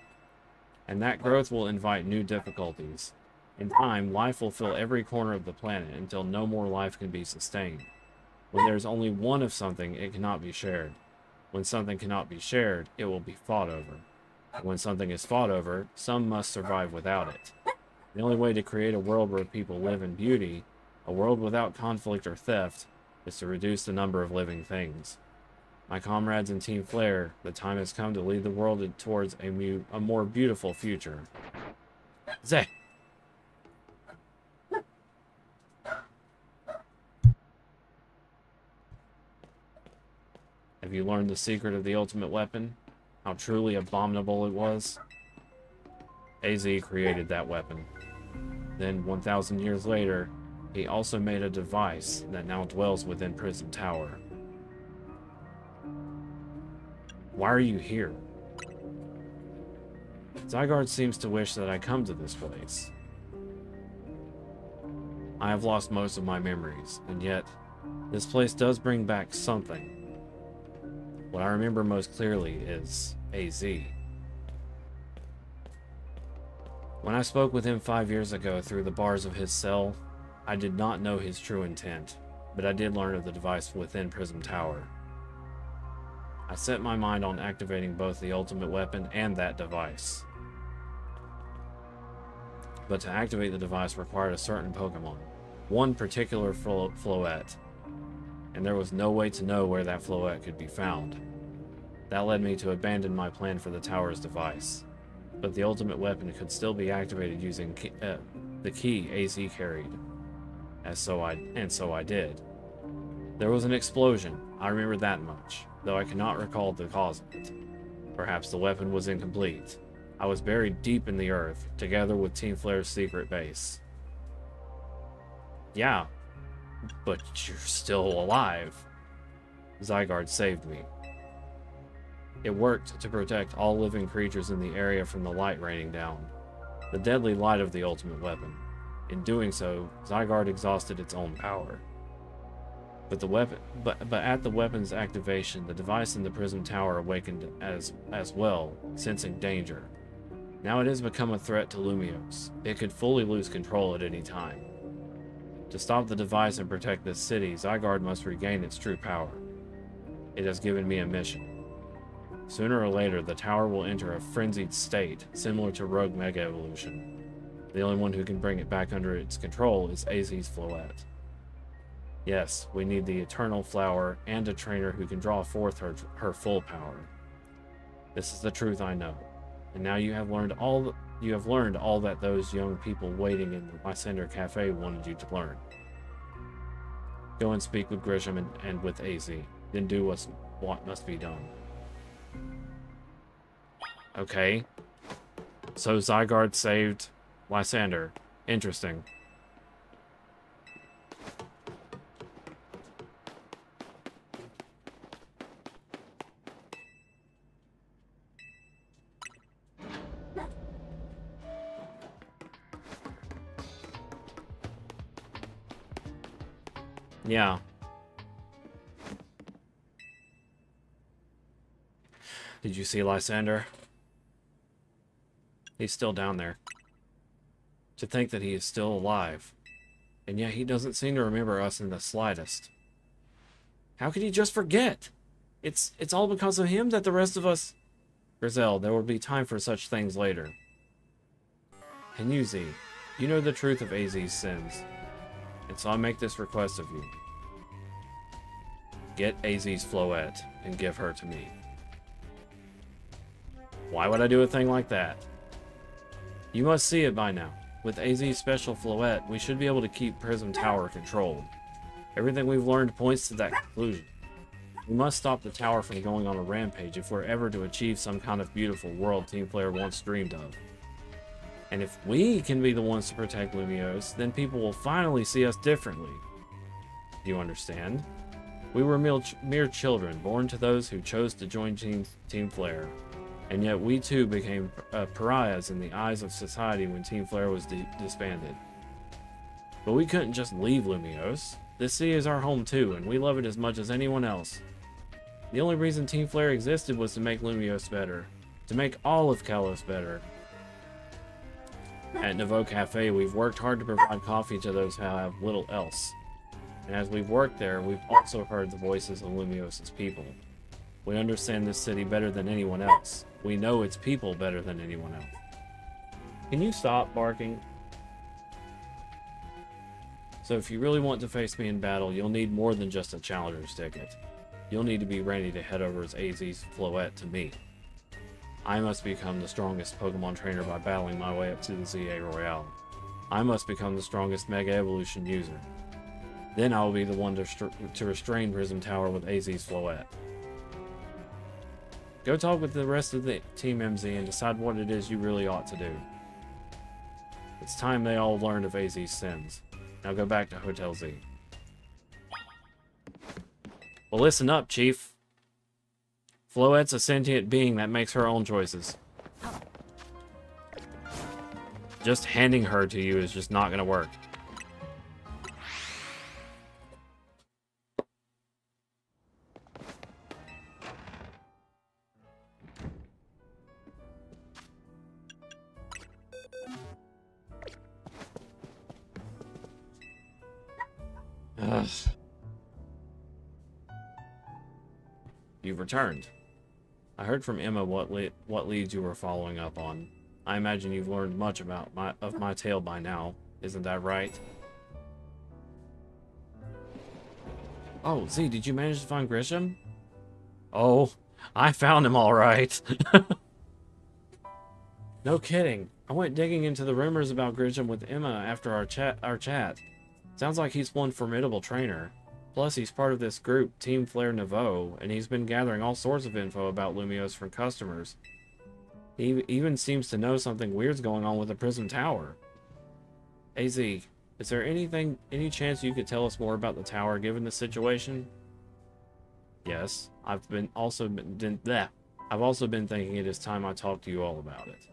And that growth will invite new difficulties. In time, life will fill every corner of the planet until no more life can be sustained. When there is only one of something, it cannot be shared. When something cannot be shared, it will be fought over. When something is fought over, some must survive without it. The only way to create a world where people live in beauty, a world without conflict or theft, is to reduce the number of living things. My comrades in Team Flare, the time has come to lead the world towards a more beautiful future. Zeh! Have you learned the secret of the ultimate weapon? How truly abominable it was? AZ created that weapon. Then, 1,000 years later, he also made a device that now dwells within Prism Tower. Why are you here? Zygarde seems to wish that I come to this place. I have lost most of my memories, and yet, this place does bring back something. What I remember most clearly is AZ. When I spoke with him 5 years ago through the bars of his cell, I did not know his true intent, but I did learn of the device within Prism Tower. I set my mind on activating both the ultimate weapon and that device. But to activate the device required a certain Pokemon, one particular Floette, and there was no way to know where that Floette could be found. That led me to abandon my plan for the tower's device, but the ultimate weapon could still be activated using the key AZ carried, and so I did. There was an explosion, I remember that much, though I cannot recall the cause of it. Perhaps the weapon was incomplete. I was buried deep in the earth, together with Team Flare's secret base. Yeah, but you're still alive. Zygarde saved me. It worked to protect all living creatures in the area from the light raining down, the deadly light of the ultimate weapon. In doing so, Zygarde exhausted its own power. But at the weapon's activation, the device in the Prism Tower awakened as well, sensing danger. Now it has become a threat to Lumiose. It could fully lose control at any time. To stop the device and protect this city, Zygarde must regain its true power. It has given me a mission. Sooner or later, the tower will enter a frenzied state, similar to Rogue Mega Evolution. The only one who can bring it back under its control is AZ's Floette. Yes, we need the Eternal Flower and a trainer who can draw forth her full power. This is the truth I know, and now you have learned all that those young people waiting in the Lysander Cafe wanted you to learn. Go and speak with Grisham and with AZ, then do what must be done. Okay. So Zygarde saved Lysander. Interesting. Yeah. Did you see Lysander? He's still down there. To think that he is still alive. And yet he doesn't seem to remember us in the slightest. How could he just forget? It's all because of him that the rest of us... Grizel, there will be time for such things later. And you, Z, you know the truth of AZ's sins. And so I make this request of you. Get AZ's Floette and give her to me. Why would I do a thing like that? You must see it by now. With AZ's special Floette, we should be able to keep Prism Tower controlled. Everything we've learned points to that conclusion. We must stop the tower from going on a rampage if we're ever to achieve some kind of beautiful world Team Flare once dreamed of. And if we can be the ones to protect Lumiose, then people will finally see us differently. Do you understand? We were mere children, born to those who chose to join Team Flare. And yet we too became pariahs in the eyes of society when Team Flare was disbanded. But we couldn't just leave Lumiose. This city is our home too, and we love it as much as anyone else. The only reason Team Flare existed was to make Lumiose better. To make all of Kalos better. At Nouveau Cafe, we've worked hard to provide coffee to those who have little else. And as we've worked there, we've also heard the voices of Lumiose's people. We understand this city better than anyone else. We know its people better than anyone else. Can you stop barking? So if you really want to face me in battle, you'll need more than just a challenger's ticket. You'll need to be ready to head over as AZ's Floette to me. I must become the strongest Pokemon trainer by battling my way up to the ZA Royale. I must become the strongest Mega Evolution user. Then I will be the one to restrain Prism Tower with AZ's Floette. Go talk with the rest of the Team MZ and decide what it is you really ought to do. It's time they all learned of AZ's sins. Now go back to Hotel Z. Well, listen up, Chief. Floette's a sentient being that makes her own choices. Just handing her to you is just not gonna work. Ugh. You've returned. I heard from Emma what leads you were following up on. I imagine you've learned much about my tale by now. Isn't that right? Oh, Z, did you manage to find Grisham? Oh, I found him all right. No kidding. I went digging into the rumors about Grisham with Emma after our chat. Sounds like he's one formidable trainer. Plus, he's part of this group, Team Flare Nouveau, and he's been gathering all sorts of info about Lumiose from customers. He even seems to know something weird's going on with the Prism Tower. AZ, is there any chance you could tell us more about the tower given the situation? Yes, I've also been thinking it is time I talk to you all about it.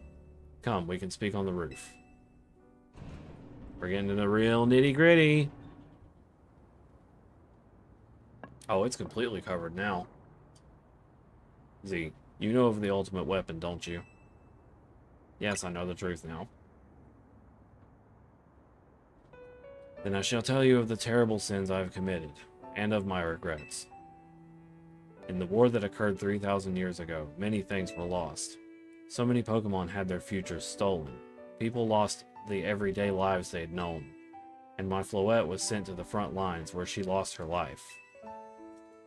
Come, we can speak on the roof. We're getting to the real nitty-gritty. Oh, it's completely covered now. Z, you know of the ultimate weapon, don't you? Yes, I know the truth now. Then I shall tell you of the terrible sins I have committed, and of my regrets. In the war that occurred 3,000 years ago, many things were lost. So many Pokemon had their futures stolen. People lost the everyday lives they had known. And my Floette was sent to the front lines where she lost her life.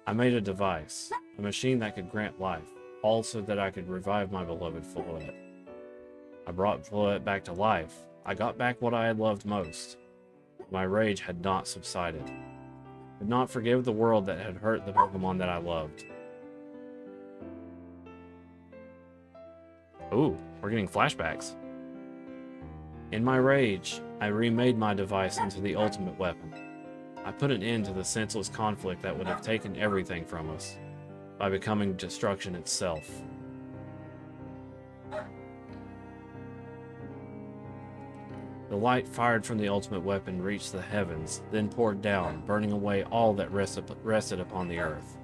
I made a device, a machine that could grant life, all so that I could revive my beloved Floette. I brought Floette back to life. I got back what I had loved most. My rage had not subsided. I could not forgive the world that had hurt the Pokemon that I loved. Ooh, we're getting flashbacks. In my rage, I remade my device into the ultimate weapon. I put an end to the senseless conflict that would have taken everything from us, by becoming destruction itself. The light fired from the ultimate weapon reached the heavens, then poured down, burning away all that rested upon the earth.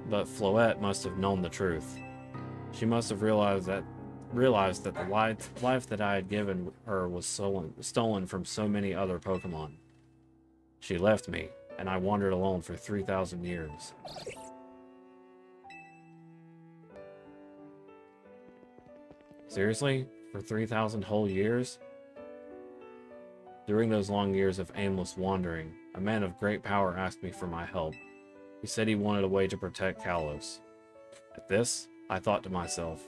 But Floette must have known the truth. She must have realized that the life that I had given her was stolen from so many other Pokemon. She left me, and I wandered alone for 3,000 years. Seriously? For 3,000 whole years? During those long years of aimless wandering, a man of great power asked me for my help. He said he wanted a way to protect Kalos. At this, I thought to myself,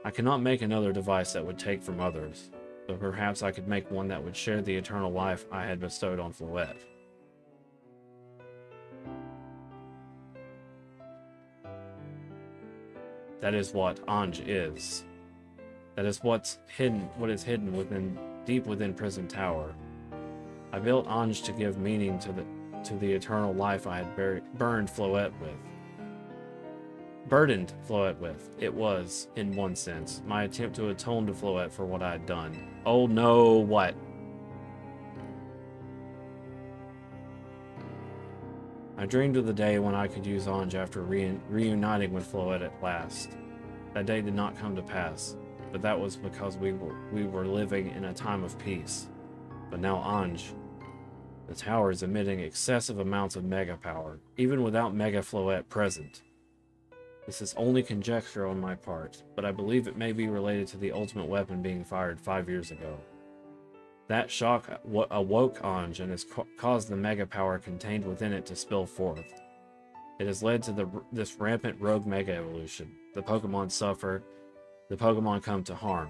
I cannot make another device that would take from others, but perhaps I could make one that would share the eternal life I had bestowed on Floette. That is what Anj is. That is what is hidden deep within Prism Tower. I built Anj to give meaning to the eternal life I had burdened Floette with. It was, in one sense, my attempt to atone to Floette for what I had done. Oh no, what? I dreamed of the day when I could use Anj after reuniting with Floette at last. That day did not come to pass, but that was because we were living in a time of peace. But now Anj, the tower is emitting excessive amounts of Mega power, even without Mega Floette present. This is only conjecture on my part, but I believe it may be related to the ultimate weapon being fired 5 years ago. That shock awoke Anj and has caused the mega power contained within it to spill forth. It has led to this rampant rogue mega evolution. The Pokemon suffer, the Pokemon come to harm.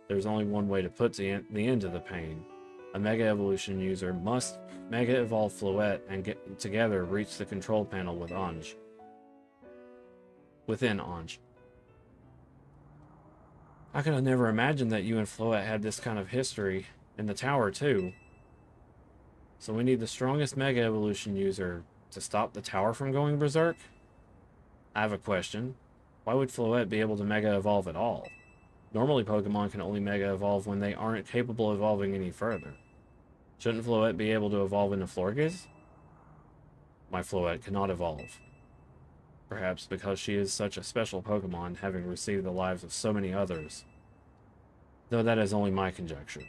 There's only one way to put the end to the pain. A mega evolution user must mega evolve Floette and get together reach the control panel with Anj. Within Anj. I could have never imagined that you and Floette had this kind of history in the tower too. So we need the strongest mega evolution user to stop the tower from going berserk? I have a question. Why would Floette be able to mega evolve at all? Normally Pokemon can only mega evolve when they aren't capable of evolving any further. Shouldn't Floette be able to evolve into Florges? My Floette cannot evolve. Perhaps because she is such a special Pokemon, having received the lives of so many others. Though that is only my conjecture.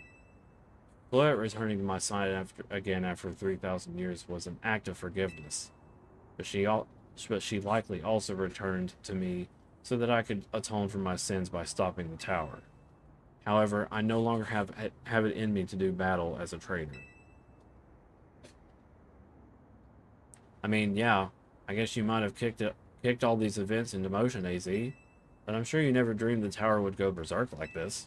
Floette returning to my side after 3,000 years was an act of forgiveness. But she likely also returned to me so that I could atone for my sins by stopping the tower. However, I no longer have it in me to do battle as a traitor. I mean, yeah, I guess you might have kicked all these events into motion, AZ, but I'm sure you never dreamed the tower would go berserk like this.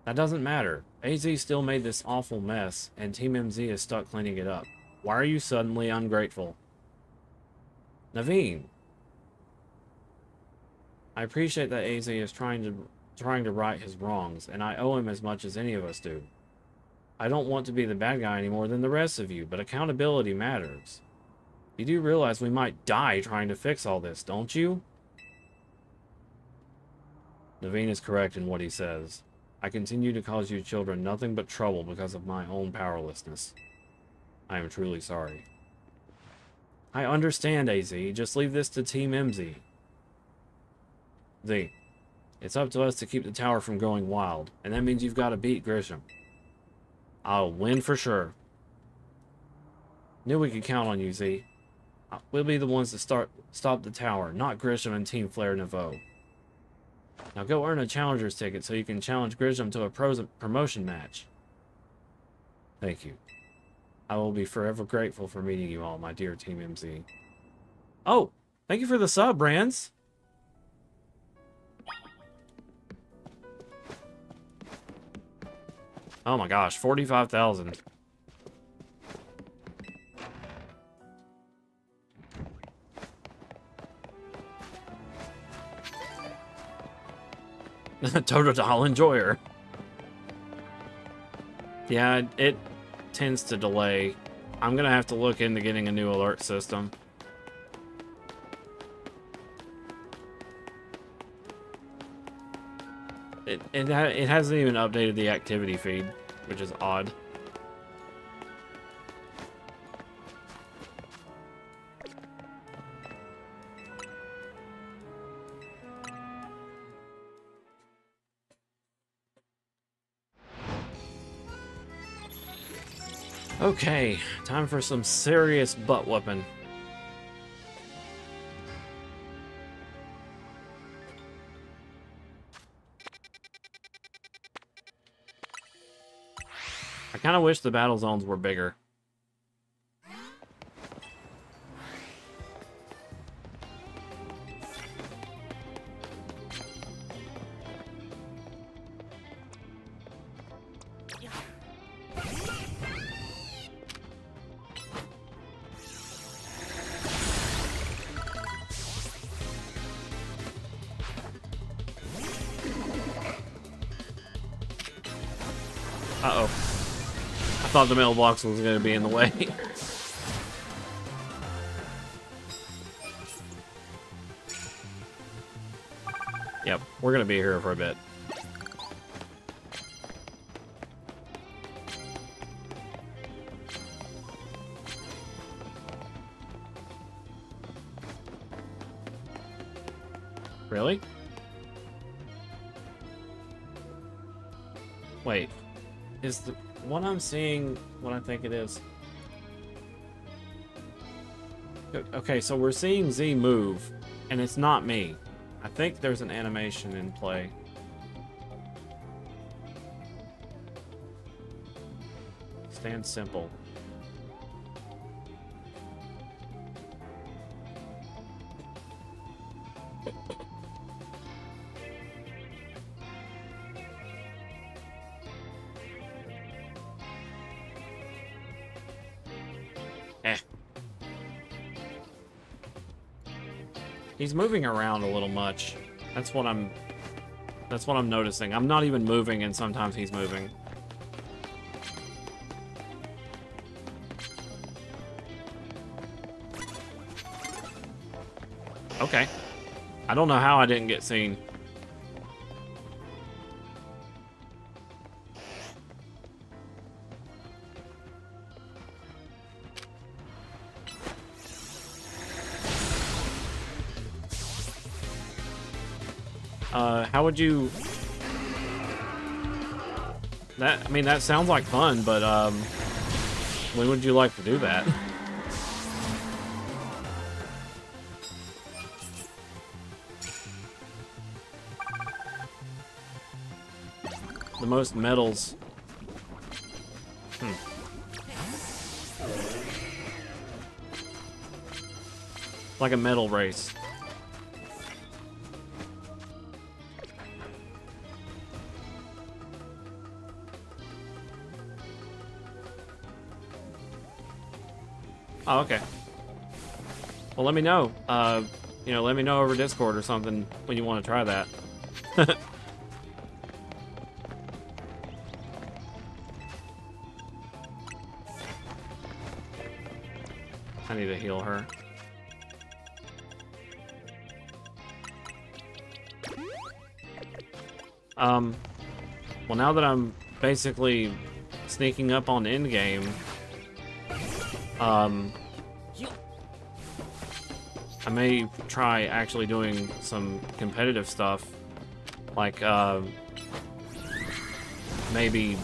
That doesn't matter. AZ still made this awful mess, and Team MZ is stuck cleaning it up. Why are you suddenly ungrateful? Naveen! I appreciate that AZ is trying to right his wrongs, and I owe him as much as any of us do. I don't want to be the bad guy any more than the rest of you, but accountability matters. You do realize we might die trying to fix all this, don't you? Naveen is correct in what he says. I continue to cause you children nothing but trouble because of my own powerlessness. I am truly sorry. I understand, AZ. Just leave this to Team MZ. Z. It's up to us to keep the tower from going wild, and that means you've got to beat Grisham. I'll win for sure. Knew we could count on you, Z. We'll be the ones to stop the tower, not Grisham and Team Flare Nouveau. Now go earn a challenger's ticket so you can challenge Grisham to a promotion match. Thank you. I will be forever grateful for meeting you all, my dear Team MZ. Oh, thank you for the sub, Brands. Oh my gosh, 45,000. Totodile enjoyer. Yeah, it tends to delay. I'm gonna have to look into getting a new alert system. It hasn't even updated the activity feed, which is odd. Okay, time for some serious butt whooping. I kind of wish the battle zones were bigger. Uh-oh. I thought the mailbox was going to be in the way. Yep, we're going to be here for a bit. Really? Wait. Is the one I'm seeing what I think it is? Okay, so we're seeing Z move, and it's not me. I think there's an animation in play. Stand simple. He's moving around a little much. That's what I'm noticing. I'm not even moving, and sometimes he's moving. Okay. I don't know how I didn't get seen. How would you... I mean, that sounds like fun, but, when would you like to do that? The most medals. Like a medal race. Oh, okay. Well, let me know. You know, let me know over Discord or something when you want to try that. I need to heal her. Well, now that I'm basically sneaking up on endgame, I may try actually doing some competitive stuff, like, maybe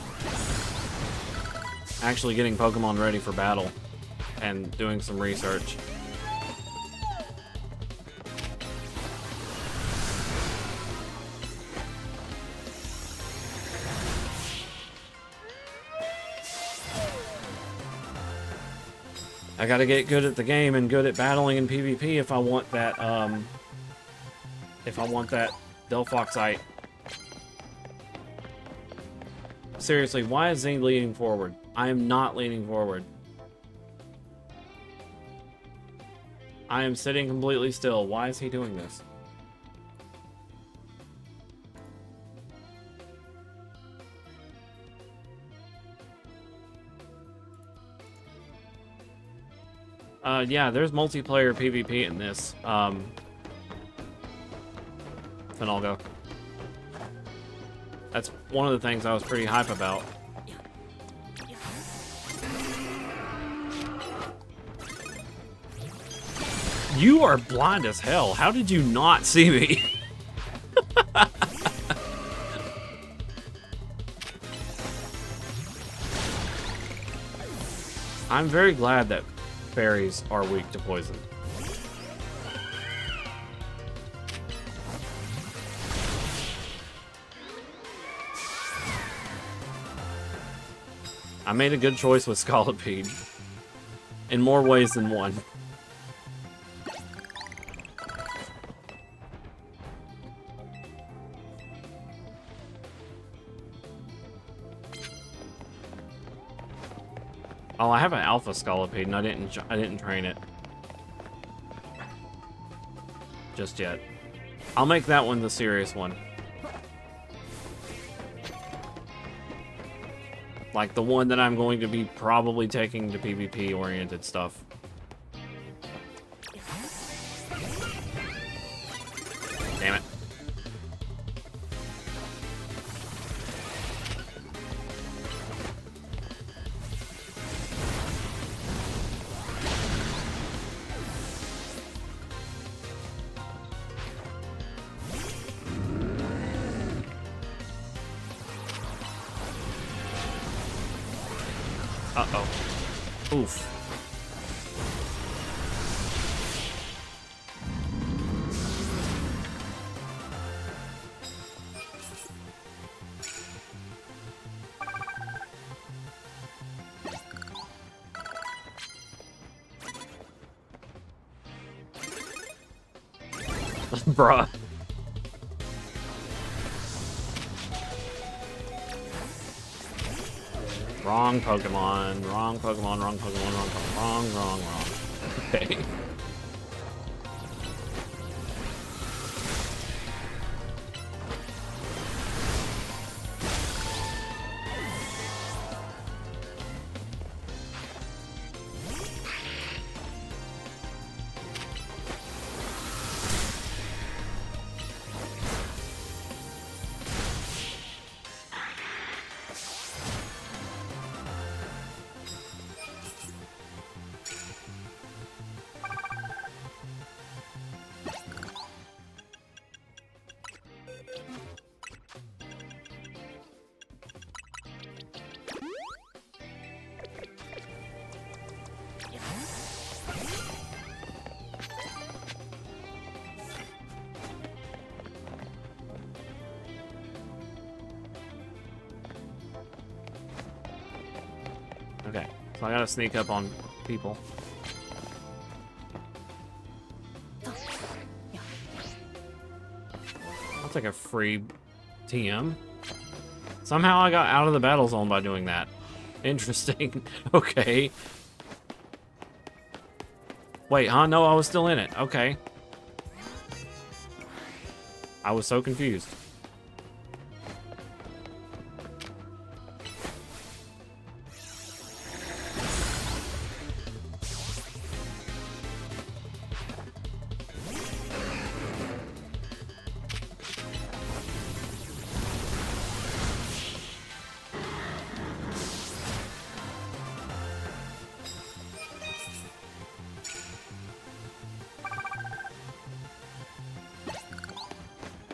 actually getting Pokemon ready for battle and doing some research. I gotta get good at the game and good at battling in PvP if I want that, Delphoxite. Seriously, why is Zane leaning forward? I am not leaning forward. I am sitting completely still. Why is he doing this? Yeah, there's multiplayer PvP in this, Finalgo. That's one of the things I was pretty hype about. You are blind as hell. How did you not see me? I'm very glad that fairies are weak to poison. I made a good choice with Scolipede. In more ways than one. Oh, I have an Alpha Scolipede and I didn't train it just yet. I'll make that one the serious one. Like the one that I'm going to be probably taking to PvP oriented stuff. Damn it. Uh-oh. Oof. Bruh. Wrong Pokemon, wrong Pokemon, wrong Pokemon, wrong Pokemon, wrong. Okay. Okay, so I gotta sneak up on people. I'll take a free TM. Somehow I got out of the battle zone by doing that. Interesting. Okay. Wait, huh? No, I was still in it. Okay. I was so confused.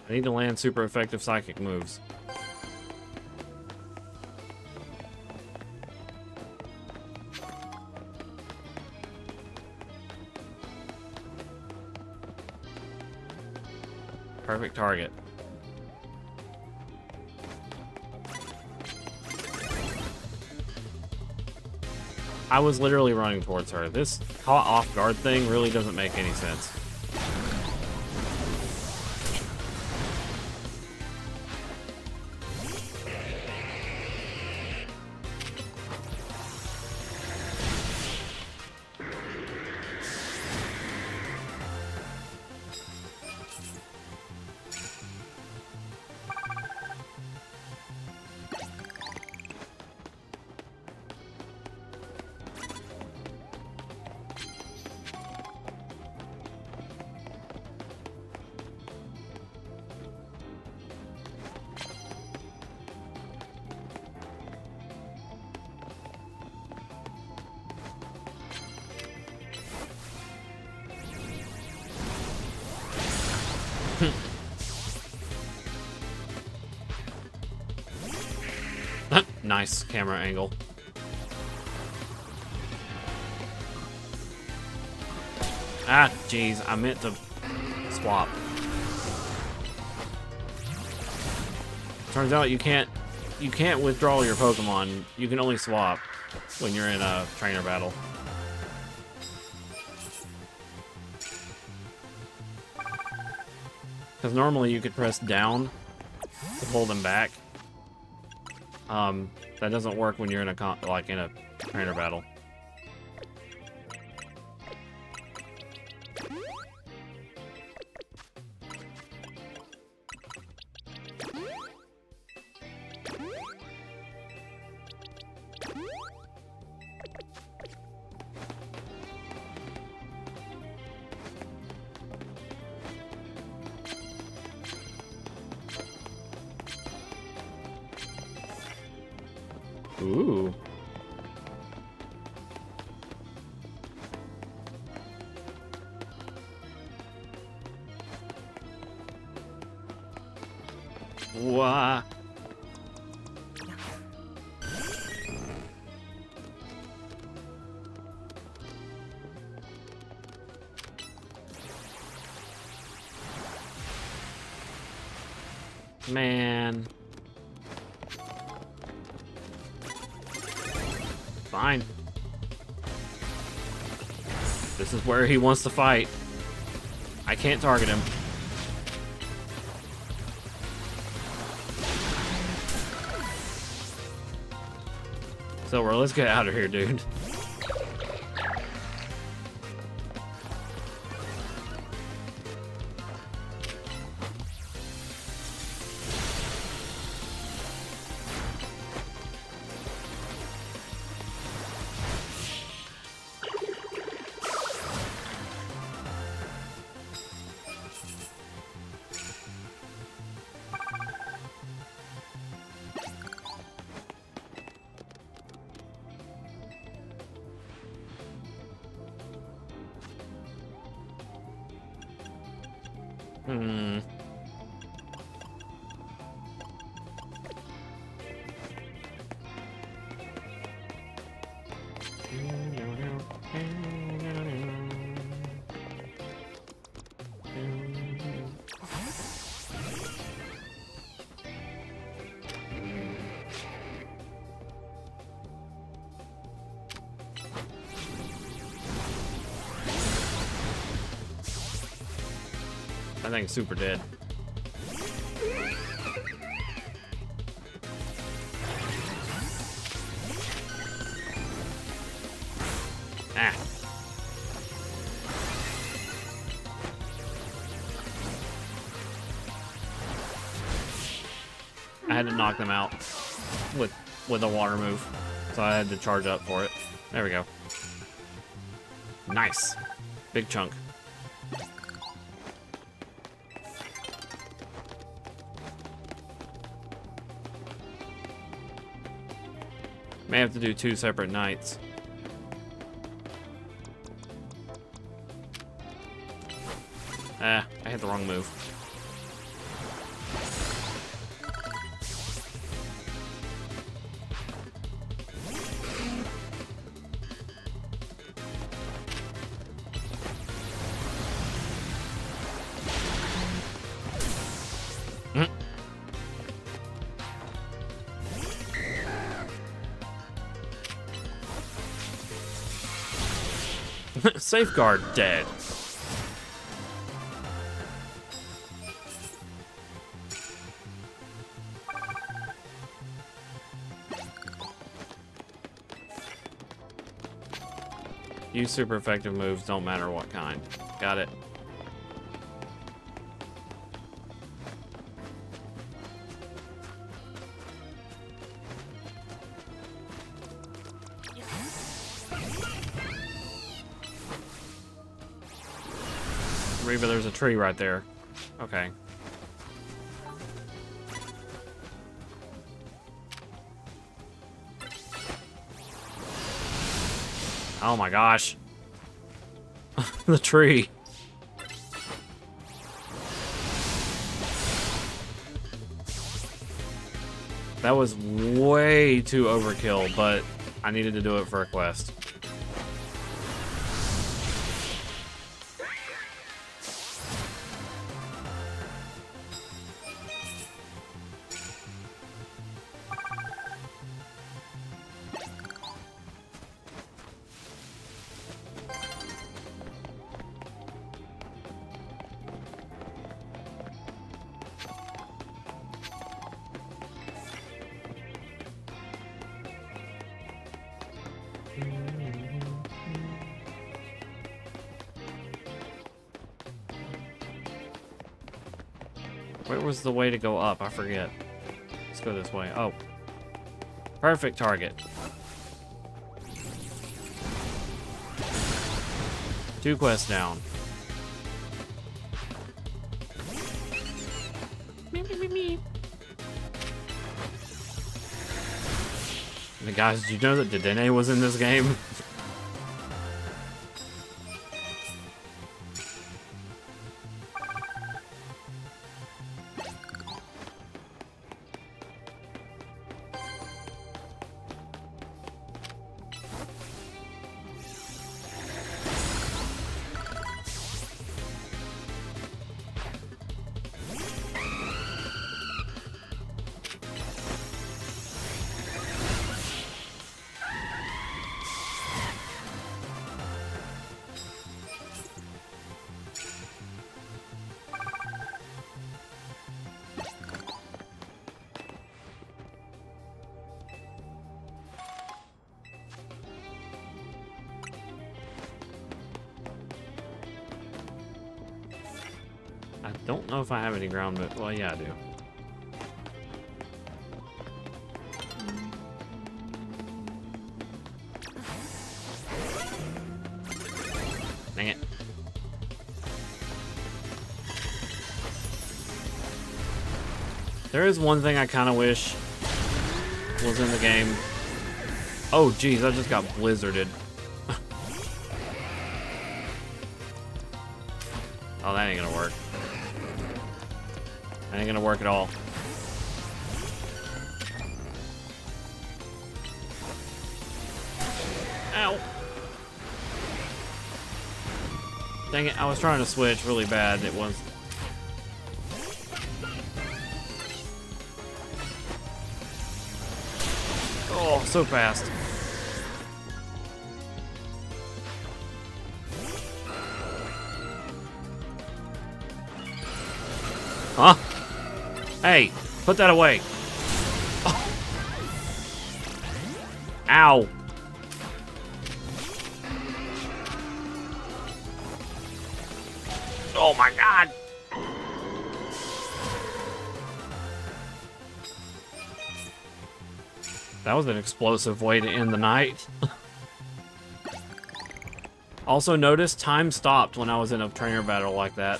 I need to land super effective psychic moves. Perfect target. I was literally running towards her. This caught off guard thing really doesn't make any sense. Nice camera angle. Ah, jeez, I meant to swap. Turns out you can't withdraw your Pokemon. You can only swap when you're in a trainer battle. Because normally you could press down to pull them back. That doesn't work when you're in a trainer battle. Ooh. Wah. Man. Fine. This is where he wants to fight. I can't target him. Silver, let's get out of here, dude. I think super dead. Ah. I had to knock them out with a water move, so I had to charge up for it. There we go. Nice. Big chunk. May have to do 2 separate nights. Ah, I hit the wrong move. Safeguard dead. Use super effective moves, don't matter what kind. Got it. Reba, there's a tree right there. Okay. Oh my gosh. The tree. That was way too overkill, but I needed to do it for a quest. Where was the way to go up? I forget. Let's go this way. Oh. Perfect target. 2 quests down. And guys, did you know that Dedenne was in this game? I don't know if I have any ground, but well, yeah, I do. Dang it. There is one thing I kind of wish was in the game. Oh, geez, I just got blizzarded. Oh, that ain't gonna work. That ain't gonna work at all. Ow. Dang it, I was trying to switch really bad. It was... Oh, so fast. Huh? Hey, put that away. Oh. Ow. Oh my God. That was an explosive way to end the night. Also notice time stopped when I was in a trainer battle like that.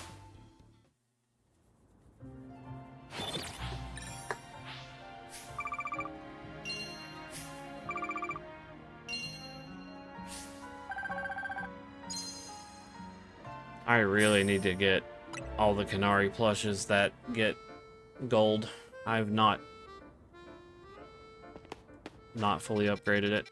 I really need to get all the Canary plushes that get gold. I've not fully upgraded it.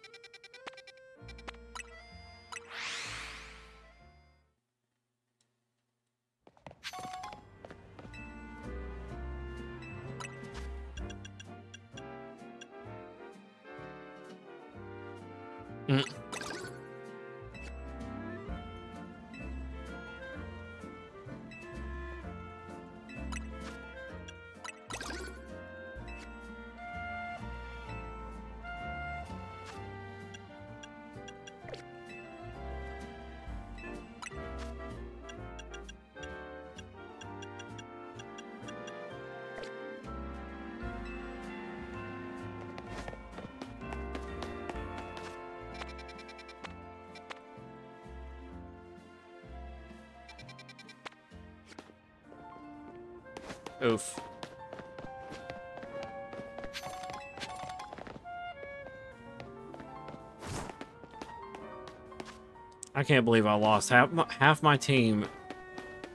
Oof. I can't believe I lost half my team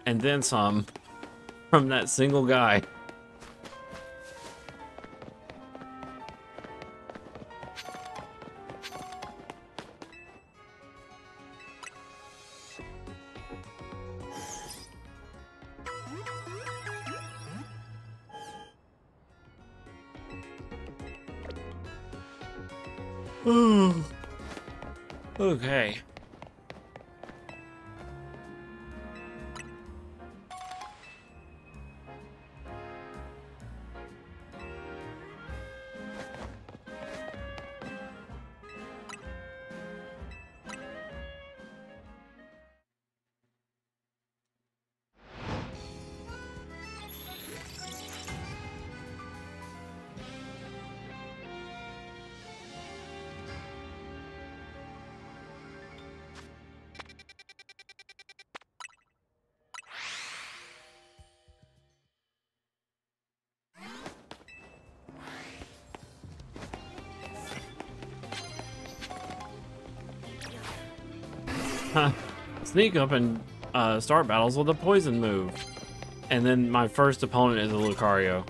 and then some from that single guy. Okay. Sneak up and start battles with a poison move. And then my first opponent is a Lucario.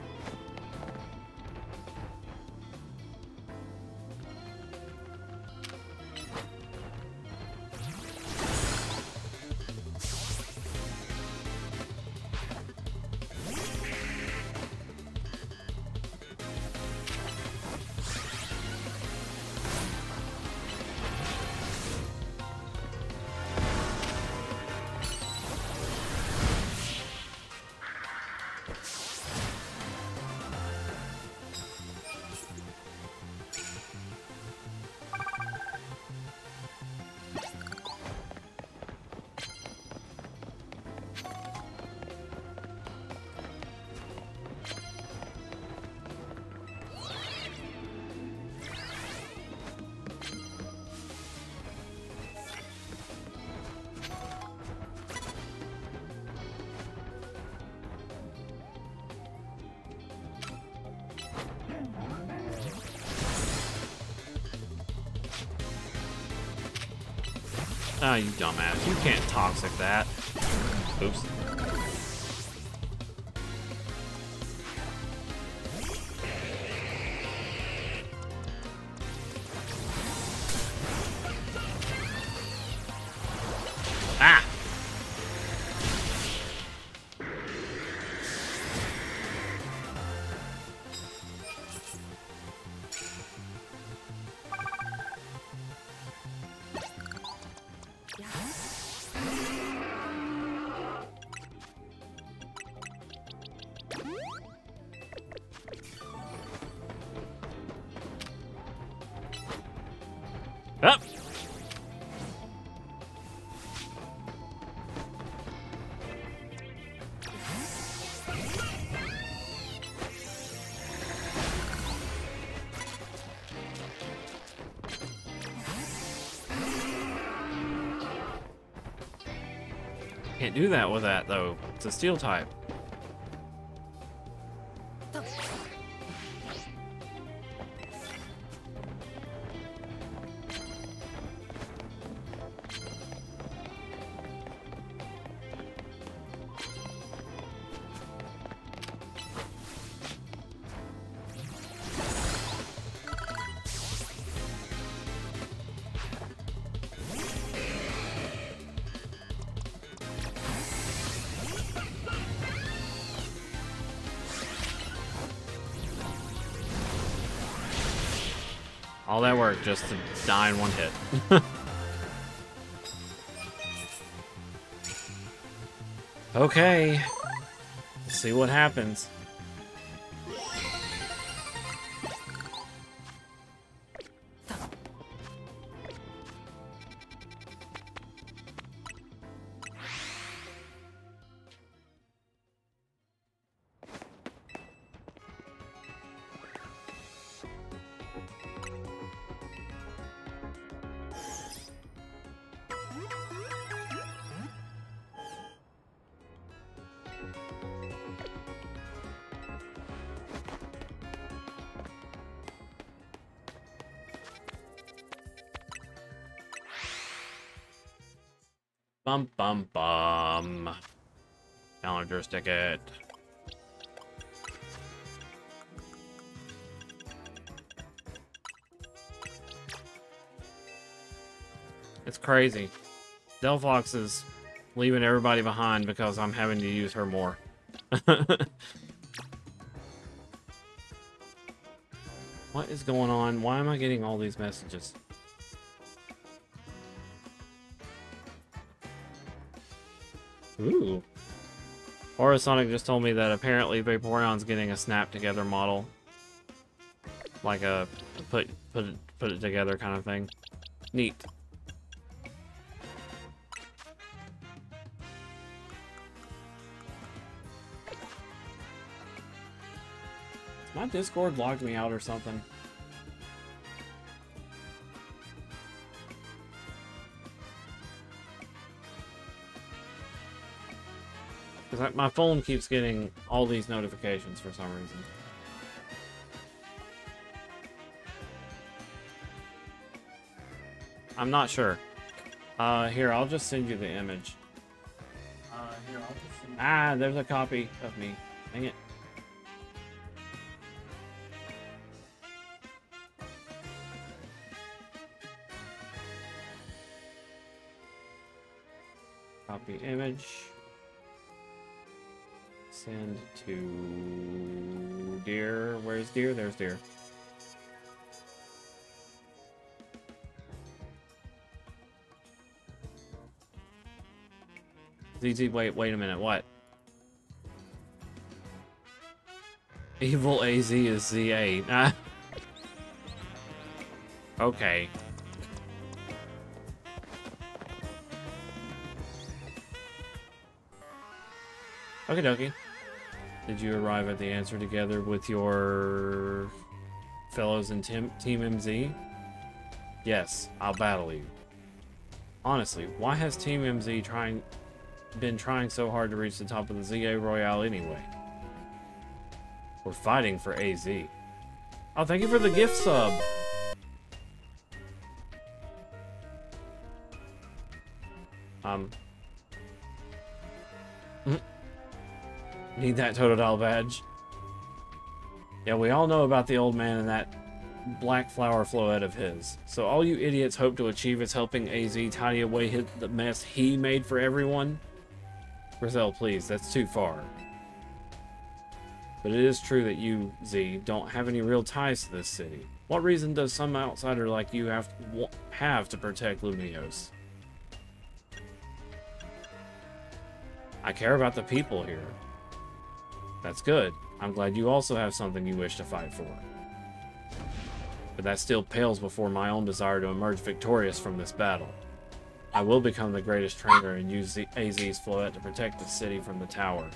Ah, you dumbass. You can't toxic that. Oops. Ah! Up! Can't do that with that, though. It's a steel type. All that work just to die in one hit. Okay. Let's see what happens. Bum bum bum. Challenger's ticket. It's crazy. Delphox is leaving everybody behind because I'm having to use her more. What is going on? Why am I getting all these messages? Ooh. Horosonic just told me that apparently Vaporeon's getting a snap together model. Like a put it together kind of thing. Neat. My Discord logged me out or something. Because my phone keeps getting all these notifications for some reason. I'm not sure. Here, I'll just send you the image. Ah, there's a copy of me. Dang it. Copy image. Send to Deer. Where's Deer? There's Deer. ZZ, wait a minute, what? Evil AZ is ZA. Ah. Okay. Okie dokie. Did you arrive at the answer together with your fellows in Team MZ? Yes, I'll battle you. Honestly, why has Team MZ been trying so hard to reach the top of the ZA Royale anyway? We're fighting for AZ. Oh, thank you for the gift sub. Need that Totodile badge. Yeah, we all know about the old man and that black flower floet of his. So all you idiots hope to achieve is helping AZ tidy away the mess he made for everyone? Grizel, please, that's too far. But it is true that you, Z, don't have any real ties to this city. What reason does some outsider like you have to protect Lumiose? I care about the people here. That's good. I'm glad you also have something you wish to fight for. But that still pales before my own desire to emerge victorious from this battle. I will become the greatest trainer and use the AZ's floet to protect the city from the tower.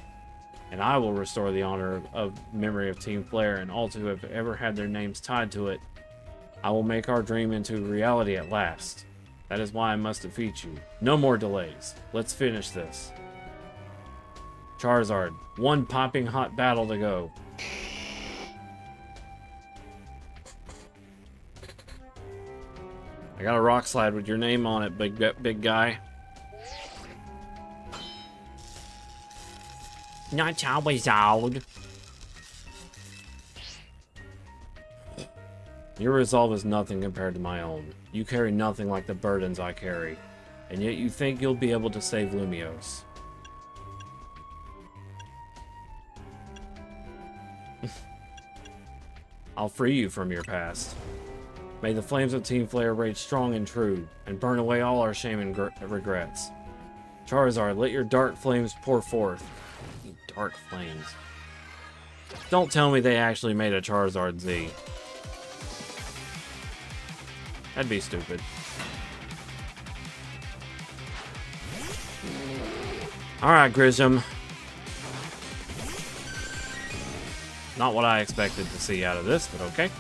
And I will restore the honor of memory of Team Flare and all who have ever had their names tied to it. I will make our dream into reality at last. That is why I must defeat you. No more delays. Let's finish this. Charizard, one popping hot battle to go. I got a rock slide with your name on it, big guy. Not Charizard. Your resolve is nothing compared to my own. You carry nothing like the burdens I carry, and yet you think you'll be able to save Lumiose. I'll free you from your past. May the flames of Team Flare rage strong and true, and burn away all our shame and regrets. Charizard, let your dark flames pour forth. You dark flames. Don't tell me they actually made a Charizard Z. That'd be stupid. Alright, Grissom. Not what I expected to see out of this, but okay.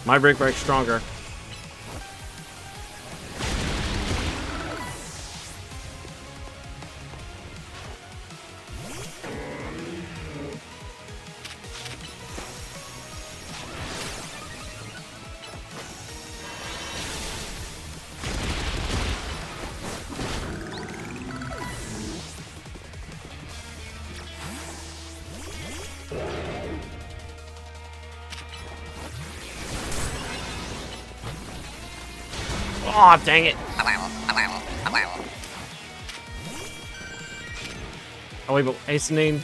My Brick Break's stronger. Aw, dang it. Oh wait, but Acenine.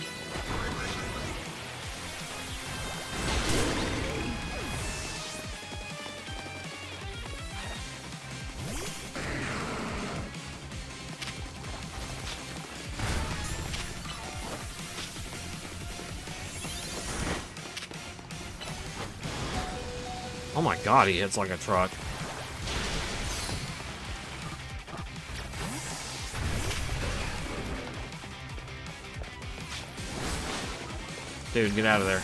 Oh my god, he hits like a truck. Dude, get out of there.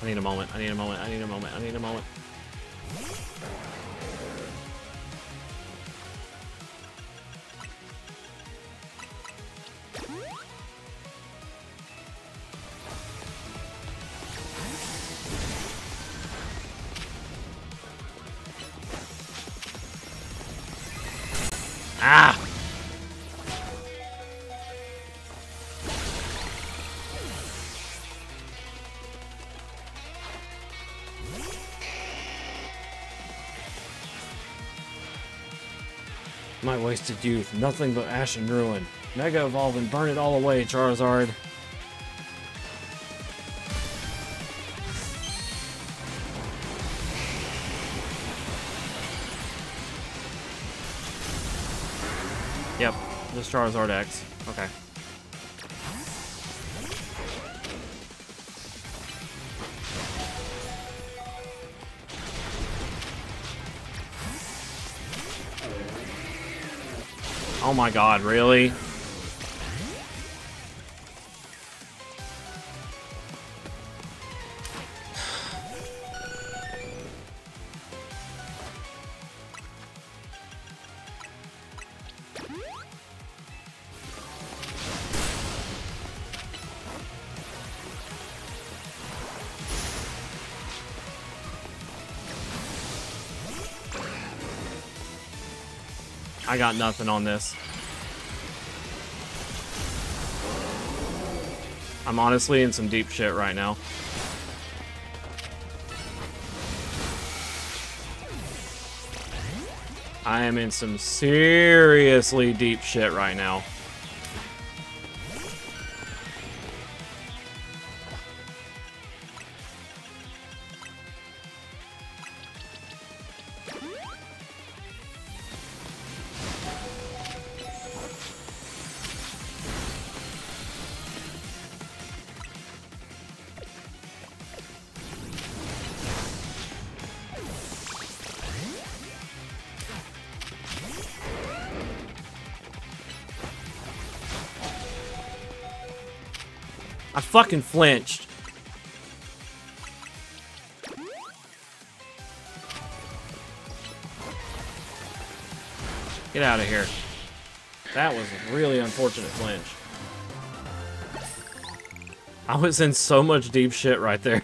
I need a moment. I need a moment. I need a moment. I need a moment. Ah! My wasted youth, nothing but ash and ruin. Mega Evolve and burn it all away, Charizard. Yep, just Charizard X. Okay. Oh my god, really? I got nothing on this. I'm honestly in some deep shit right now. I am in some seriously deep shit right now. I fucking flinched. Get out of here. That was a really unfortunate flinch. I was in so much deep shit right there.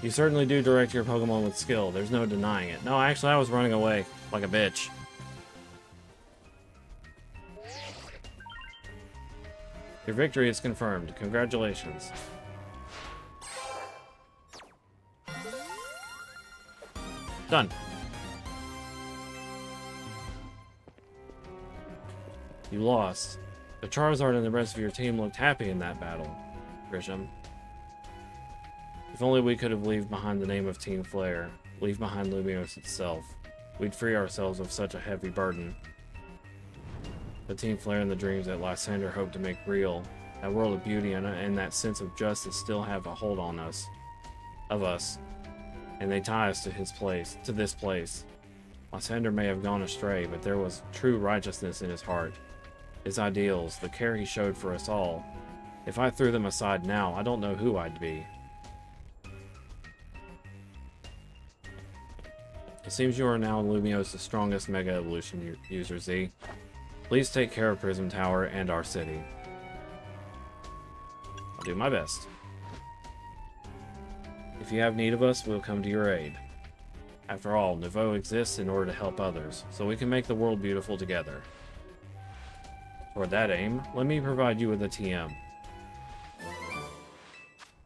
You certainly do direct your Pokemon with skill. There's no denying it. No, actually, I was running away like a bitch. Your victory is confirmed. Congratulations. Done. You lost. The Charizard and the rest of your team looked happy in that battle, Grisham. If only we could have left behind the name of Team Flare, leave behind Lumiose itself. We'd free ourselves of such a heavy burden. The Team Flare and the dreams that Lysander hoped to make real, that world of beauty and that sense of justice still have a hold on us. And they tie us to this place. Lysander may have gone astray, but there was true righteousness in his heart. His ideals, the care he showed for us all. If I threw them aside now, I don't know who I'd be. It seems you are now Lumiose's strongest Mega Evolution user, Z. Please take care of Prism Tower and our city. I'll do my best. If you have need of us, we'll come to your aid. After all, Nouveau exists in order to help others, so we can make the world beautiful together. Toward that aim, let me provide you with a TM.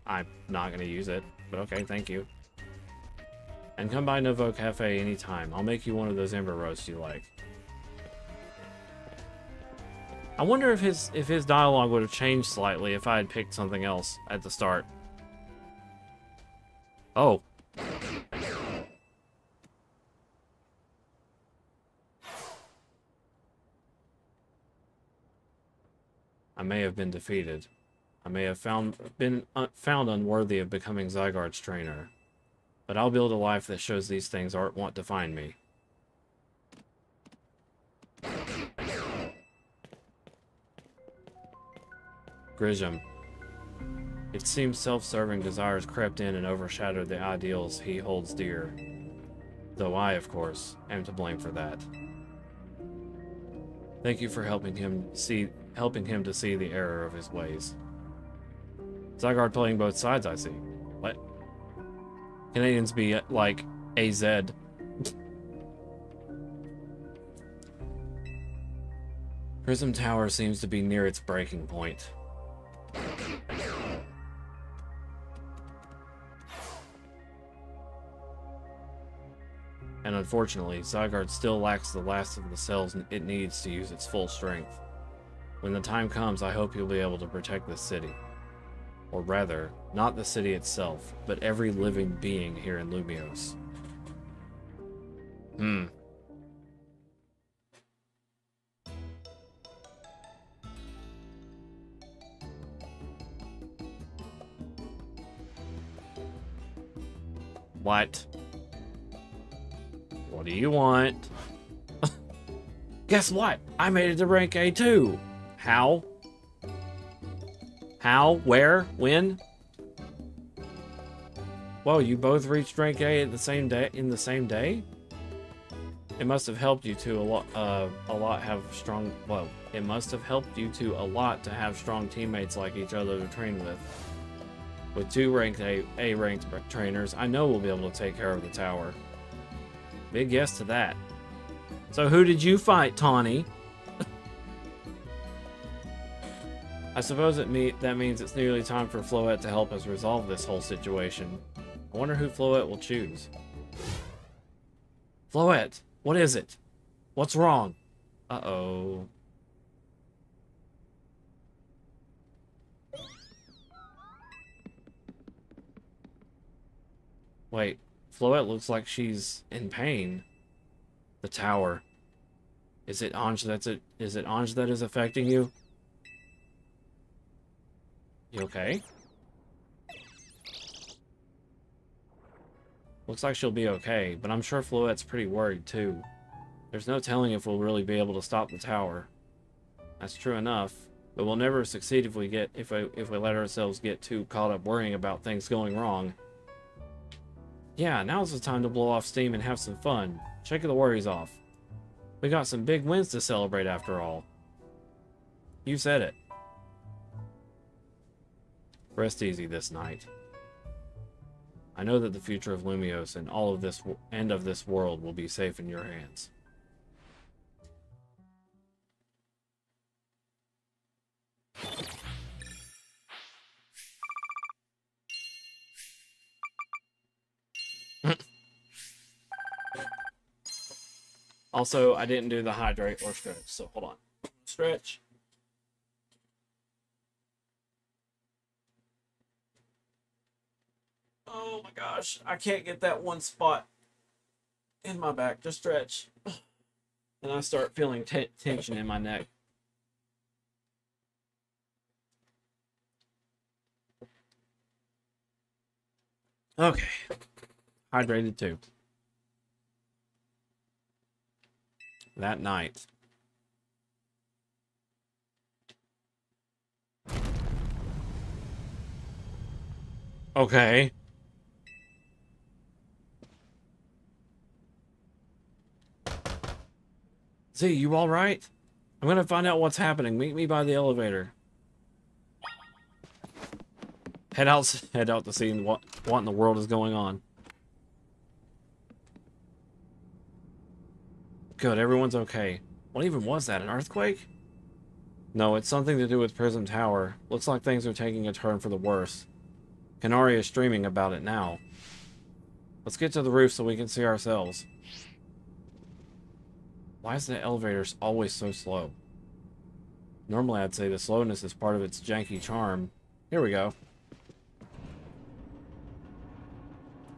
I'm not going to use it, but okay, thank you. And come by Nouveau Cafe anytime. I'll make you one of those Ember roasts you like. I wonder if his dialogue would have changed slightly if I had picked something else at the start. Oh. I may have been defeated. I may have been found unworthy of becoming Zygarde's trainer. But I'll build a life that shows these things aren't what define me. Grisham. It seems self-serving desires crept in and overshadowed the ideals he holds dear. Though I, of course, am to blame for that. Thank you for helping him to see the error of his ways. Zygarde playing both sides, I see. What? Canadians be like AZ. Prism Tower seems to be near its breaking point. And unfortunately, Zygarde still lacks the last of the cells it needs to use its full strength. When the time comes, I hope you'll be able to protect this city. Or rather, not the city itself, but every living being here in Lumiose. What? What do you want? Guess what? I made it to rank A too. How? How? Where? When? Whoa, you both reached rank A at the same day in the same day? It must have helped you to have strong teammates like each other to train with. With two ranked A ranked trainers, I know we'll be able to take care of the tower. Big yes to that. So who did you fight, Tawny? I suppose that means it's nearly time for Floette to help us resolve this whole situation. I wonder who Floette will choose. Floette, what is it? What's wrong? Uh-oh. Wait, Floette looks like she's in pain. The tower. Is it Ange is it Ange that is affecting you? You okay? Looks like she'll be okay, but I'm sure Floette's pretty worried too. There's no telling if we'll really be able to stop the tower. That's true enough, but we'll never succeed if we let ourselves get too caught up worrying about things going wrong. Yeah, now's the time to blow off steam and have some fun. Shake the worries off. We got some big wins to celebrate after all. You said it. Rest easy this night. I know that the future of Lumiose and all of this end of this world will be safe in your hands. Also, I didn't do the hydrate or stretch, so hold on. Stretch. Oh my gosh, I can't get that one spot in my back to stretch. And I start feeling tension in my neck. Okay. Hydrated too. That night. Okay. Z, you alright? I'm gonna find out what's happening. Meet me by the elevator. Head out to see what in the world is going on. Good, everyone's okay. What even was that, an earthquake? No, it's something to do with Prism Tower. Looks like things are taking a turn for the worse. Canary is streaming about it now. Let's get to the roof so we can see ourselves. Why is the elevators always so slow? Normally I'd say the slowness is part of its janky charm. Here we go.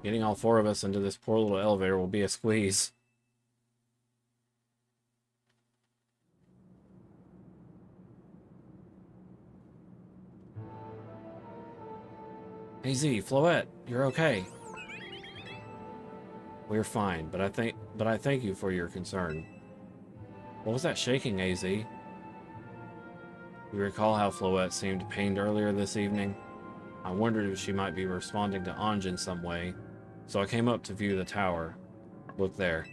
Getting all four of us into this poor little elevator will be a squeeze. Hey Z, Floette, you're okay. We're fine, but I thank you for your concern. What was that shaking, AZ? You recall how Floette seemed pained earlier this evening? I wondered if she might be responding to Ange in some way, so I came up to view the tower. Look there.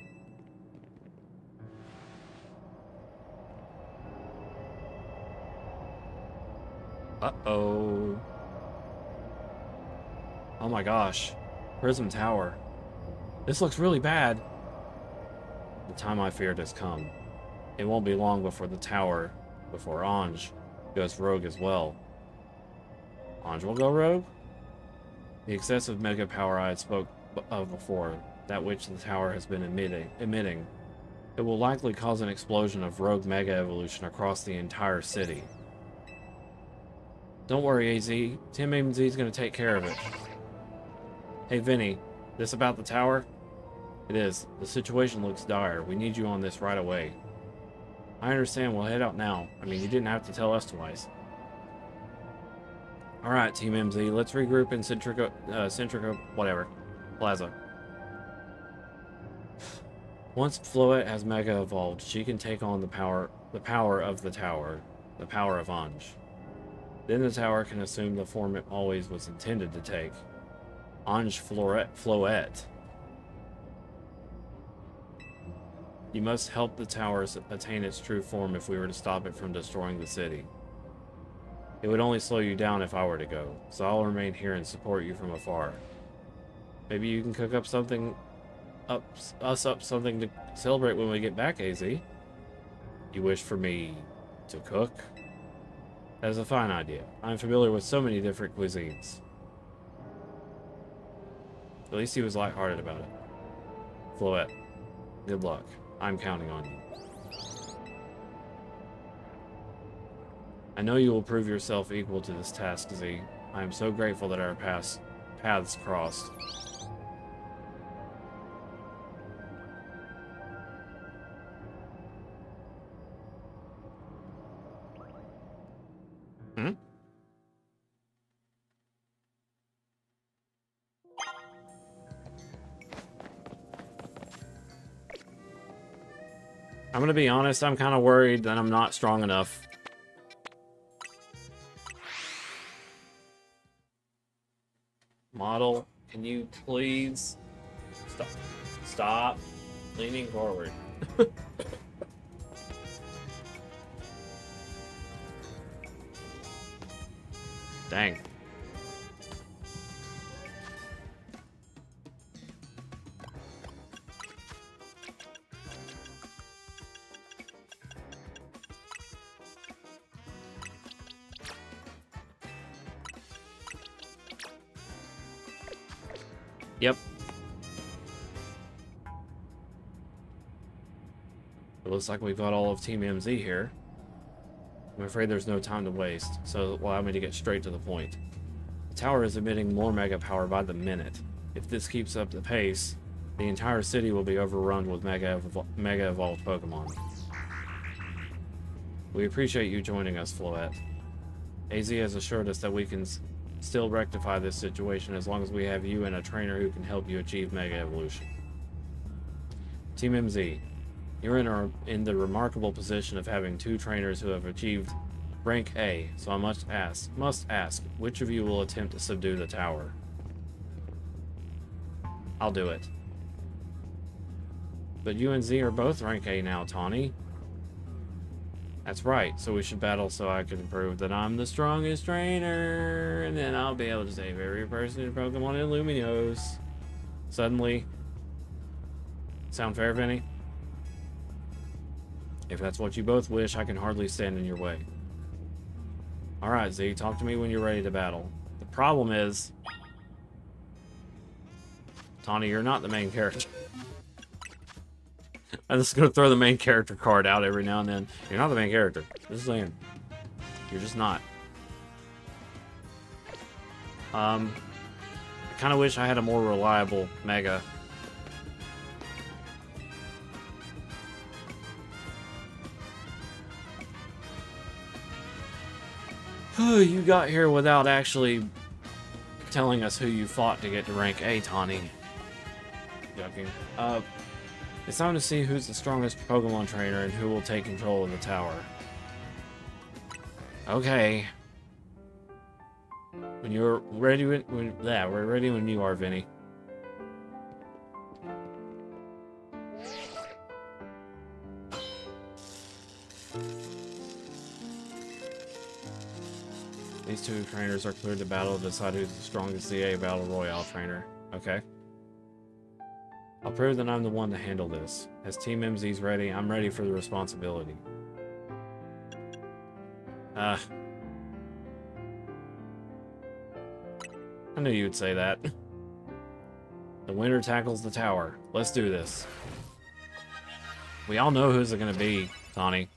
Uh-oh. Oh my gosh. Prism Tower. This looks really bad. The time I feared has come. It won't be long before the tower, before Ange, goes rogue as well. Ange will go rogue? The excessive mega power I had spoke of before, that which the tower has been emitting. It will likely cause an explosion of rogue mega evolution across the entire city. Don't worry, AZ. Team AZ is going to take care of it. Hey, Vinny, this about the tower? It is. The situation looks dire. We need you on this right away. I understand. We'll head out now. I mean, you didn't have to tell us twice. Alright, Team MZ, let's regroup in Centrico, whatever, Plaza. Once Floette has Mega evolved, she can take on the power of the tower, the power of Ange. Then the tower can assume the form it always was intended to take. Ange Floette. You must help the tower attain its true form if we were to stop it from destroying the city. It would only slow you down if I were to go, so I'll remain here and support you from afar. Maybe you can cook up something us up something to celebrate when we get back, AZ. You wish for me to cook? That is a fine idea. I'm familiar with so many different cuisines. At least he was lighthearted about it. Floette, good luck. I'm counting on you. I know you will prove yourself equal to this task, Z. I am so grateful that our paths crossed. Hmm? I'm gonna be honest, I'm kind of worried that I'm not strong enough. Model, can you please stop leaning forward? Dang. Yep. It looks like we've got all of Team MZ here. I'm afraid there's no time to waste, so allow me to get straight to the point. The tower is emitting more mega power by the minute. If this keeps up the pace, the entire city will be overrun with mega evolved Pokemon. We appreciate you joining us, Floette. AZ has assured us that we can still rectify this situation as long as we have you and a trainer who can help you achieve Mega Evolution. Team MZ, you're in the remarkable position of having two trainers who have achieved rank A, so I must ask, which of you will attempt to subdue the tower? I'll do it. But you and Z are both rank A now, Tawny. That's right, so we should battle so I can prove that I'm the strongest trainer, and then I'll be able to save every person in Pokemon in Lumiose. Suddenly. Sound fair, Vinny? If that's what you both wish, I can hardly stand in your way. Alright, Z, talk to me when you're ready to battle. The problem is... Tawny, you're not the main character. I'm just gonna throw the main character card out every now and then. You're not the main character. Just saying. You're just not. I kind of wish I had a more reliable Mega. You got here without actually telling us who you fought to get to rank A, Tawny. Joking. It's time to see who's the strongest Pokemon trainer and who will take control of the tower. Okay. When you're ready, we're ready when you are, Vinny. These two trainers are cleared to battle to decide who's the strongest ZA Battle Royale trainer. Okay. I'll prove that I'm the one to handle this. As Team MZ's ready, I'm ready for the responsibility. I knew you would say that. The winner tackles the tower. Let's do this. We all know who's it gonna be, Tawny.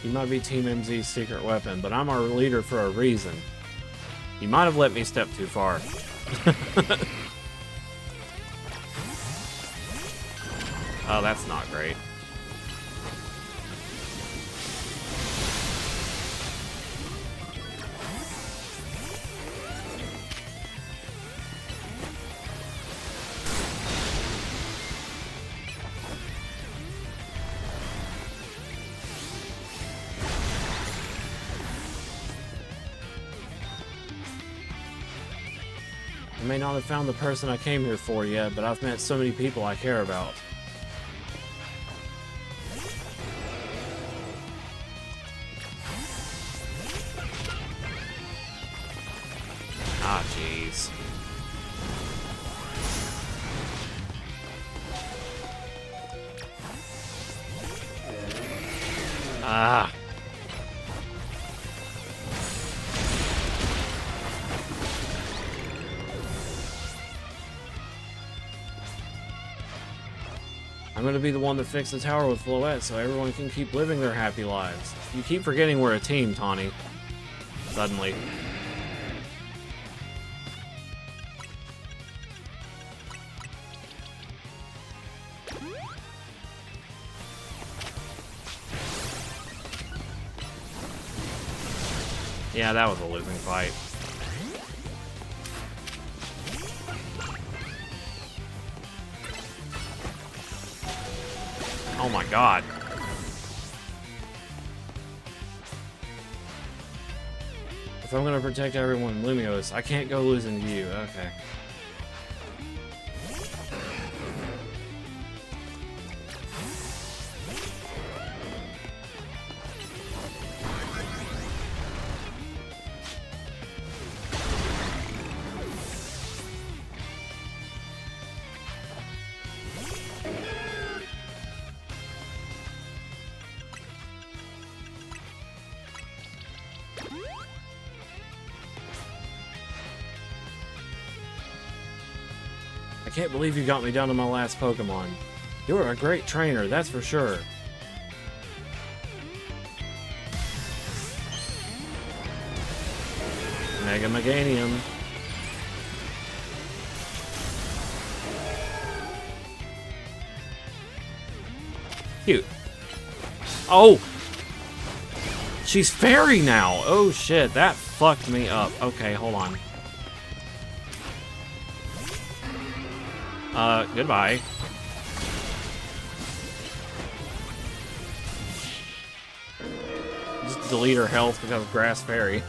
You might be Team MZ's secret weapon, but I'm our leader for a reason. You might have let me step too far. Oh, that's not great. I may not have found the person I came here for yet, but I've met so many people I care about. Ah, jeez. Ah. I'm gonna be the one to fix the tower with Floette so everyone can keep living their happy lives. You keep forgetting we're a team, Tawny. Suddenly. Yeah, that was a losing fight. Oh my god. If I'm gonna protect everyone in Lumiose, I can't go losing to you. Okay. I can't believe you got me down to my last Pokemon. You were a great trainer, that's for sure. Mega Meganium. Cute. Oh! She's fairy now! Oh shit, that fucked me up. Okay, hold on. Goodbye. Just delete her health because of Grass Fairy.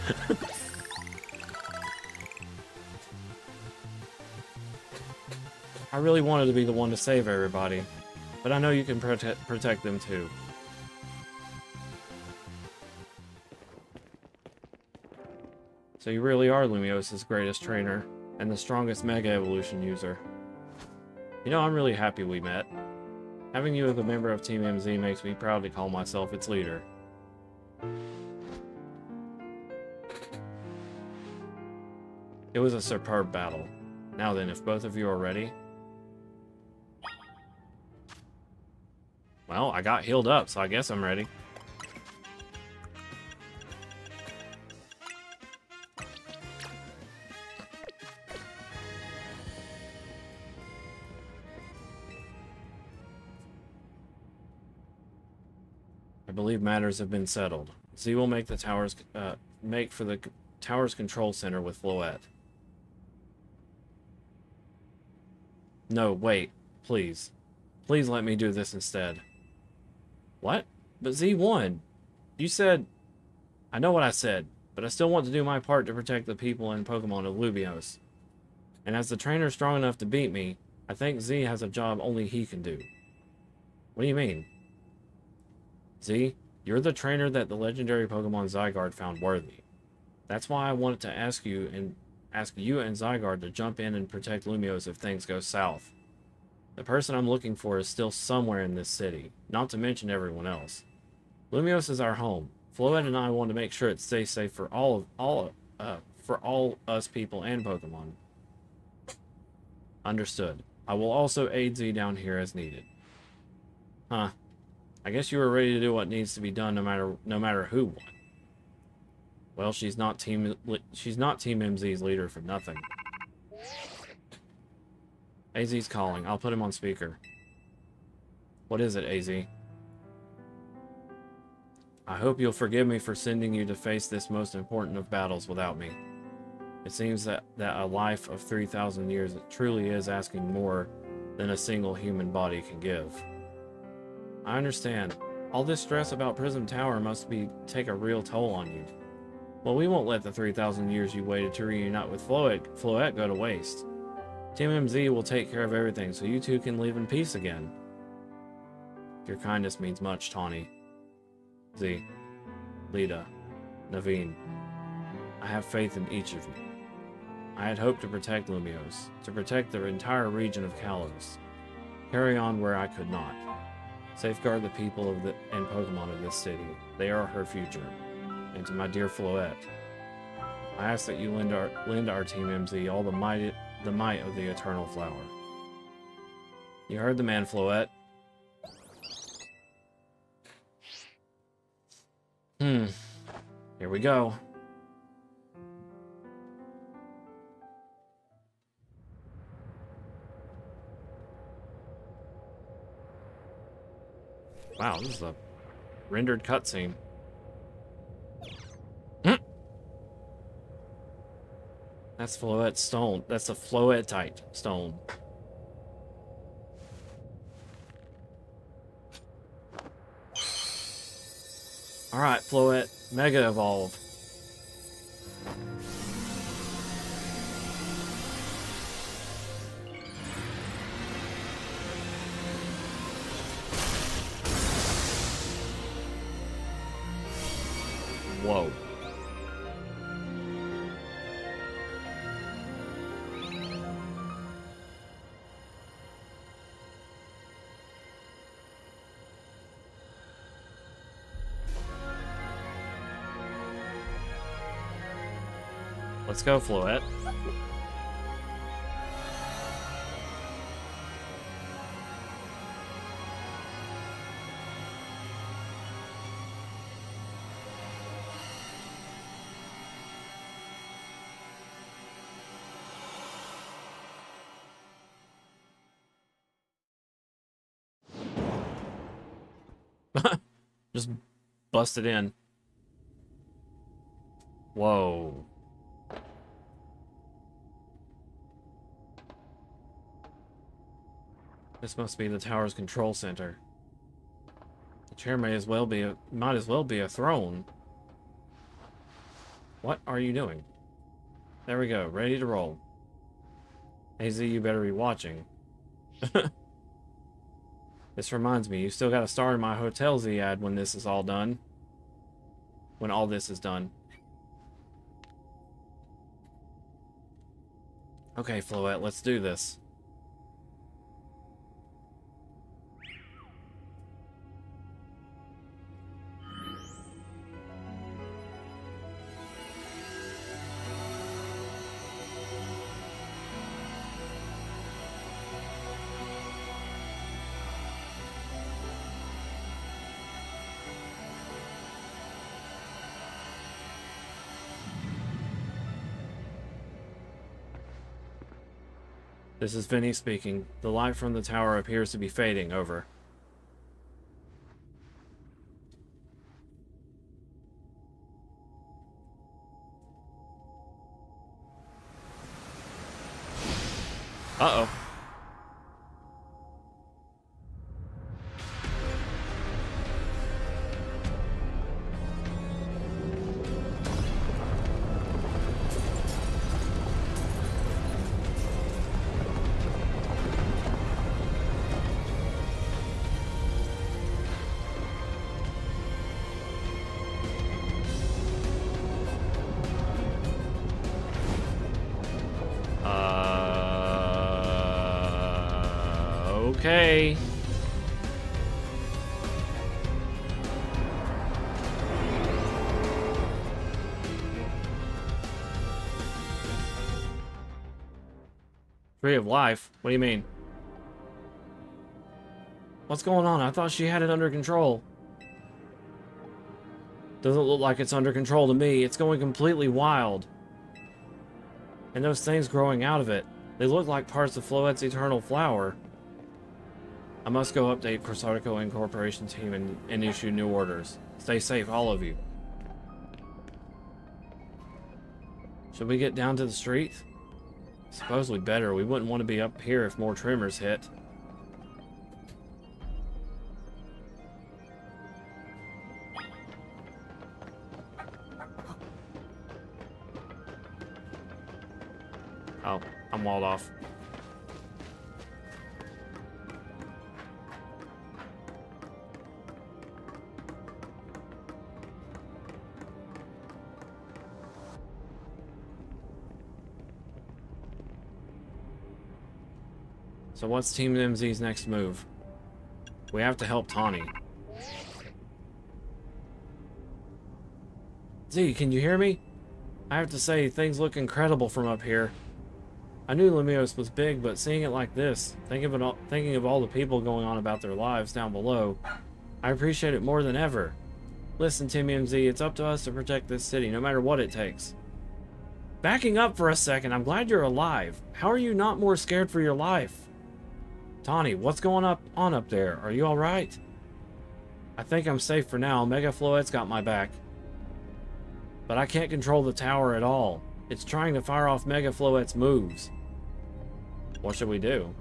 I really wanted to be the one to save everybody, but I know you can protect them too. So you really are Lumiose's greatest trainer, and the strongest Mega Evolution user. You know, I'm really happy we met. Having you as a member of Team MZ makes me proud to call myself its leader. It was a superb battle. Now then, if both of you are ready... Well, I got healed up, so I guess I'm ready. I believe matters have been settled. Z will make the towers, make for the tower's control center with Floette. No, wait. Please. Please let me do this instead. What? But Z won. You said... I know what I said, but I still want to do my part to protect the people and Pokemon of Lumiose. And as the trainer strong enough to beat me, I think Z has a job only he can do. What do you mean? Z, you're the trainer that the legendary Pokemon Zygarde found worthy. That's why I wanted to ask you and Zygarde to jump in and protect Lumiose if things go south. The person I'm looking for is still somewhere in this city, not to mention everyone else. Lumiose is our home. Floette and I want to make sure it stays safe for all us people and Pokemon. Understood. I will also aid Z down here as needed. Huh. I guess you were ready to do what needs to be done no matter who won. Well, she's not Team MZ's leader for nothing. AZ's calling. I'll put him on speaker. What is it, AZ? I hope you'll forgive me for sending you to face this most important of battles without me. It seems that a life of 3,000 years truly is asking more than a single human body can give. I understand. All this stress about Prism Tower must take a real toll on you. Well, we won't let the 3,000 years you waited to reunite with Floette go to waste. Team MZ will take care of everything, so you two can live in peace again. Your kindness means much, Tawny. Z, Lita, Naveen. I have faith in each of you. I had hoped to protect Lumiose, to protect the entire region of Kalos. Carry on where I could not. Safeguard the people and Pokemon of this city. They are her future. And to my dear Floette, I ask that you lend our Team MZ all the might of the Eternal Flower. You heard the man, Floette. Here we go. Wow, this is a rendered cutscene. That's Floette stone. That's a Floettite stone. Alright, Floette, Mega Evolve. Whoa. Let's go, Floette. Just busted in. Whoa. This must be the tower's control center. The chair might as well be a throne. What are you doing? There we go, ready to roll. AZ, you better be watching. This reminds me, you still got a star in my Hotel Z ad when this is all done. When all this is done. Okay, Floette, let's do this. This is Vinny speaking. The light from the tower appears to be fading. Over. Uh-oh. Okay. Tree of Life? What do you mean? What's going on? I thought she had it under control. Doesn't look like it's under control to me. It's going completely wild. And those things growing out of it, they look like parts of Floette's Eternal Flower. I must go update Corsotico Incorporation team and issue new orders. Stay safe, all of you. Should we get down to the street? Suppose we better. We wouldn't want to be up here if more tremors hit. Oh, I'm walled off. So what's Team MZ's next move? We have to help Tawny. Z, can you hear me? I have to say, things look incredible from up here. I knew Lemios was big, but seeing it like this, thinking of all the people going on about their lives down below, I appreciate it more than ever. Listen, Team MZ, it's up to us to protect this city, no matter what it takes. Backing up for a second, I'm glad you're alive. How are you not more scared for your life? Tawny, what's going on up there? Are you alright? I think I'm safe for now. Mega Floette's got my back. But I can't control the tower at all. It's trying to fire off Mega Floette's moves. What should we do?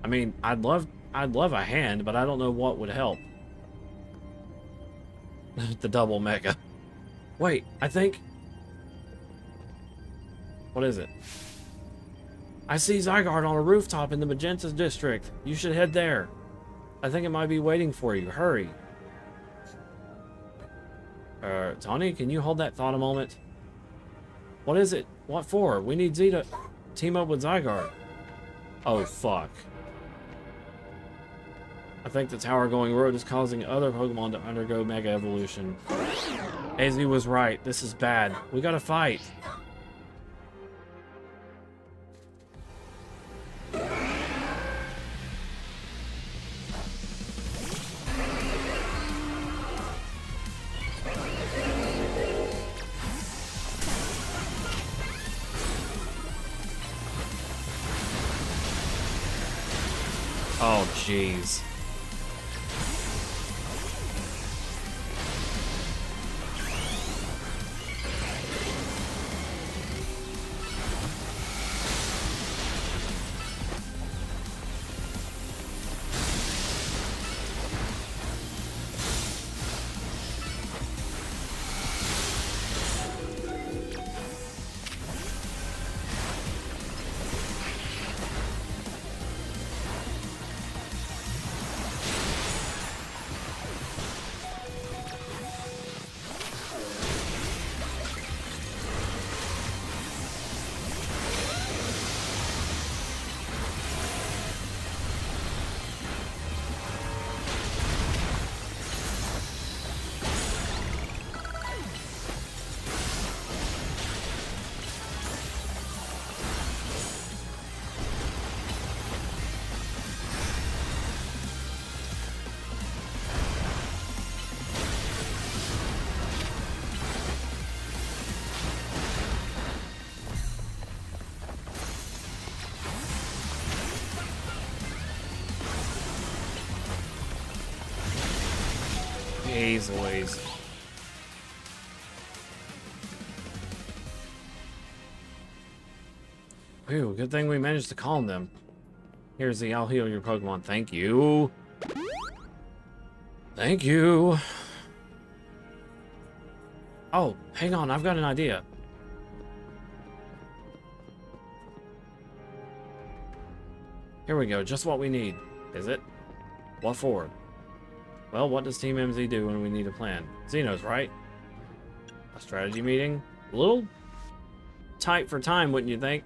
I mean, I'd love a hand, but I don't know what would help. The double Mega. Wait, I think... What is it? I see Zygarde on a rooftop in the Magenta district. You should head there. I think it might be waiting for you. Hurry. Tawny, can you hold that thought a moment? What is it? What for? We need Z to team up with Zygarde. Oh, fuck. I think the tower-going road is causing other Pokemon to undergo Mega Evolution. AZ was right. This is bad. We gotta fight. Oh, jeez. Jeez Louise. Whew, good thing we managed to calm them. Here's the I'll heal your Pokemon. Thank you. Thank you. Oh, hang on, I've got an idea. Here we go, just what we need. Is it? What for? Well, what does Team MZ do when we need a plan? Xenos, right? A strategy meeting? A little tight for time, wouldn't you think?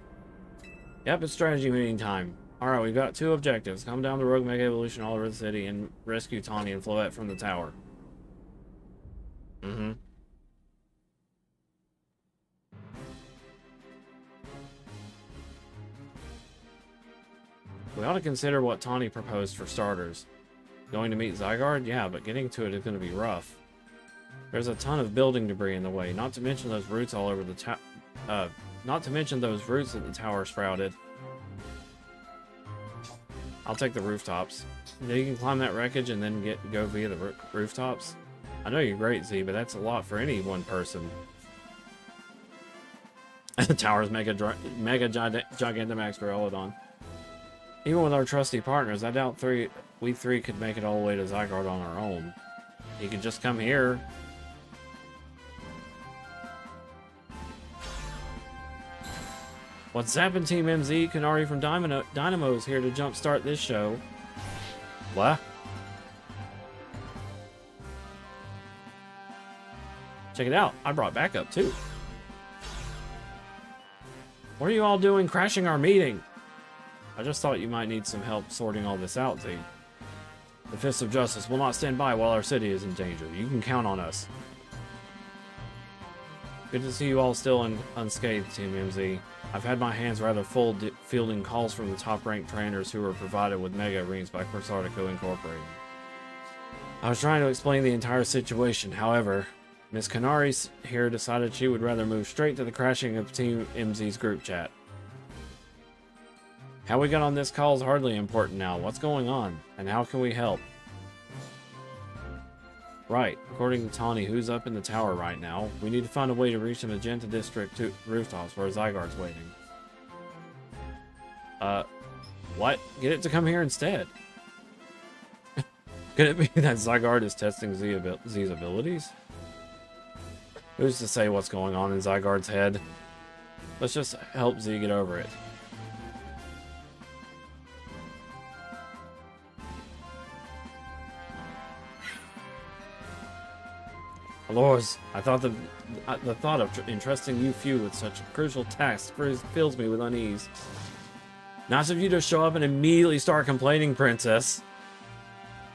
Yep, it's strategy meeting time. Alright, we've got two objectives. Come down the Rogue Mega Evolution all over the city and rescue Tawny and Floette from the tower. Mm-hmm. We ought to consider what Tawny proposed for starters. Going to meet Zygarde? Yeah, but getting to it is going to be rough. There's a ton of building debris in the way, not to mention those roots all over the not to mention those roots that the tower sprouted. I'll take the rooftops. You can climb that wreckage and then go via the rooftops? I know you're great, Z, but that's a lot for any one person. The tower's Mega Gigantamax for Elodon. Even with our trusty partners, I doubt we three could make it all the way to Zygarde on our own. You could just come here. What's happened, Team MZ? Kanari from Dynamo's here to jumpstart this show. What? Check it out. I brought backup, too. What are you all doing crashing our meeting? I just thought you might need some help sorting all this out, Z. The Fist of Justice will not stand by while our city is in danger. You can count on us. Good to see you all still unscathed, Team MZ. I've had my hands rather full fielding calls from the top-ranked trainers who were provided with mega arenas by Corsartico Incorporated. I was trying to explain the entire situation, however, Miss Kanari here decided she would rather move straight to the crashing of Team MZ's group chat. How we got on this call is hardly important now. What's going on? And how can we help? Right, according to Tawny, who's up in the tower right now, we need to find a way to reach the Magenta District rooftops where Zygarde's waiting. What? Get it to come here instead. Could it be that Zygarde is testing Z's abilities? Who's to say what's going on in Zygarde's head? Let's just help Z get over it. Lors, I thought the thought of entrusting you few with such a crucial task fills me with unease. Nice of you to show up and immediately start complaining, Princess.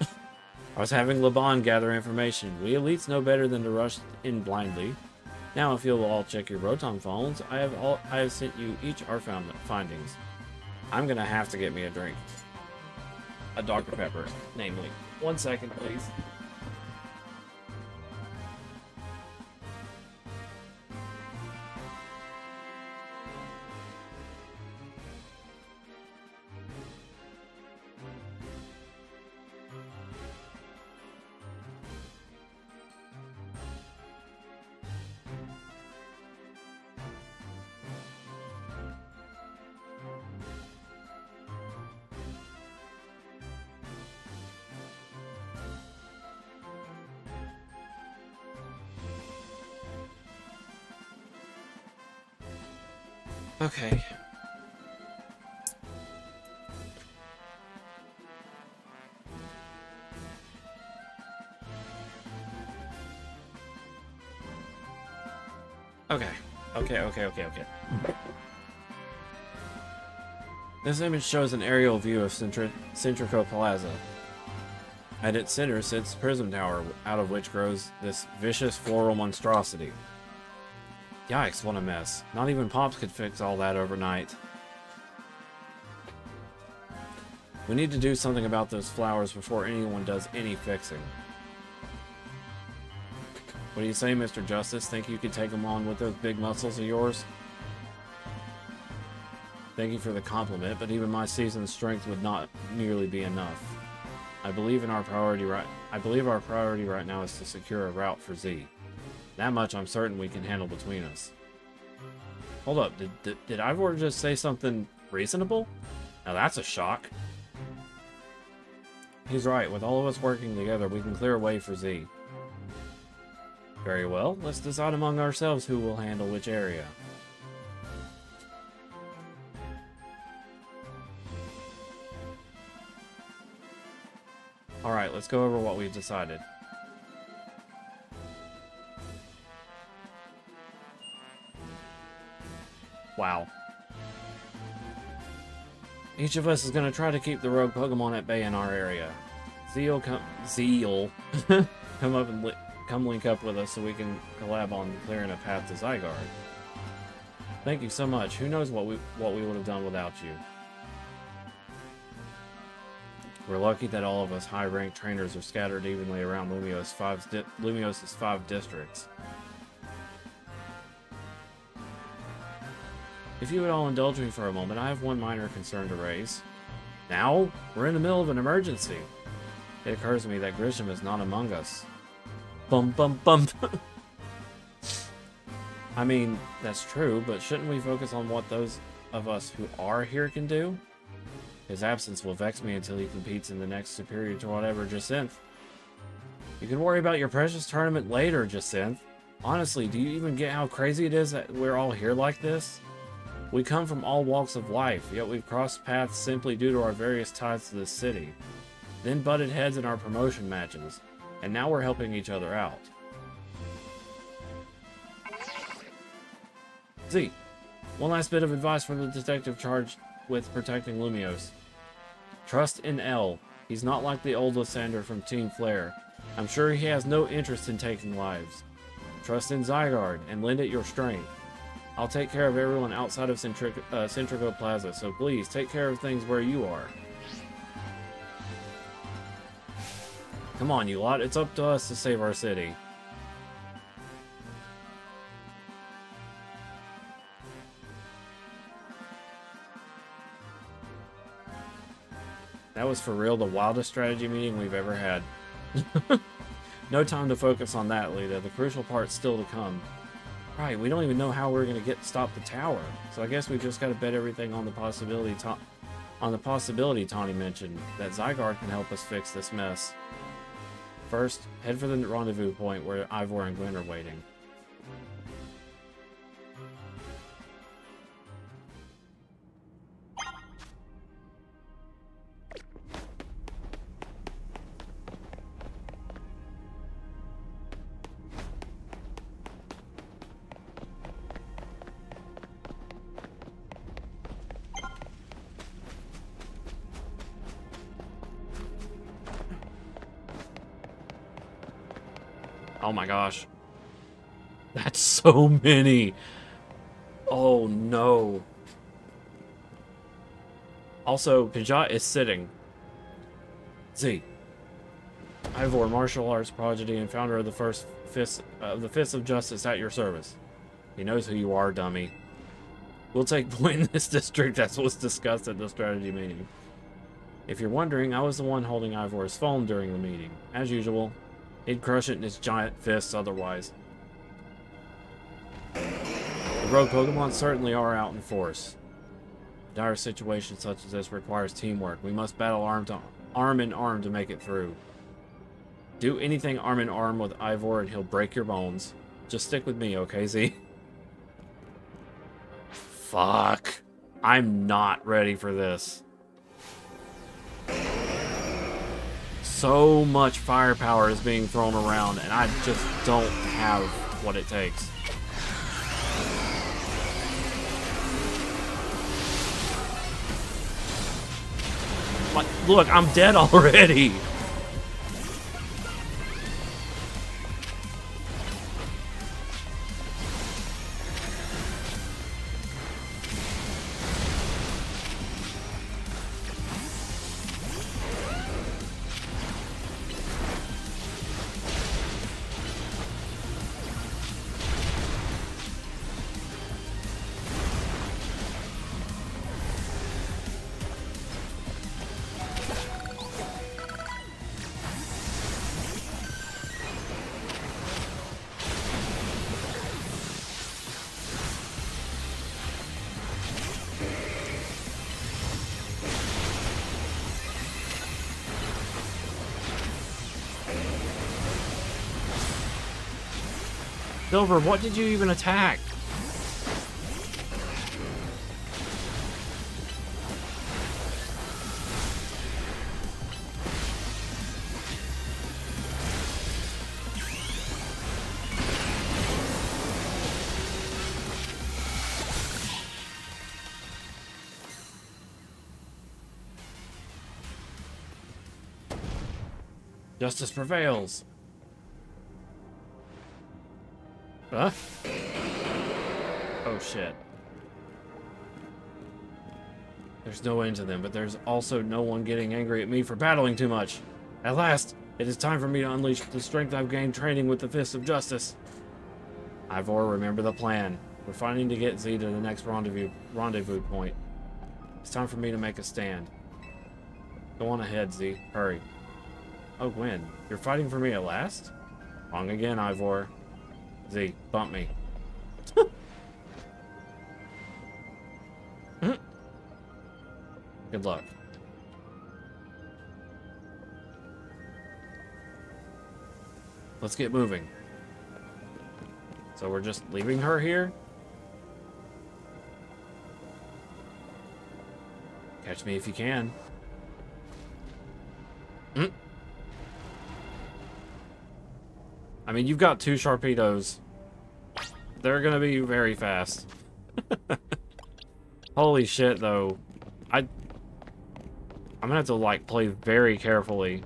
I was having Laban gather information. We elites know better than to rush in blindly. Now, if you'll all check your Rotom phones, I have sent you each our findings. I'm gonna have to get me a drink. A Dr. Pepper, namely. 1 second, please. Okay. Okay. This image shows an aerial view of Centrico Plaza. At its center sits Prism Tower, out of which grows this vicious floral monstrosity. Yikes, what a mess. Not even Pops could fix all that overnight. We need to do something about those flowers before anyone does any fixing. What do you say, Mr. Justice? Think you could take them on with those big muscles of yours? Thank you for the compliment, but even my seasoned strength would not nearly be enough. I believe our priority right now is to secure a route for Z. That much I'm certain we can handle between us. Hold up, did Ivor just say something reasonable? Now that's a shock. He's right, with all of us working together, we can clear a way for Z. Very well, let's decide among ourselves who will handle which area. Alright, let's go over what we've decided. Wow. Each of us is going to try to keep the rogue Pokemon at bay in our area. Zeal come link up with us so we can collab on clearing a path to Zygarde. Thank you so much. Who knows what we would have done without you. We're lucky that all of us high-ranked trainers are scattered evenly around Lumios's 5 districts. If you would all indulge me for a moment, I have one minor concern to raise. Now? We're in the middle of an emergency. It occurs to me that Grisham is not among us. Bum bum bum. I mean, that's true, but shouldn't we focus on what those of us who are here can do? His absence will vex me until he competes in the next superior to whatever, Jacinth. You can worry about your precious tournament later, Jacinth. Honestly, do you even get how crazy it is that we're all here like this? We come from all walks of life, yet we've crossed paths simply due to our various ties to this city. Then butted heads in our promotion matches, and now we're helping each other out. Z, one last bit of advice from the detective charged with protecting Lumiose. Trust in L. He's not like the old Lysander from Team Flare. I'm sure he has no interest in taking lives. Trust in Zygarde and lend it your strength. I'll take care of everyone outside of Centrico Plaza, so please take care of things where you are. Come on, you lot. It's up to us to save our city. That was for real the wildest strategy meeting we've ever had. No time to focus on that, Lita. The crucial part's still to come. Right, we don't even know how we're gonna stop the tower. So I guess we just gotta bet everything on the possibility Tawny mentioned, that Zygarde can help us fix this mess. First, head for the rendezvous point where Ivor and Gwen are waiting. Oh my gosh. That's so many. Oh no. Also, Pidgeot is sitting. Z. Ivor, martial arts prodigy and founder of the Fists of Justice at your service. He knows who you are, dummy. We'll take point in this district as was discussed at the strategy meeting. If you're wondering, I was the one holding Ivor's phone during the meeting. As usual. He'd crush it in his giant fists otherwise. The rogue Pokemon certainly are out in force. A dire situation such as this requires teamwork. We must battle arm in arm to make it through. Do anything arm in arm with Ivor and he'll break your bones. Just stick with me, okay, Z? Fuck. I'm not ready for this. So much firepower is being thrown around, and I just don't have what it takes. Look, I'm dead already. Silver, what did you even attack? Justice prevails. Huh? Oh shit. There's no end to them, but there's also no one getting angry at me for battling too much. At last, it is time for me to unleash the strength I've gained training with the Fists of Justice. Ivor, remember the plan. We're fighting to get Z to the next rendezvous point. It's time for me to make a stand. Go on ahead, Z. Hurry. Oh, Gwen, you're fighting for me at last? Wrong again, Ivor. Z, bump me. Good luck. Let's get moving. So we're just leaving her here? Catch me if you can. Mm. I mean, you've got 2 Sharpedos. They're gonna be very fast. Holy shit, though. I'm gonna have to, like, play very carefully.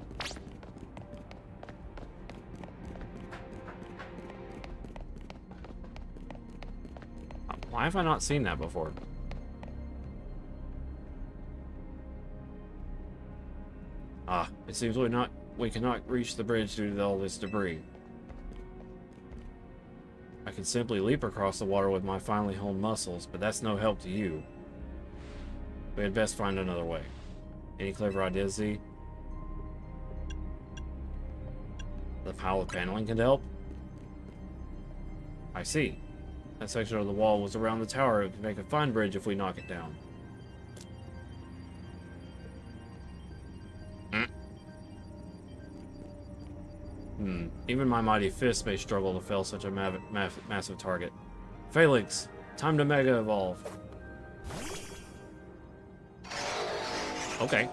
Why have I not seen that before? Ah, it seems we cannot reach the bridge due to all this debris. I can simply leap across the water with my finely honed muscles, but that's no help to you. We had best find another way. Any clever ideas, Z? The pile of paneling can help? I see. That section of the wall was around the tower. It could make a fine bridge if we knock it down. Even my mighty fist may struggle to fell such a massive target. Phalanx, time to Mega Evolve. Okay.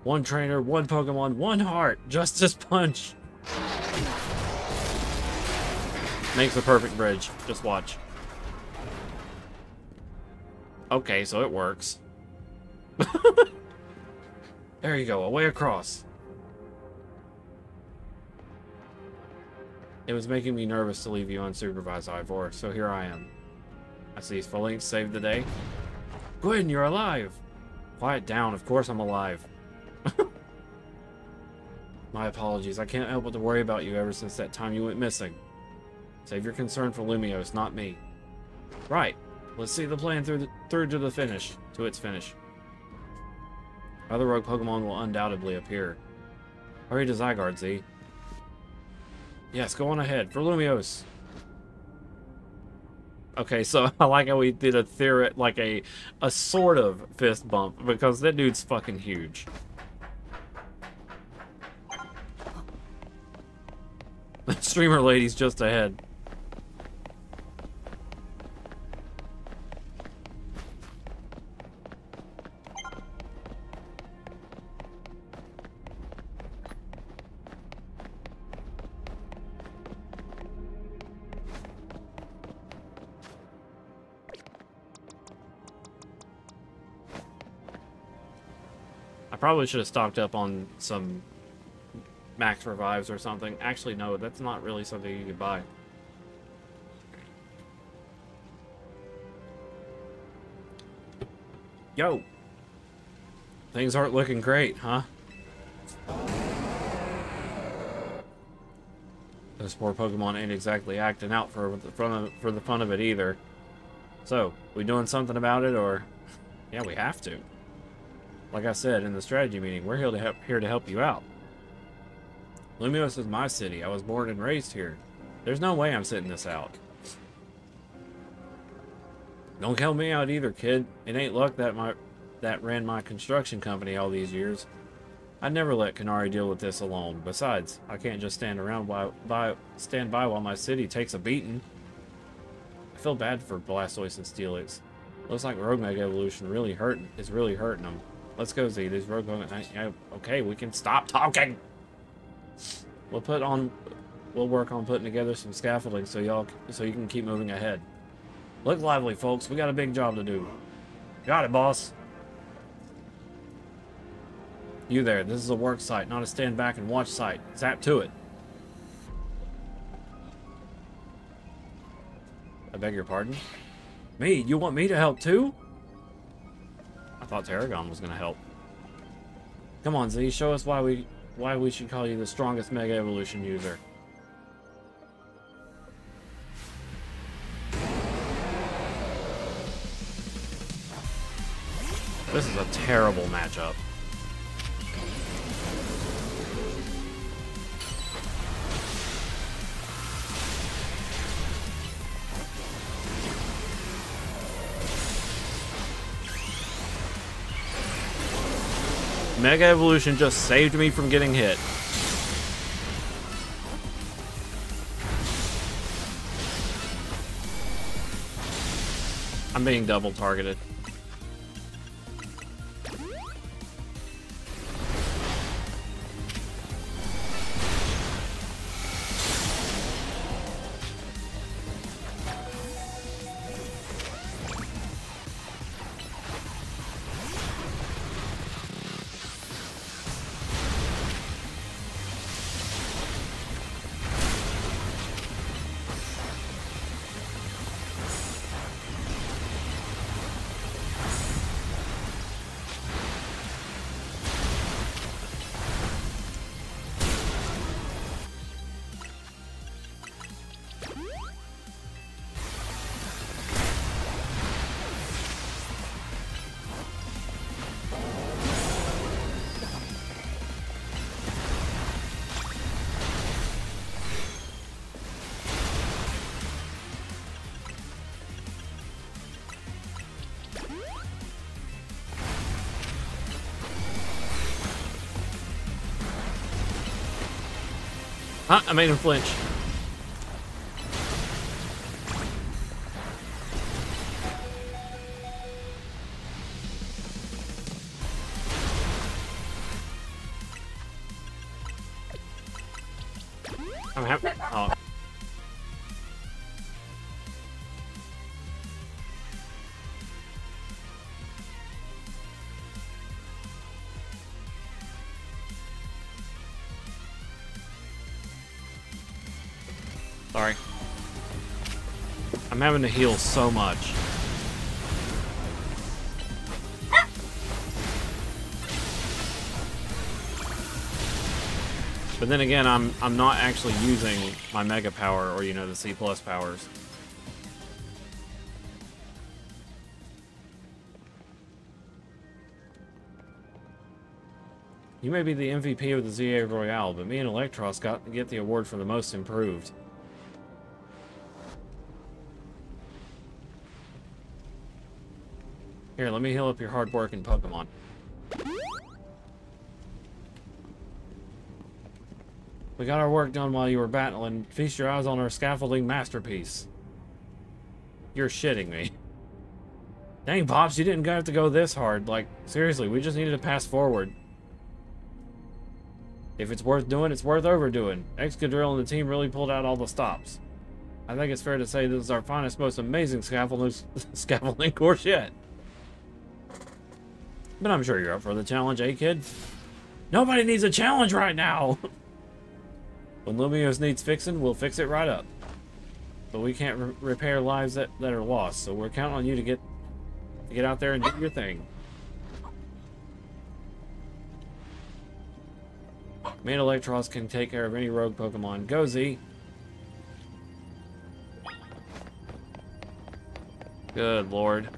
1 trainer, 1 Pokemon, 1 heart. Justice Punch. Makes the perfect bridge. Just watch. Okay, so it works. There you go, a way across. It was making me nervous to leave you unsupervised, Ivor, so here I am. I see Phalanx saved the day. Gwen, you're alive! Quiet down, of course I'm alive. My apologies, I can't help but to worry about you ever since that time you went missing. Save your concern for Lumiose, not me. Right, let's see the plan through to the finish, to its finish. Other rogue Pokemon will undoubtedly appear. Hurry to Zygarde, Z. Yes, go on ahead, for Lumiose. Okay, so I like how we did a sort of fist bump, because that dude's fucking huge. The streamer lady's just ahead. I probably should have stocked up on some max revives or something. Actually, no, that's not really something you could buy. Yo! Things aren't looking great, huh? Those poor Pokemon ain't exactly acting out for the fun of it either. So, we doing something about it, or... Yeah, we have to. Like I said in the strategy meeting, we're here to help you out. Lumiose is my city. I was born and raised here. There's no way I'm sitting this out. Don't count me out either, kid. It ain't luck that ran my construction company all these years. I'd never let Canary deal with this alone. Besides, I can't just stand by while my city takes a beating. I feel bad for Blastoise and Steelix. Looks like Rogue Mega Evolution is really hurting them. Let's go, Z. These Rogue Pokemon. Okay, we can stop talking. We'll work on putting together some scaffolding so you can keep moving ahead. Look lively, folks. We got a big job to do. Got it, boss. You there. This is a work site, not a stand back and watch site. Zap to it. I beg your pardon? Me? You want me to help too? I thought Tarragon was going to help. Come on, Z. Show us why we should call you the strongest Mega Evolution user. This is a terrible matchup. Mega Evolution just saved me from getting hit. I'm being double targeted. Huh, I made him flinch. I'm happy. Oh. Sorry. I'm having to heal so much. But then again, I'm not actually using my mega power or, you know, the C+ powers. You may be the MVP of the ZA Royale, but me and Electros get the award for the most improved. Here, let me heal up your hard-working Pokemon. We got our work done while you were battling. Feast your eyes on our scaffolding masterpiece. You're shitting me. Dang, Pops, you didn't have to go this hard. Like, seriously, we just needed to pass forward. If it's worth doing, it's worth overdoing. Excadrill and the team really pulled out all the stops. I think it's fair to say this is our finest, most amazing scaffolding course yet. But I'm sure you're up for the challenge, eh, kid? Nobody needs a challenge right now! When Lumiose needs fixing, we'll fix it right up. But we can't repair lives that are lost, so we're counting on you to get out there and do your thing. Me and Electros can take care of any rogue Pokemon. Go, Z! Good lord.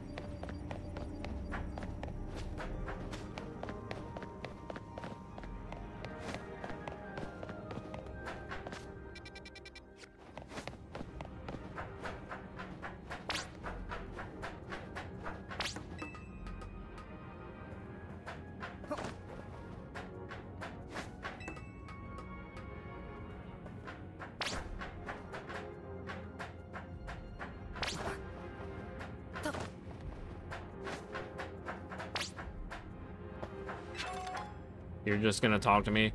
You're just gonna talk to me?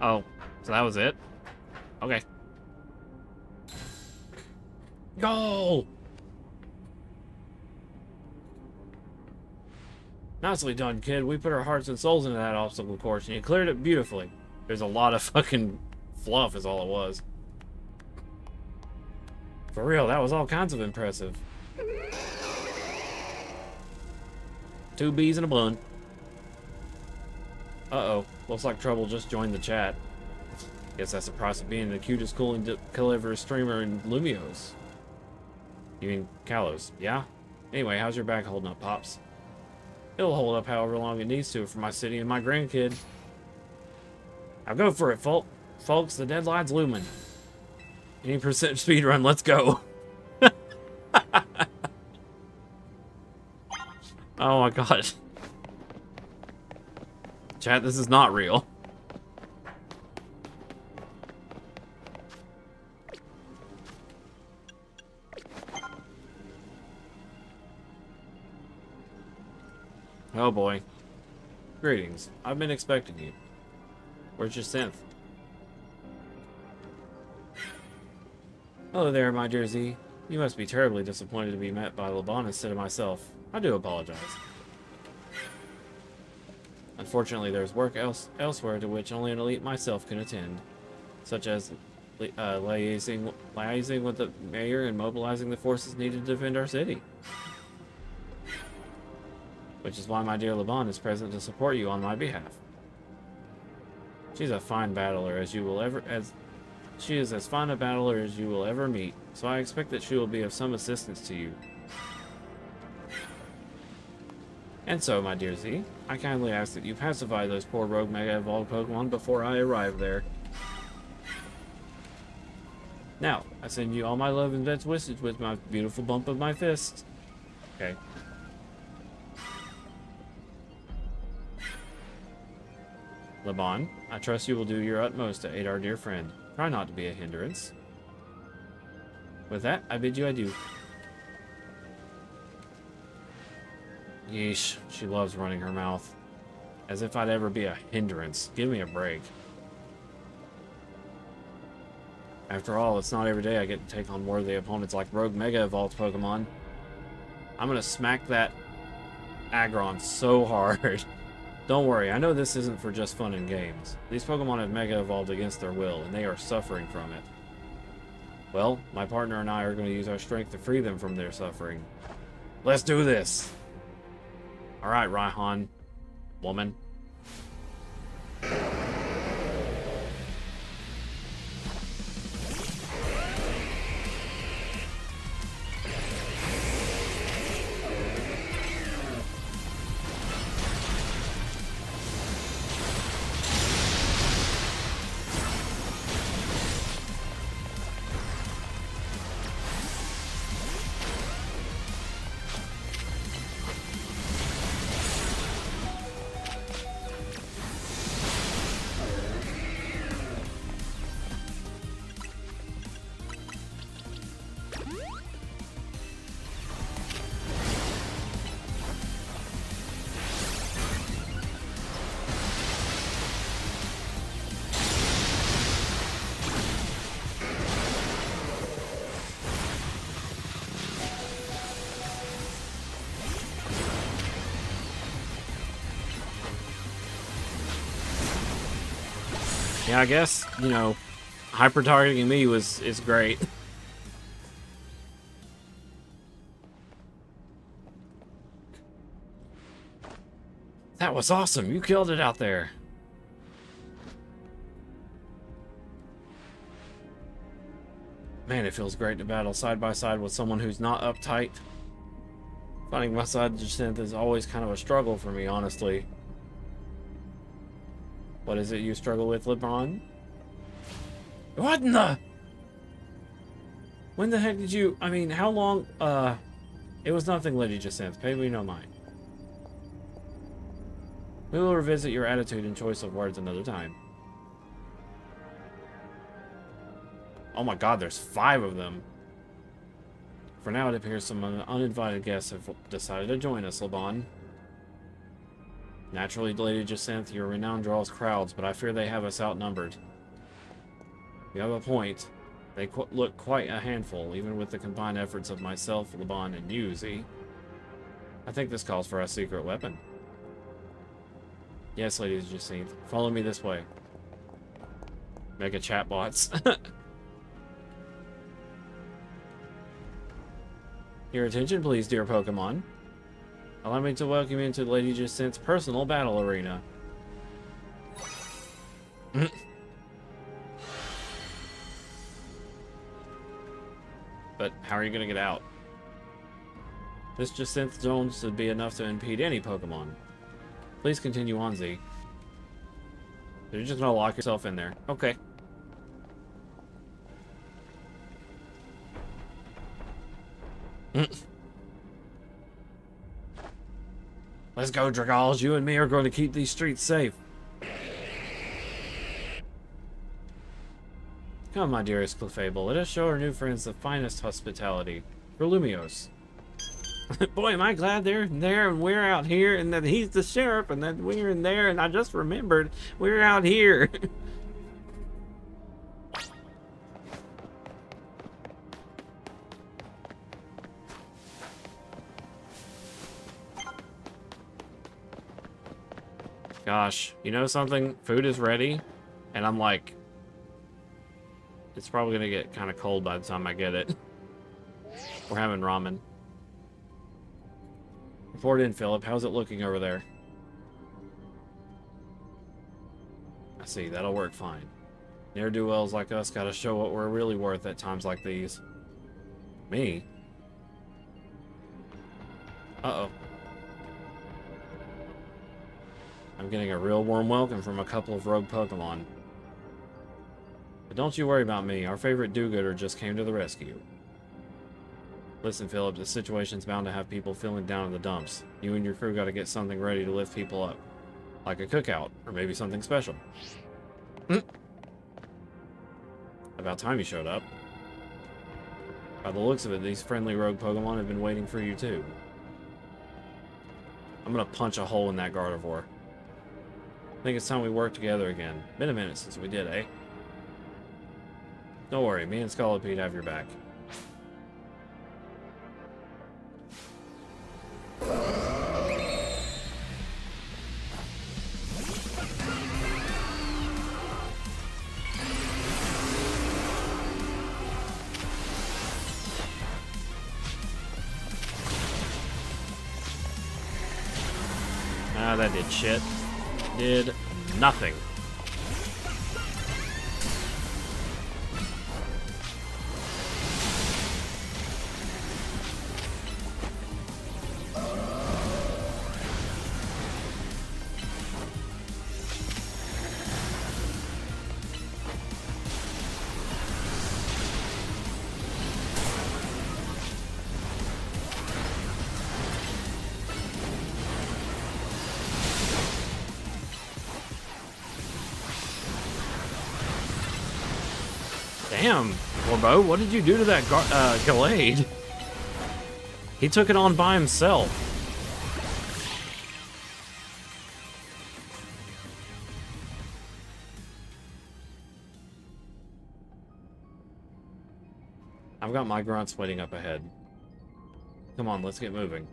Oh, so that was it? Okay. Goal! Nicely done, kid. We put our hearts and souls into that obstacle course, and you cleared it beautifully. There's a lot of fucking fluff is all it was. For real, that was all kinds of impressive. 2 bees and a bun. Uh-oh. Looks like Trouble just joined the chat. Guess that's the price of being the cutest, cool, and cleverest streamer in Lumiose. You mean Kalos, yeah? Anyway, how's your back holding up, Pops? It'll hold up however long it needs to for my city and my grandkid. I'll go for it, folks. The deadline's looming. Any percent speedrun, let's go. Oh my god. Chat, this is not real. Oh boy. Greetings. I've been expecting you. Where's your synth? Hello there, my dear Z. You must be terribly disappointed to be met by Laban instead of myself. I do apologize. Unfortunately, there's work elsewhere to which only an elite myself can attend, such as liaising with the mayor and mobilizing the forces needed to defend our city. Which is why my dear Laban is present to support you on my behalf. She's a fine battler, as She is as fine a battler as you will ever meet, so I expect that she will be of some assistance to you. And so, my dear Z, I kindly ask that you pacify those poor rogue Mega Evolved Pokemon before I arrive there. Now, I send you all my love and best wishes with my beautiful bump of my fist. Okay. Laban, I trust you will do your utmost to aid our dear friend. Try not to be a hindrance. With that, I bid you adieu. Yeesh, she loves running her mouth. As if I'd ever be a hindrance. Give me a break. After all, it's not every day I get to take on worthy opponents like Rogue Mega Evolved Pokemon. I'm gonna smack that Aggron so hard. Don't worry, I know this isn't for just fun and games. These Pokemon have Mega Evolved against their will, and they are suffering from it. Well, my partner and I are going to use our strength to free them from their suffering. Let's do this! Alright, Raihan. Woman. Yeah, I guess, you know, hyper-targeting me is great. That was awesome. You killed it out there. Man, it feels great to battle side by side with someone who's not uptight. Finding my side of Jacinth is always kind of a struggle for me, honestly. What is it you struggle with, LeBron? What in the... When the heck did you... I mean, how long... It was nothing, Lady Jacinth. Pay me no mind. We will revisit your attitude and choice of words another time. Oh my god, there's 5 of them. For now, it appears some uninvited guests have decided to join us, Laban. Naturally, Lady Jacinth, your renown draws crowds, but I fear they have us outnumbered. You have a point. They look quite a handful, even with the combined efforts of myself, Laban, and you, Z. I think this calls for a secret weapon. Yes, Lady Jacinth. Follow me this way. Mega chatbots. Your attention, please, dear Pokemon. Allow me to welcome you into Lady Jacinth's personal battle arena. But how are you going to get out? This Jacinth zone should be enough to impede any Pokemon. Please continue on, Z. You're just going to lock yourself in there. Okay. Let's go, Dragals. You and me are going to keep these streets safe. Come, my dearest Clefable. Let us show our new friends the finest hospitality. For Lumiose. Boy, am I glad they're there and we're out here, and that he's the sheriff, and that we're in there, and I just remembered we're out here. Gosh, you know something? Food is ready, and I'm like, it's probably gonna get kind of cold by the time I get it. We're having ramen. Report in, Philip. How's it looking over there? I see, that'll work fine. Ne'er-do-wells like us gotta show what we're really worth at times like these. Me? Uh-oh. I'm getting a real warm welcome from a couple of rogue Pokemon. But don't you worry about me. Our favorite do-gooder just came to the rescue. Listen, Philip, the situation's bound to have people feeling down in the dumps. You and your crew gotta get something ready to lift people up. Like a cookout, or maybe something special. About time you showed up. By the looks of it, these friendly rogue Pokemon have been waiting for you too. I'm gonna punch a hole in that Gardevoir. I think it's time we work together again. Been a minute since we did, eh? Don't worry, me and Scolipede have your back. Ah, that did shit. Did nothing. Damn, Corbo, what did you do to that Gallade? He took it on by himself. I've got my grunts waiting up ahead. Come on, let's get moving.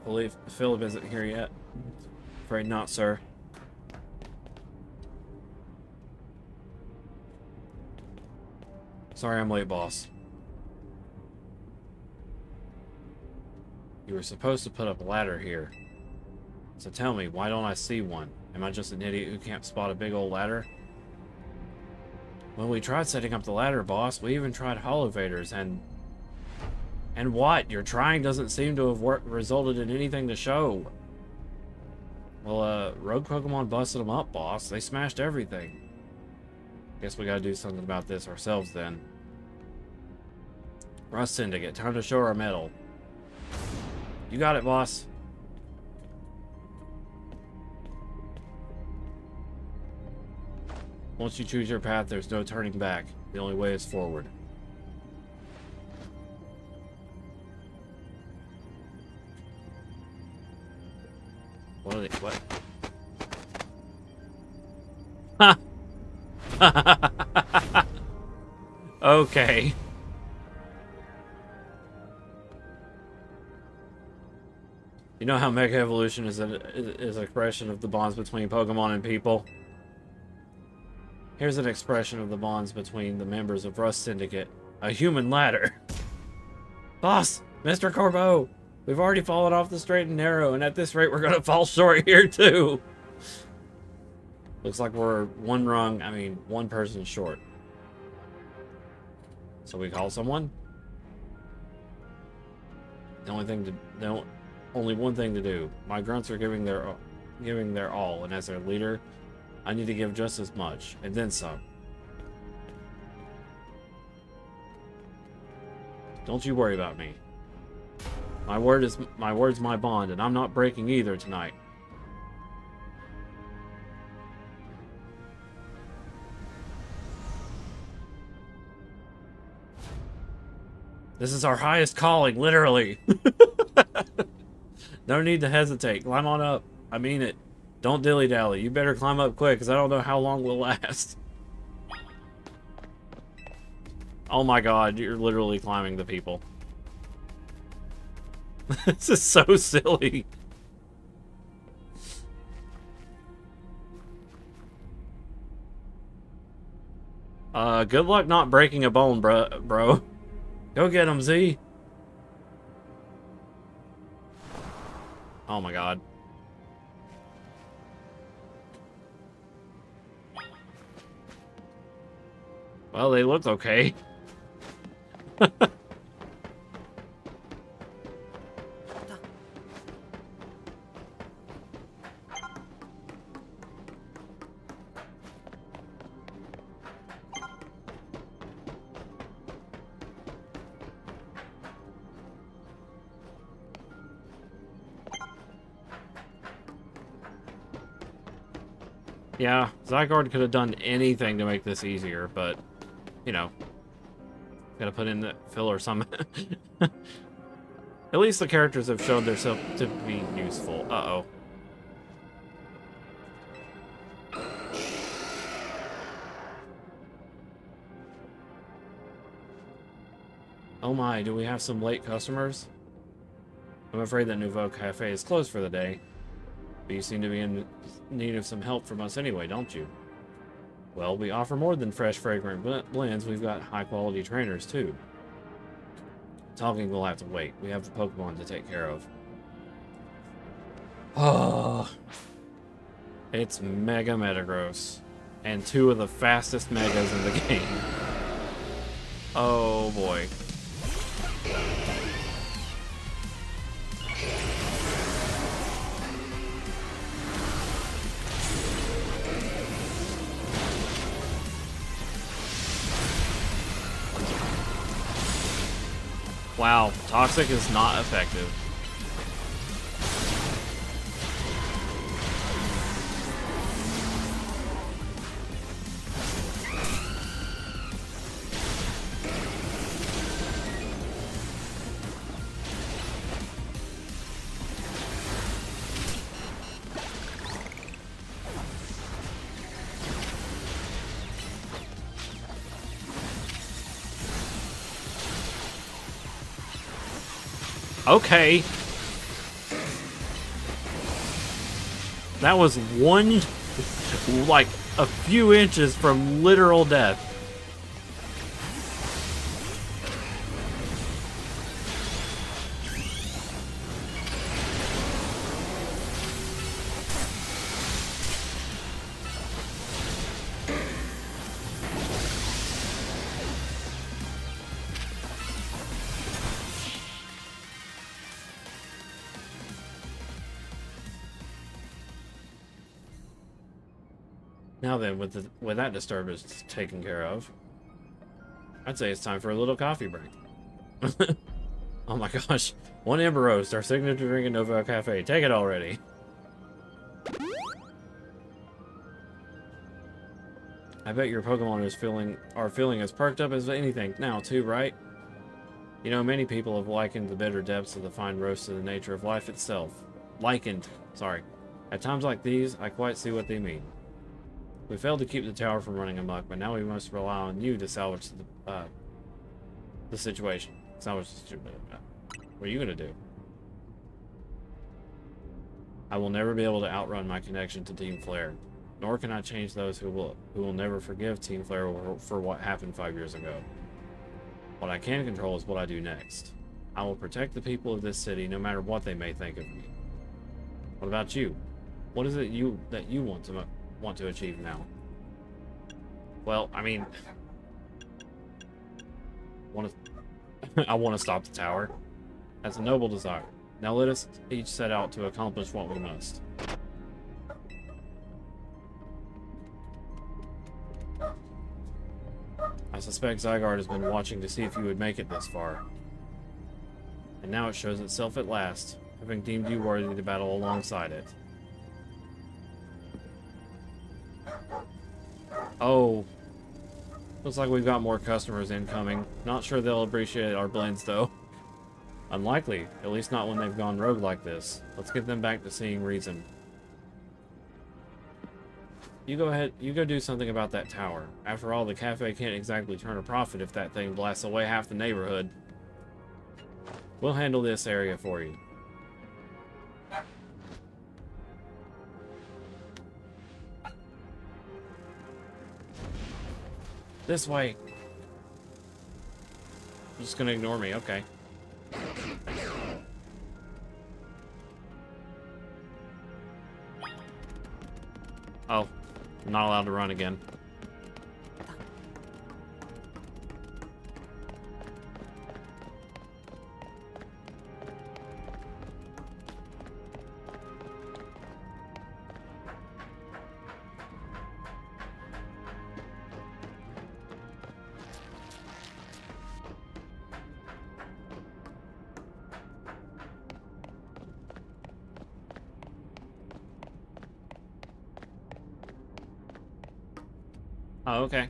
Believe Philip isn't here yet. Afraid not, sir. Sorry I'm late, boss. You were supposed to put up a ladder here. So tell me, why don't I see one? Am I just an idiot who can't spot a big old ladder? Well, we tried setting up the ladder, boss. We even tried Hollowvators, and what? Your trying doesn't seem to have resulted in anything to show. Well, rogue Pokemon busted them up, boss. They smashed everything. Guess we gotta do something about this ourselves, then. Rust Syndicate, time to show our mettle. You got it, boss. Once you choose your path, there's no turning back. The only way is forward. What are they? What? Ha! Okay. You know how Mega Evolution is an expression of the bonds between Pokemon and people? Here's an expression of the bonds between the members of Rust Syndicate. A human ladder. Boss! Mr. Corbo! We've already fallen off the straight and narrow, and at this rate we're gonna fall short here too. Looks like we're one person short. So we call someone? Only one thing to do. My grunts are giving their all, and as their leader, I need to give just as much, and then some. Don't you worry about me. My word's my bond, and I'm not breaking either tonight. This is our highest calling, literally. No need to hesitate. Climb on up. I mean it. Don't dilly-dally. You better climb up quick, because I don't know how long we'll last. Oh my god, you're literally climbing the people. This is so silly. Good luck not breaking a bone, bro. Go get him, Z. Oh my god. Well, they looked okay. Yeah, Zygarde could have done anything to make this easier, but, you know, gotta put in the filler some. At least the characters have shown themselves to be useful. Uh-oh. Oh my, do we have some late customers? I'm afraid that Nouveau Cafe is closed for the day. But you seem to be in need of some help from us anyway, don't you? Well, we offer more than fresh, fragrant blends. We've got high-quality trainers, too. Talking will have to wait. We have the Pokemon to take care of. Oh. It's Mega Metagross. And two of the fastest Megas in the game. Oh, boy. Wow, Toxic is not effective. Okay. That was one, like, a few inches from literal death. Now then, with that disturbance taken care of, I'd say it's time for a little coffee break. Oh my gosh. One Ember Roast, our signature drink at Nouveau Cafe. Take it already. I bet your Pokemon are feeling as perked up as anything now too, right? You know, many people have likened the bitter depths of the fine roast to the nature of life itself. Sorry. At times like these, I quite see what they mean. We failed to keep the tower from running amok, but now we must rely on you to salvage the situation. Salvage the situation. What are you gonna do? I will never be able to outrun my connection to Team Flare, nor can I change those who will never forgive Team Flare for what happened 5 years ago. What I can control is what I do next. I will protect the people of this city, no matter what they may think of me. What about you? What is it that you want to achieve now? Well, I mean, I want to stop the tower. That's a noble desire. Now let us each set out to accomplish what we must. I suspect Zygarde has been watching to see if you would make it this far. And now it shows itself at last, having deemed you worthy to battle alongside it. Oh. Looks like we've got more customers incoming. Not sure they'll appreciate our blends, though. Unlikely, at least not when they've gone rogue like this. Let's get them back to seeing reason. You go ahead, you go do something about that tower. After all, the cafe can't exactly turn a profit if that thing blasts away half the neighborhood. We'll handle this area for you. This way. You're just gonna ignore me, okay. Oh, I'm not allowed to run again. Oh, okay.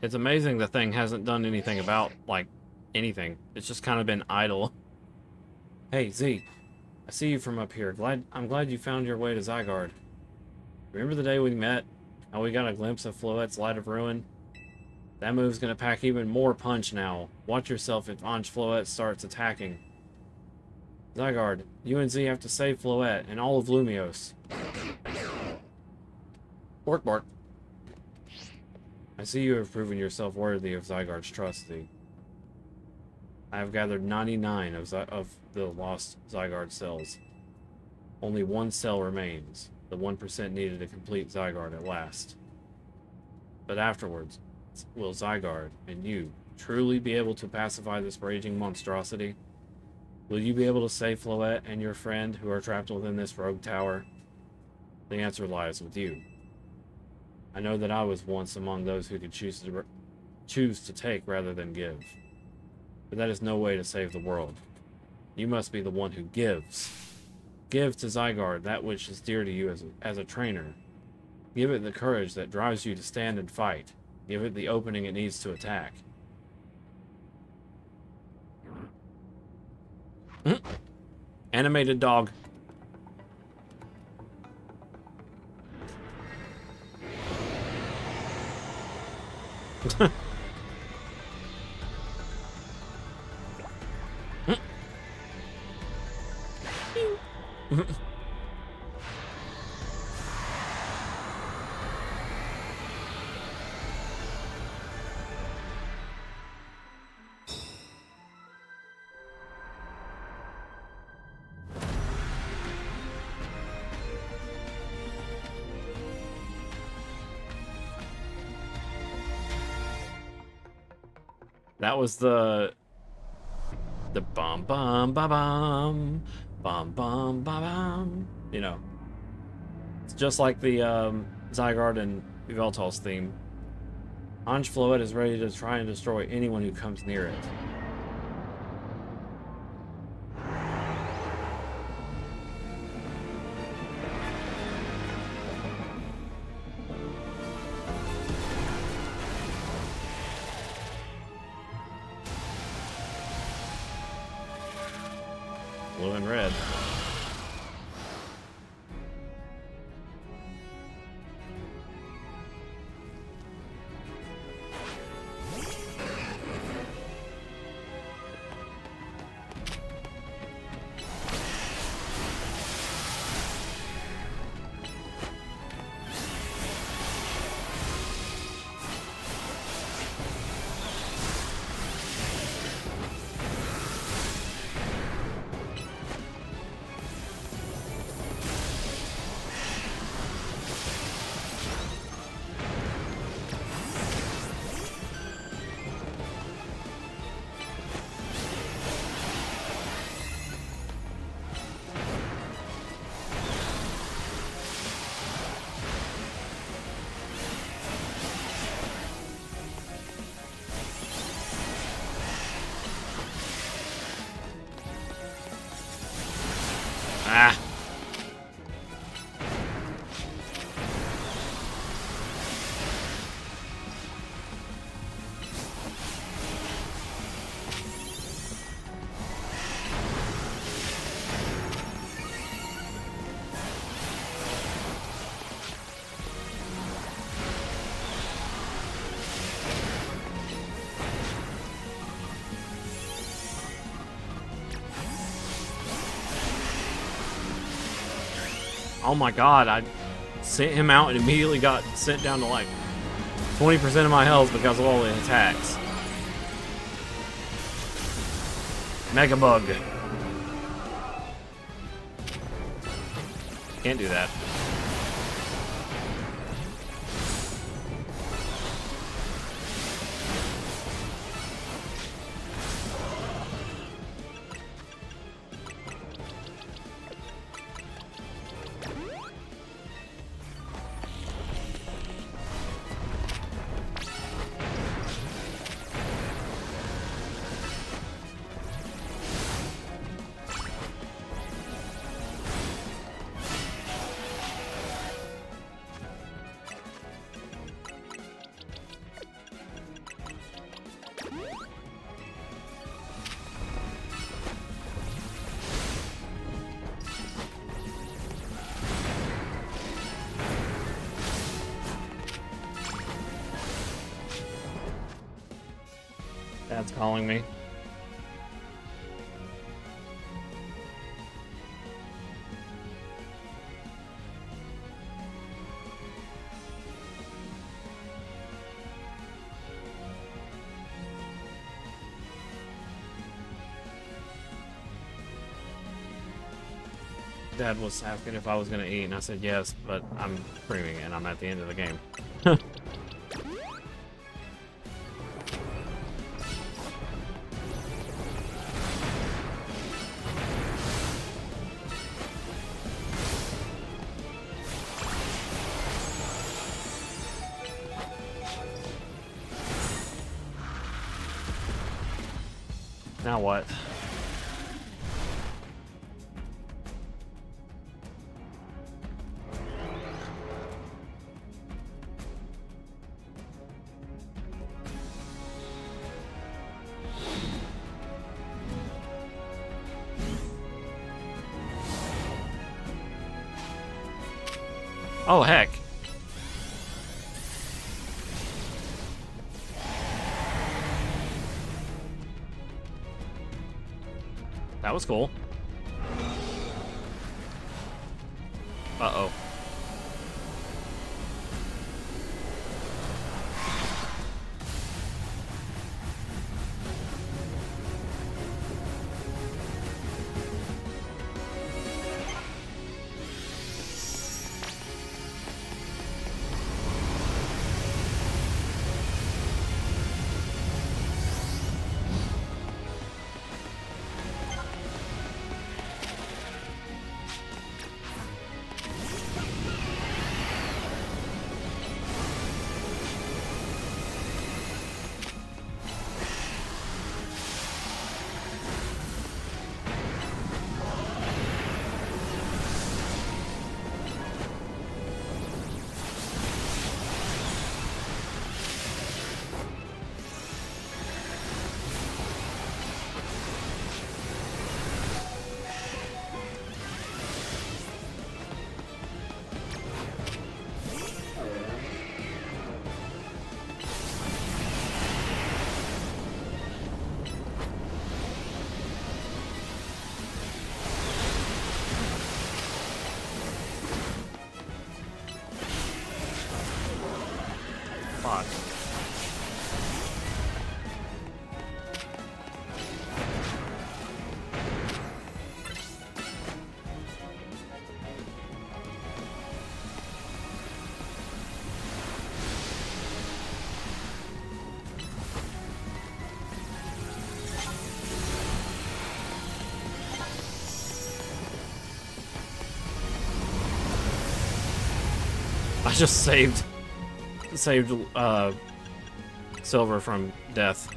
It's amazing the thing hasn't done anything about, like, anything. It's just kind of been idle. Hey, Z. I see you from up here. I'm glad you found your way to Zygarde. Remember the day we met? How we got a glimpse of Floette's Light of Ruin? That move's gonna pack even more punch now. Watch yourself if Ange Floette starts attacking. Zygarde, you and Z have to save Floette and all of Lumiose. Bork bork. I see you have proven yourself worthy of Zygarde's trust, Z. I have gathered 99 of the lost Zygarde cells. Only one cell remains, the 1% needed to complete Zygarde at last. But afterwards, will Zygarde and you truly be able to pacify this raging monstrosity? Will you be able to save Floette and your friend who are trapped within this rogue tower? The answer lies with you. I know that I was once among those who could choose to take rather than give. But that is no way to save the world. You must be the one who gives. Give to Zygarde that which is dear to you as a trainer. Give it the courage that drives you to stand and fight. Give it the opening it needs to attack. Animated dog. That was the bum bum ba bum bum bum ba bum. You know, it's just like the Zygarde and Yveltal's theme. Ange Floette is ready to try and destroy anyone who comes near it. Blue and red. Oh my god, I sent him out and immediately got sent down to like 20% of my health because of all the attacks. Mega Bug. Can't do that. Dad's calling me. Dad was asking if I was gonna eat, and I said yes, but I'm streaming and I'm at the end of the game. Now what? Oh, heck. That was cool. Uh-oh. Fuck. I just saved Silver from death.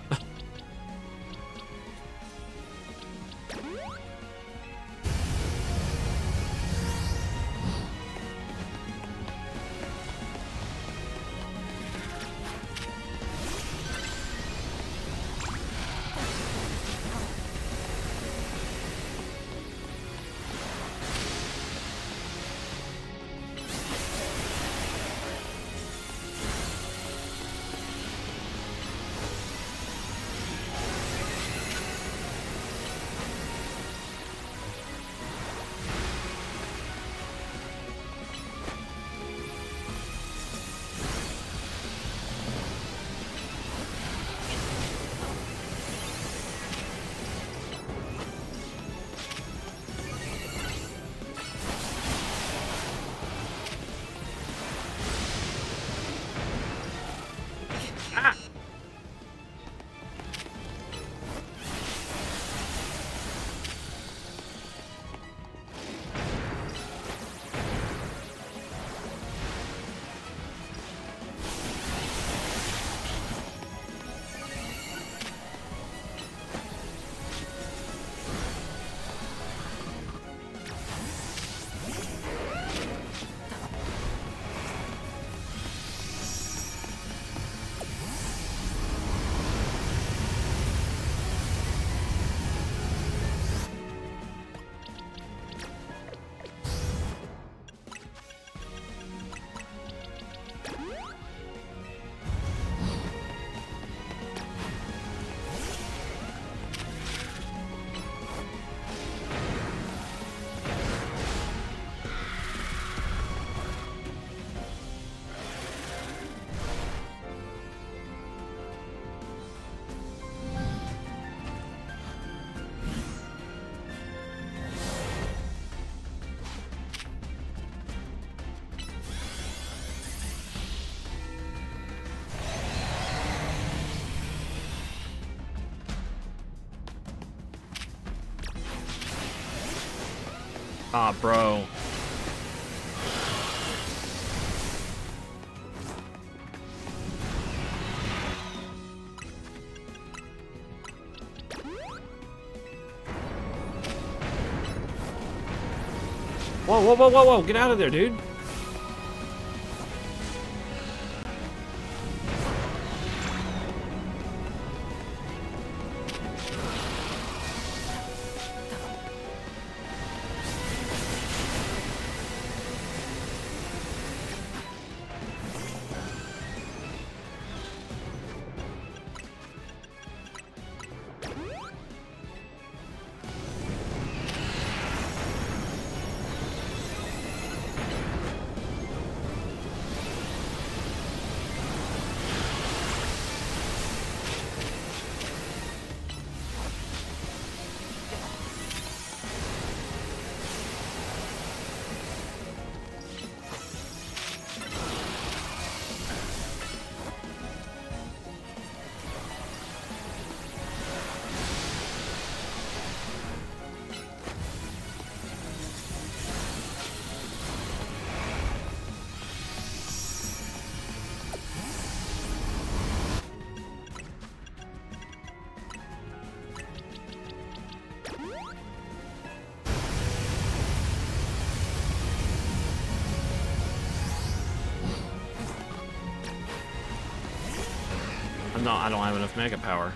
Ah, bro. Whoa, whoa, whoa, whoa, whoa! Get out of there, dude! I don't have enough mega power.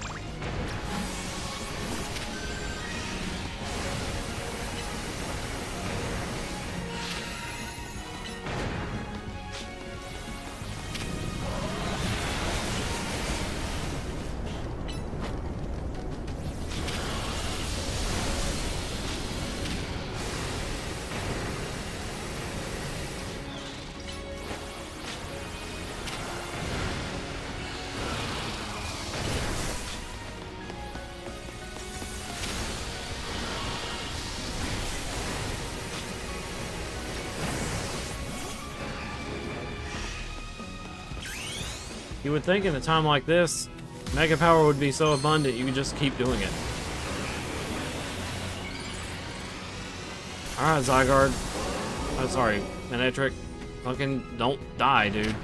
You would think in a time like this, mega power would be so abundant you could just keep doing it. Alright, Zygarde. Oh, sorry, Manectric. Fucking don't die, dude.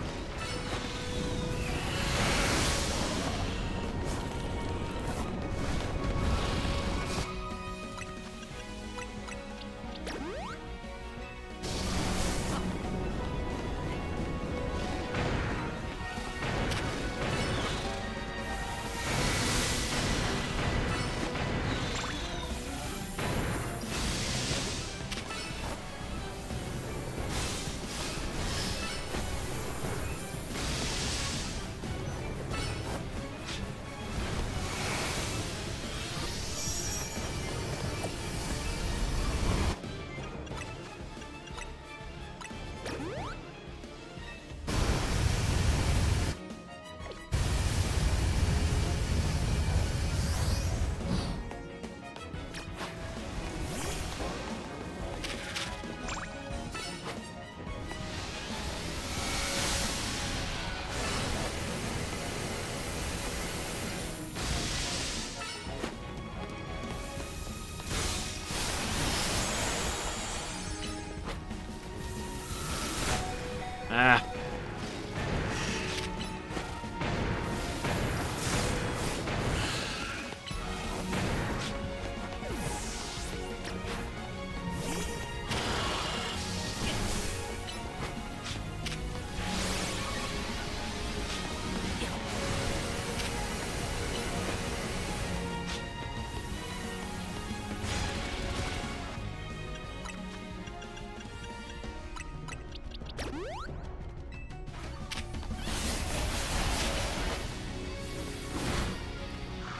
Ah.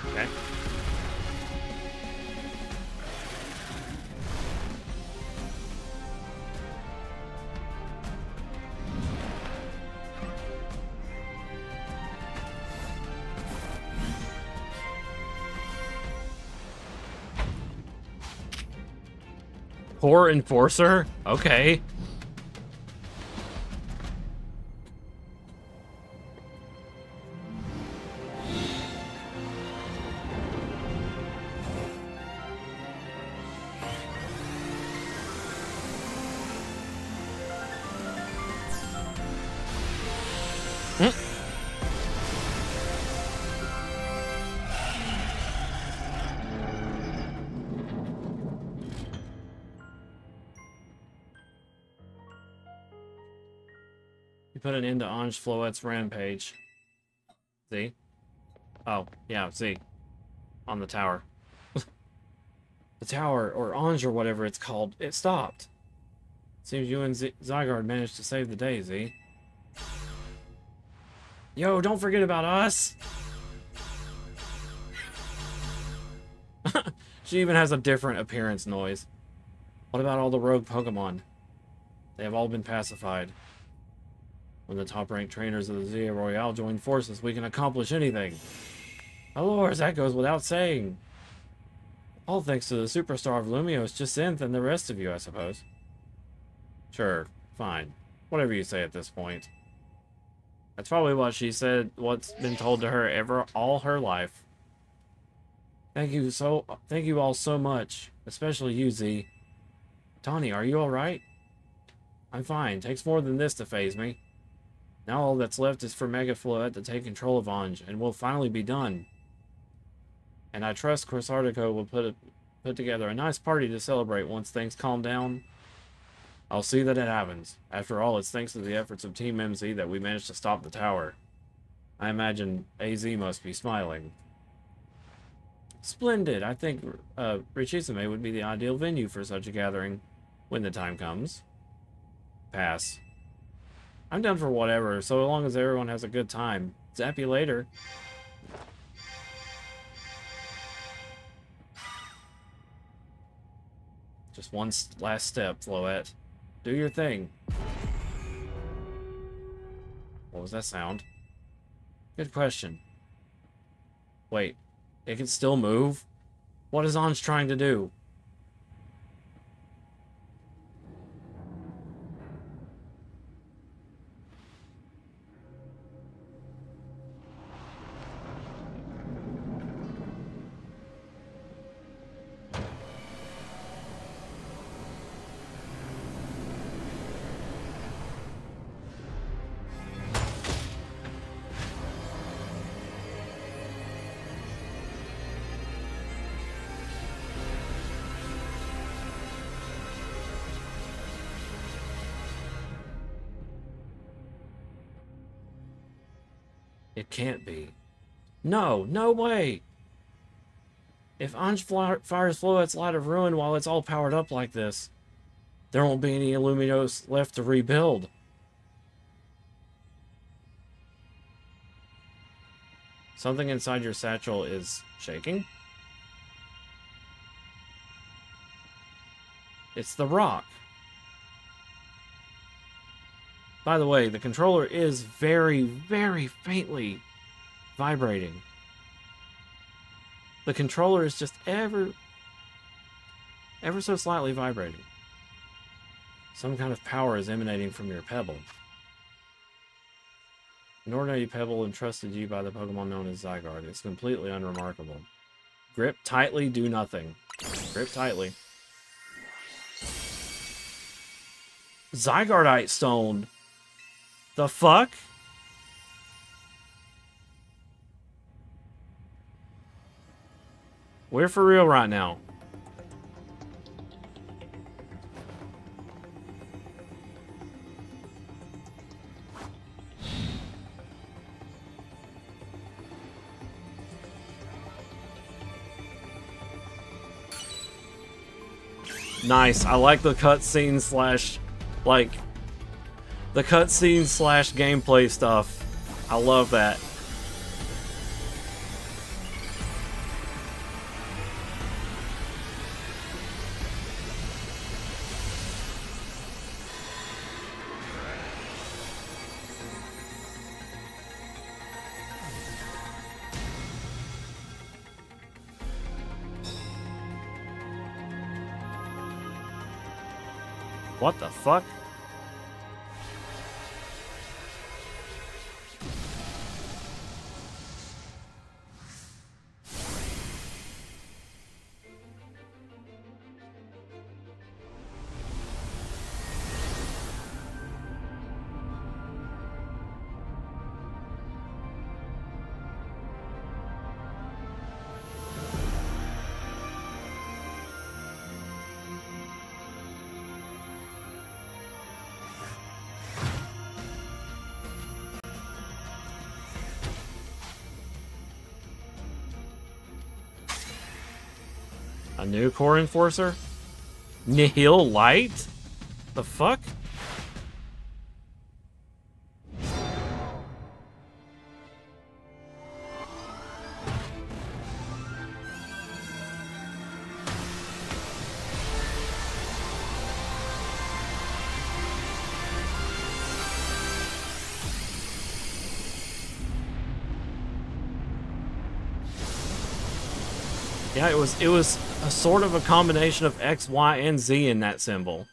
Okay. Poor Enforcer? Okay. You put an end to Ange Floette's rampage. See? Oh, yeah, see. On the tower. The tower, or Ange or whatever it's called, it stopped. Seems you and Zygarde managed to save the day, Z. Yo, don't forget about us! She even has a different appearance noise. What about all the rogue Pokemon? They have all been pacified. When the top-ranked trainers of the Zia Royale join forces, we can accomplish anything. Allures, that goes without saying. All thanks to the superstar of Lumiose, Jacinthe, and the rest of you, I suppose. Sure, fine. Whatever you say at this point. That's probably what she said, what's been told to her all her life. Thank you all so much, especially you, Z. Tawny, are you alright? I'm fine. Takes more than this to phase me. Now all that's left is for Mega Floette to take control of Ange, and we'll finally be done. And I trust Corsardico will put together a nice party to celebrate once things calm down. I'll see that it happens. After all, it's thanks to the efforts of Team MZ that we managed to stop the tower. I imagine AZ must be smiling. Splendid. I think Richizame would be the ideal venue for such a gathering when the time comes. Pass. I'm down for whatever, so long as everyone has a good time. Zap you later. Just one last step, Floette. Do your thing. What was that sound? Good question. Wait, it can still move? What is Ange trying to do? It can't be. No, no way! If Ange fires Floette's Light of Ruin while it's all powered up like this, there won't be any Illuminos left to rebuild. Something inside your satchel is shaking? It's the rock. By the way, the controller is very, very faintly vibrating. The controller is just ever so slightly vibrating. Some kind of power is emanating from your pebble. An ordinary pebble entrusted you by the Pokemon known as Zygarde. It's completely unremarkable. Grip tightly, do nothing. Grip tightly. Zygardeite Stone! The fuck? We're for real right now. Nice. I like the cutscene slash, like, the cutscene slash gameplay stuff. I love that. What the fuck? A new core enforcer? Nihil Light? The fuck? Yeah, it was a sort of a combination of X, Y, and Z in that symbol.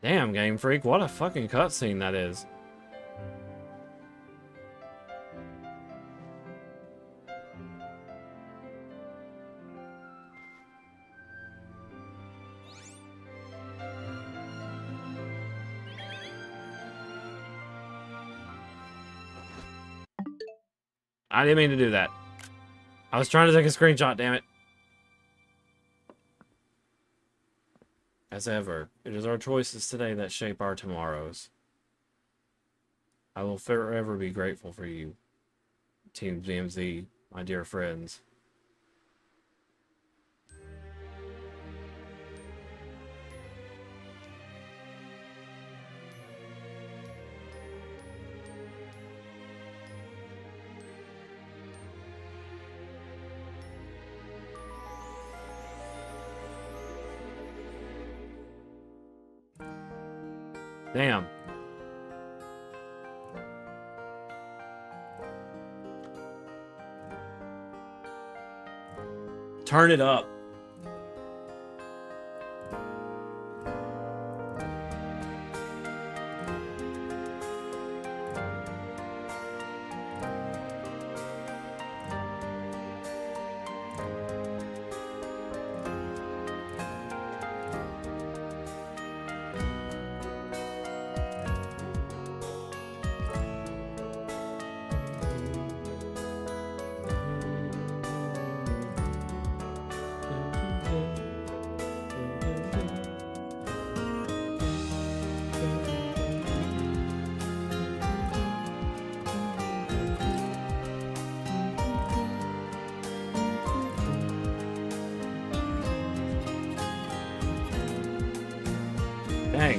Damn, Game Freak, what a fucking cutscene that is. I didn't mean to do that. I was trying to take a screenshot, damn it. As ever, it is our choices today that shape our tomorrows. I will forever be grateful for you, Team DMZ, my dear friends. Damn. Turn it up. Dang.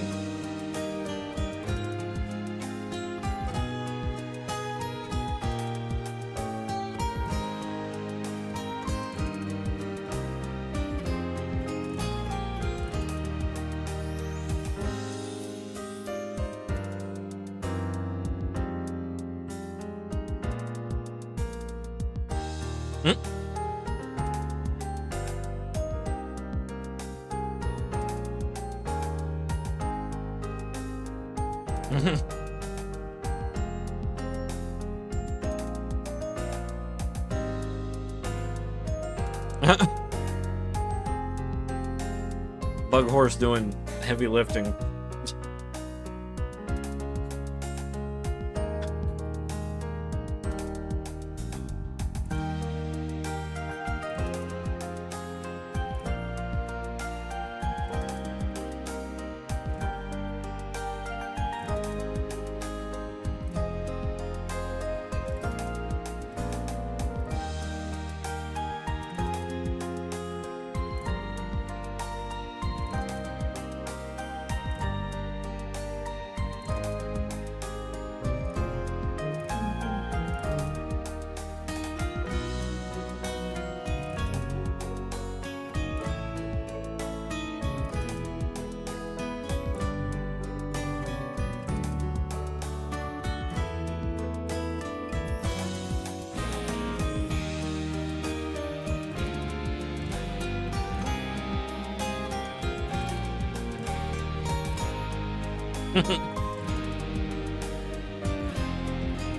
Bug Horse doing heavy lifting.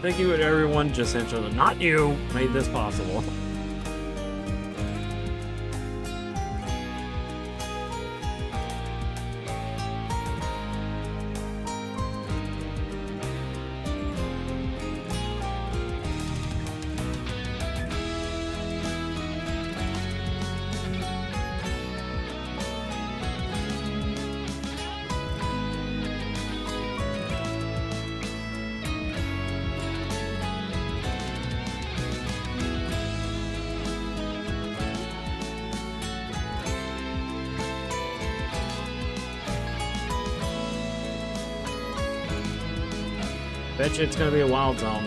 Thank you to everyone just entered. Not you made this possible. Bet you it's gonna be a wild zone.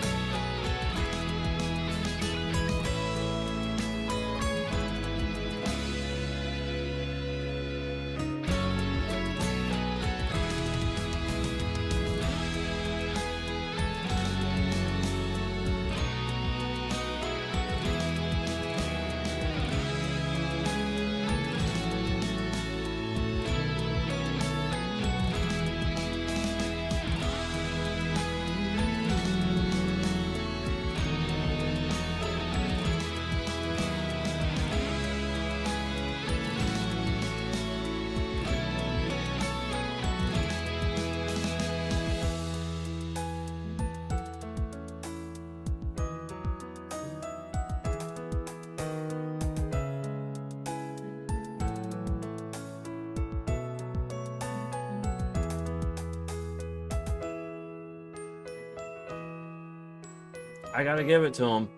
I gotta give it to them.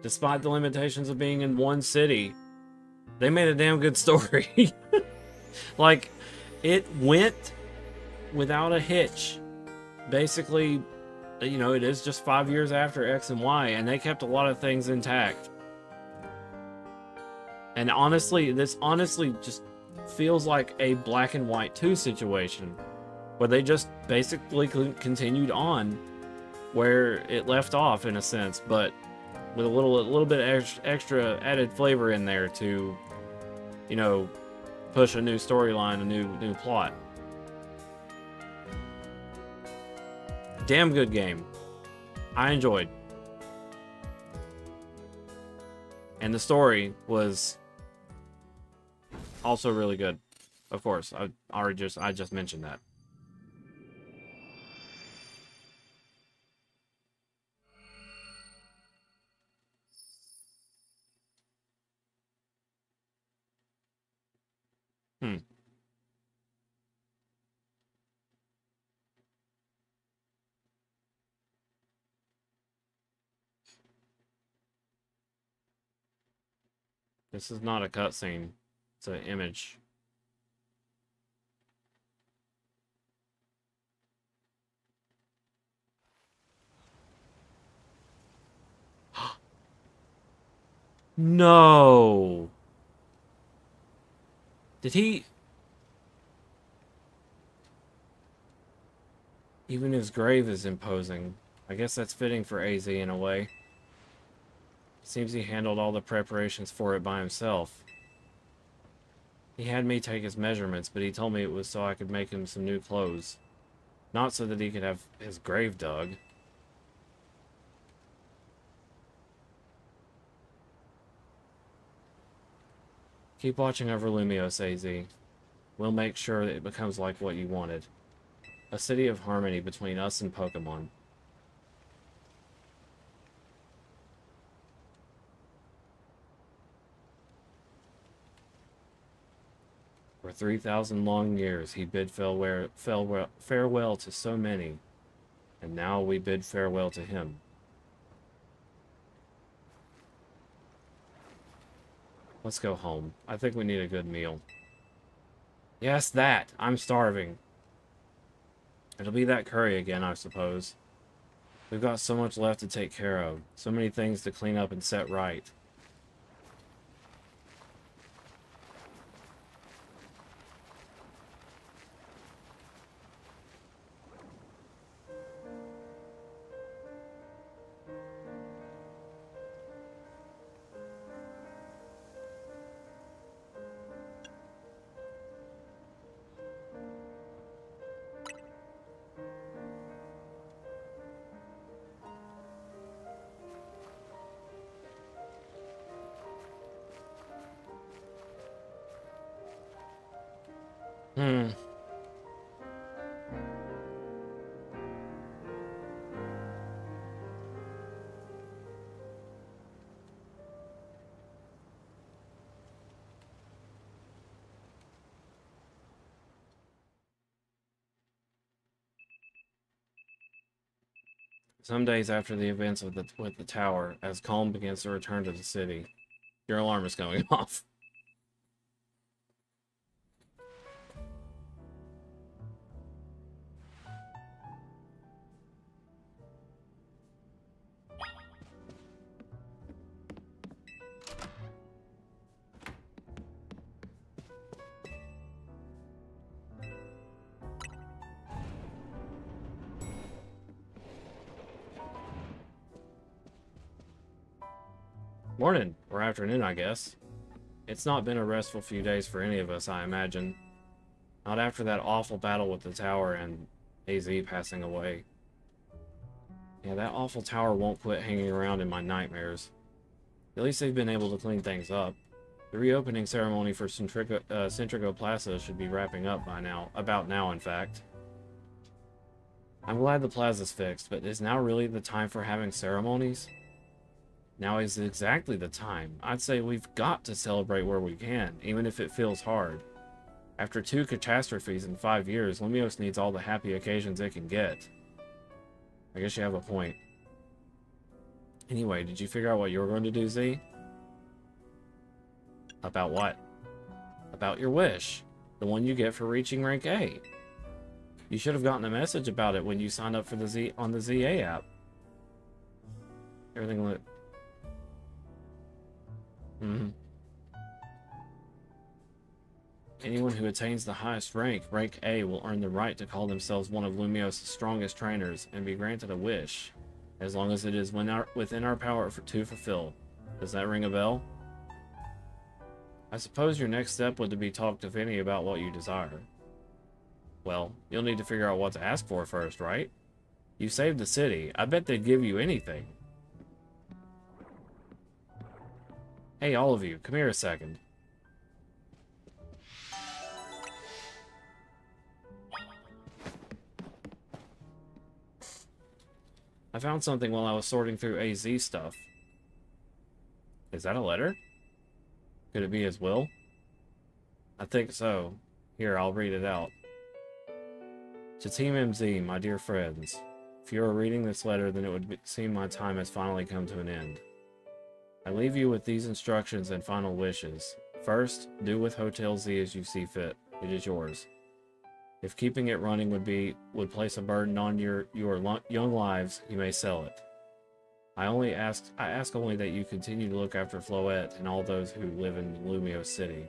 Despite the limitations of being in one city, they made a damn good story. Like, it went without a hitch. Basically, you know, it is just 5 years after X and Y, and they kept a lot of things intact. And honestly, this honestly just feels like a Black and White 2 situation, where they just basically continued on where it left off, in a sense, but with a little bit extra added flavor in there to, you know, push a new storyline, a new plot. Damn good game. I enjoyed. And the story was also really good. Of course, I just mentioned that. This is not a cutscene. It's an image. No! Did he... Even his grave is imposing. I guess that's fitting for AZ in a way. Seems he handled all the preparations for it by himself. He had me take his measurements, but he told me it was so I could make him some new clothes. Not so that he could have his grave dug. Keep watching over Lumios, AZ. We'll make sure that it becomes like what you wanted. A city of harmony between us and Pokemon. For 3,000 long years, he bid farewell to so many, and now we bid farewell to him. Let's go home. I think we need a good meal. Yes, that! I'm starving. It'll be that curry again, I suppose. We've got so much left to take care of. So many things to clean up and set right. Some days after the events with the tower, as calm begins to return to the city, your alarm is going off. Morning, or afternoon, I guess. It's not been a restful few days for any of us, I imagine. Not after that awful battle with the tower and AZ passing away. Yeah, that awful tower won't quit hanging around in my nightmares. At least they've been able to clean things up. The reopening ceremony for Centrico Plaza should be wrapping up by now. About now, in fact. I'm glad the plaza's fixed, but is now really the time for having ceremonies? Now is exactly the time. I'd say we've got to celebrate where we can, even if it feels hard. After 2 catastrophes in 5 years, Lumiose needs all the happy occasions it can get. I guess you have a point. Anyway, did you figure out what you were going to do, Z? About what? About your wish. The one you get for reaching rank A. You should have gotten a message about it when you signed up for the on the ZA app. Everything looked... Anyone who attains the highest rank, rank A, will earn the right to call themselves one of Lumiose's strongest trainers and be granted a wish, as long as it is within our power to fulfill. Does that ring a bell? I suppose your next step would be talk to Vinny about what you desire. Well, you'll need to figure out what to ask for first, right? You saved the city. I bet they'd give you anything. Hey, all of you, come here a second. I found something while I was sorting through AZ stuff. Is that a letter? Could it be his will? I think so. Here, I'll read it out. To Team MZ, my dear friends, if you are reading this letter, then it would seem my time has finally come to an end. I leave you with these instructions and final wishes. First, do with Hotel Z as you see fit. It is yours. If keeping it running would place a burden on your young lives, you may sell it. I ask only that you continue to look after Floette and all those who live in Lumiose City.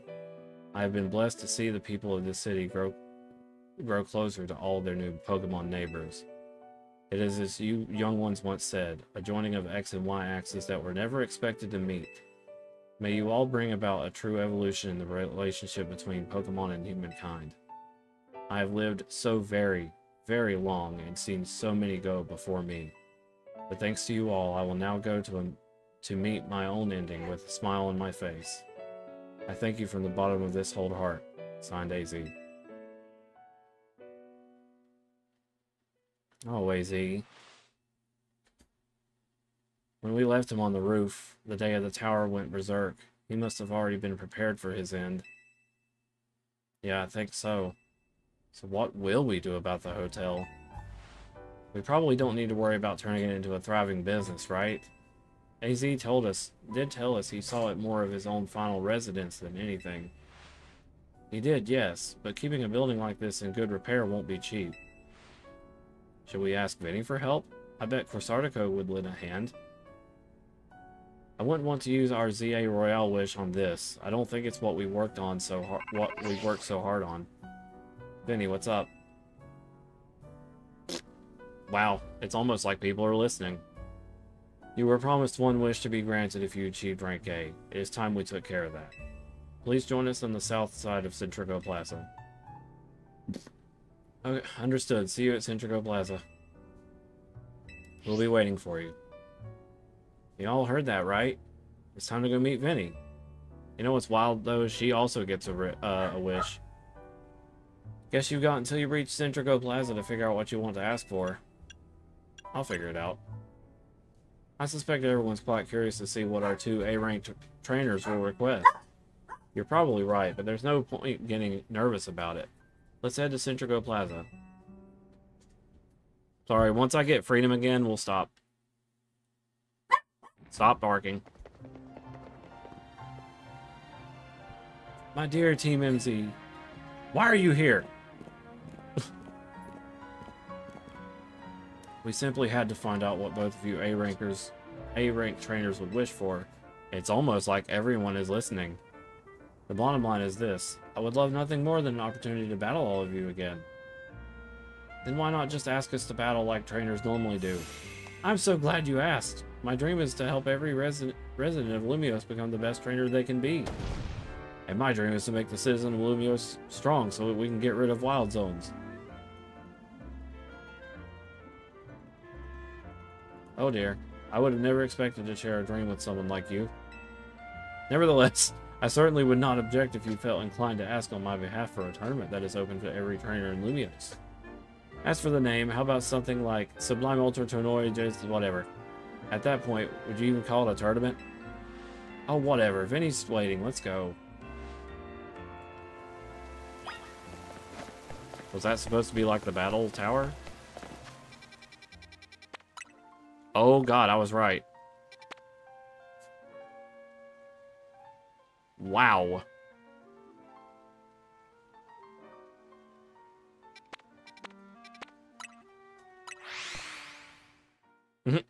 I have been blessed to see the people of this city grow closer to all their new Pokemon neighbors. It is as you young ones once said, a joining of X and Y axes that were never expected to meet. May you all bring about a true evolution in the relationship between Pokemon and humankind. I have lived so very, very long and seen so many go before me. But thanks to you all, I will now go to meet my own ending with a smile on my face. I thank you from the bottom of this whole heart. Signed, AZ. Oh, AZ. When we left him on the roof, the day of the tower went berserk. He must have already been prepared for his end. Yeah, I think so. So what will we do about the hotel? We probably don't need to worry about turning it into a thriving business, right? AZ did tell us he saw it more of his own final residence than anything. He did, yes, but keeping a building like this in good repair won't be cheap. Should we ask Vinny for help? I bet Corsartico would lend a hand. I wouldn't want to use our ZA Royale wish on this. I don't think it's what we worked so hard on. Vinny, what's up? Wow, it's almost like people are listening. You were promised one wish to be granted if you achieved rank A. It is time we took care of that. Please join us on the south side of Centrico Plaza. Okay, understood. See you at Centrico Plaza. We'll be waiting for you. You all heard that, right? It's time to go meet Vinny. You know what's wild, though? She also gets a wish. Guess you've got until you reach Centrico Plaza to figure out what you want to ask for. I'll figure it out. I suspect everyone's quite curious to see what our 2 A-ranked trainers will request. You're probably right, but there's no point getting nervous about it. Let's head to Centrico Plaza. Sorry, once I get freedom again, we'll stop. Stop barking. My dear Team MZ, why are you here? We simply had to find out what both of you A-ranked trainers would wish for. It's almost like everyone is listening. The bottom line is this. I would love nothing more than an opportunity to battle all of you again. Then why not just ask us to battle like trainers normally do? I'm so glad you asked. My dream is to help every resident of Lumios become the best trainer they can be. And my dream is to make the citizen of Lumios strong so that we can get rid of wild zones. Oh dear, I would have never expected to share a dream with someone like you. Nevertheless, I certainly would not object if you felt inclined to ask on my behalf for a tournament that is open to every trainer in Lumios. As for the name, how about something like Sublime Ultra Tonoi, just whatever. At that point, would you even call it a tournament? Oh, whatever. Vinny's waiting. Let's go. Was that supposed to be like the battle tower? Oh god, I was right. Wow.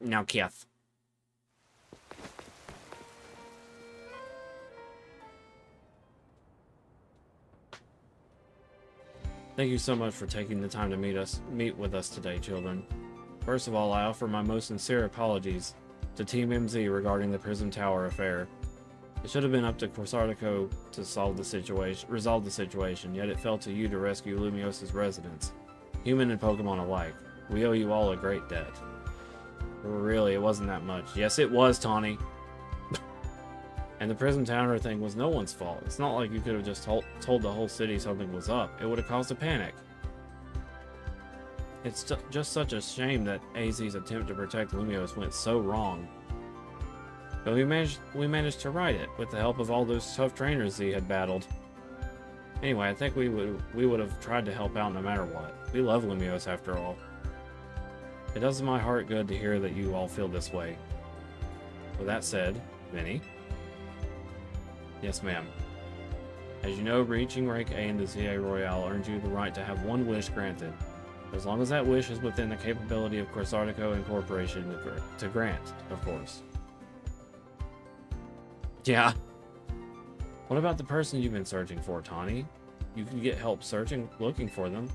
Now, Keth. Thank you so much for taking the time to meet with us today, children. First of all, I offer my most sincere apologies to Team MZ regarding the Prism Tower affair. It should have been up to Corsartico to resolve the situation, yet it fell to you to rescue Lumios' residents, human and Pokemon alike. We owe you all a great debt. Really, it wasn't that much. Yes, it was, Tawny. And the Prism Tower thing was no one's fault. It's not like you could have just told the whole city something was up. It would have caused a panic. It's just such a shame that AZ's attempt to protect Lumios went so wrong. But we managed to right it, with the help of all those tough trainers Z had battled. Anyway, I think we would have tried to help out no matter what. We love Lumios after all. It does my heart good to hear that you all feel this way. With that said, Vinny? Yes, ma'am. As you know, reaching rank A in the ZA Royale earns you the right to have one wish granted, as long as that wish is within the capability of Corsartico Incorporation to grant, of course. Yeah. What about the person you've been searching for, Tawny? You can get help looking for them.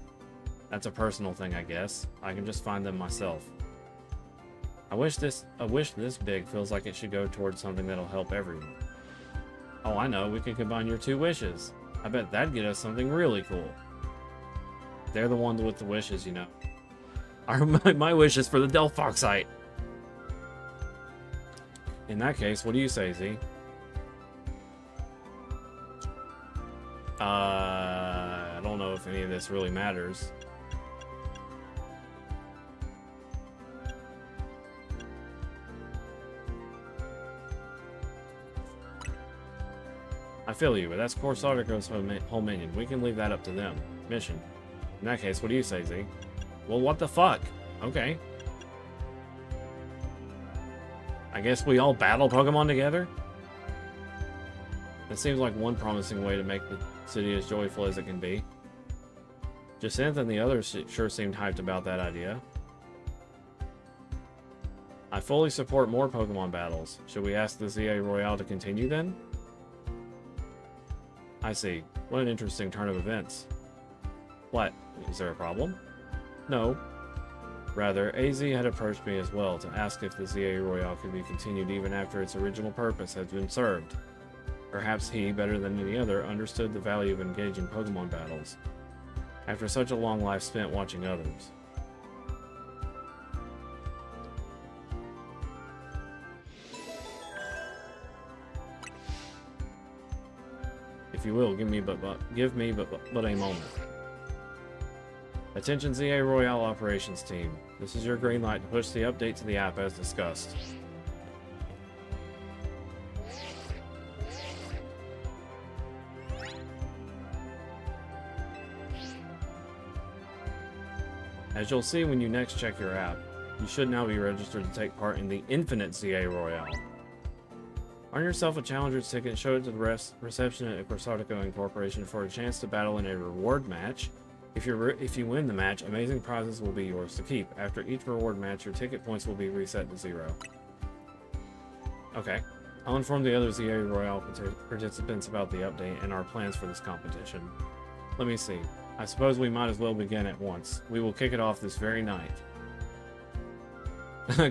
That's a personal thing, I guess. I can just find them myself. A wish this big feels like it should go towards something that'll help everyone. Oh, I know. We can combine your two wishes. I bet that'd get us something really cool. They're the ones with the wishes, you know. My wish is for the Delphoxite. In that case, what do you say, Z? I don't know if any of this really matters. I feel you, but that's Corsartico's whole minion. We can leave that up to them. Mission. In that case, what do you say, Z? Well, what the fuck? Okay. I guess we all battle Pokemon together? That seems like one promising way to make the city as joyful as it can be. Jacinth and the others sure seemed hyped about that idea. I fully support more Pokemon battles. Should we ask the ZA Royale to continue then? I see. What an interesting turn of events. What? Is there a problem? No. Rather, AZ had approached me as well to ask if the ZA Royale could be continued even after its original purpose had been served. Perhaps he, better than any other, understood the value of engaging Pokemon battles, after such a long life spent watching others. If you will, give me but a moment. Attention ZA Royale Operations Team. This is your green light to push the update to the app as discussed. As you'll see when you next check your app, you should now be registered to take part in the Infinite ZA Royale. Earn yourself a Challenger's ticket and show it to the reception at Corsartico Incorporation for a chance to battle in a reward match. If you win the match, amazing prizes will be yours to keep. After each reward match, your ticket points will be reset to 0. Okay. I'll inform the other ZA Royale participants about the update and our plans for this competition. Let me see. I suppose we might as well begin at once. We will kick it off this very night.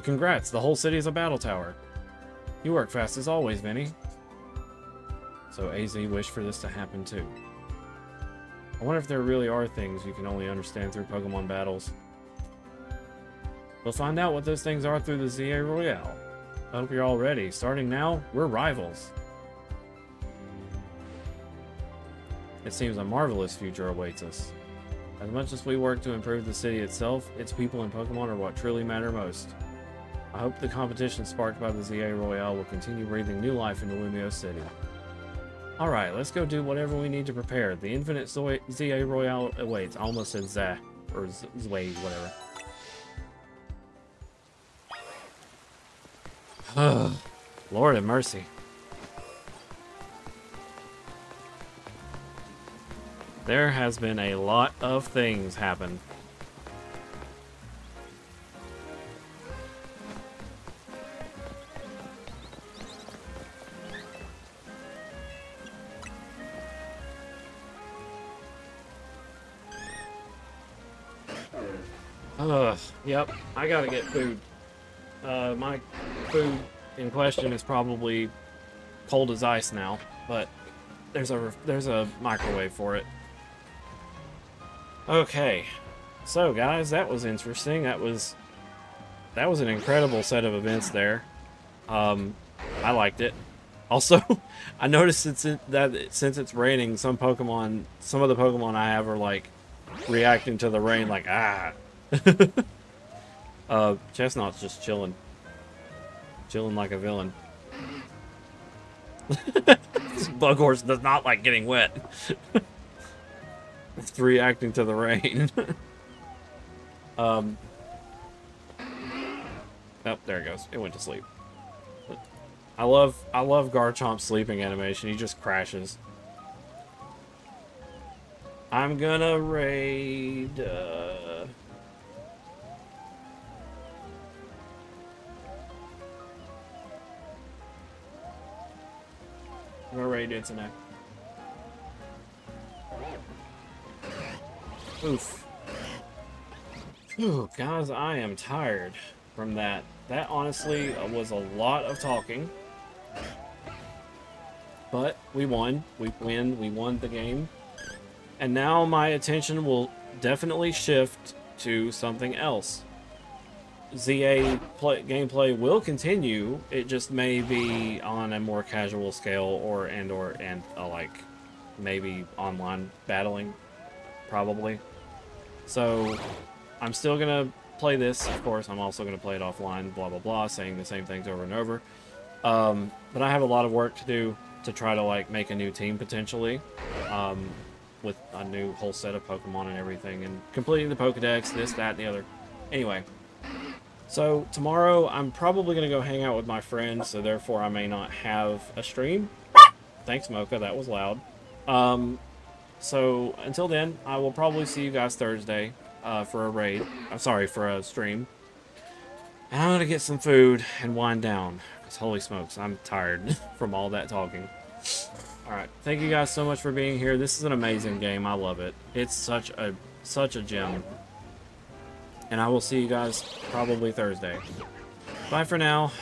Congrats, the whole city is a battle tower. You work fast as always, Vinny. So AZ wished for this to happen too. I wonder if there really are things you can only understand through Pokemon battles. We'll find out what those things are through the ZA Royale. I hope you're all ready. Starting now, we're rivals. It seems a marvelous future awaits us. As much as we work to improve the city itself, its people and Pokemon are what truly matter most. I hope the competition sparked by the ZA Royale will continue breathing new life into Lumio City. Alright, let's go do whatever we need to prepare. The infinite ZA Royale awaits. I almost said Zah, or Zway, whatever. Lord have mercy. There has been a lot of things happen. Yep, I gotta get food. My food in question is probably cold as ice now, but there's a microwave for it. Okay, so guys, that was interesting. That was an incredible set of events there. I liked it. Also, I noticed since it's raining, some of the Pokemon I have are like reacting to the rain, like ah. Chestnut's just chilling like a villain. This Bughorse does not like getting wet. It's reacting to the rain. Oh, there it goes. It went to sleep. I love Garchomp's sleeping animation. He just crashes. I'm gonna raid. I'm gonna raid Internet. Oof. Ooh, guys, I am tired from that. That honestly was a lot of talking. But we won. We won the game. And now my attention will definitely shift to something else. ZA gameplay will continue. It just may be on a more casual scale and like maybe online battling, probably. So I'm still gonna play this. Of course, I'm also gonna play it offline. Blah blah blah, saying the same things over and over. But I have a lot of work to do to try to like make a new team potentially, with a new whole set of Pokemon and everything, and completing the Pokedex, this, that, and the other. Anyway. So, tomorrow, I'm probably going to go hang out with my friends, so therefore I may not have a stream. Thanks, Mocha, that was loud. So, until then, I will probably see you guys Thursday for a raid. I'm sorry, for a stream. And I'm going to get some food and wind down, because holy smokes, I'm tired from all that talking. Alright, thank you guys so much for being here. This is an amazing game, I love it. It's such a gem. And I will see you guys probably Thursday. Bye for now.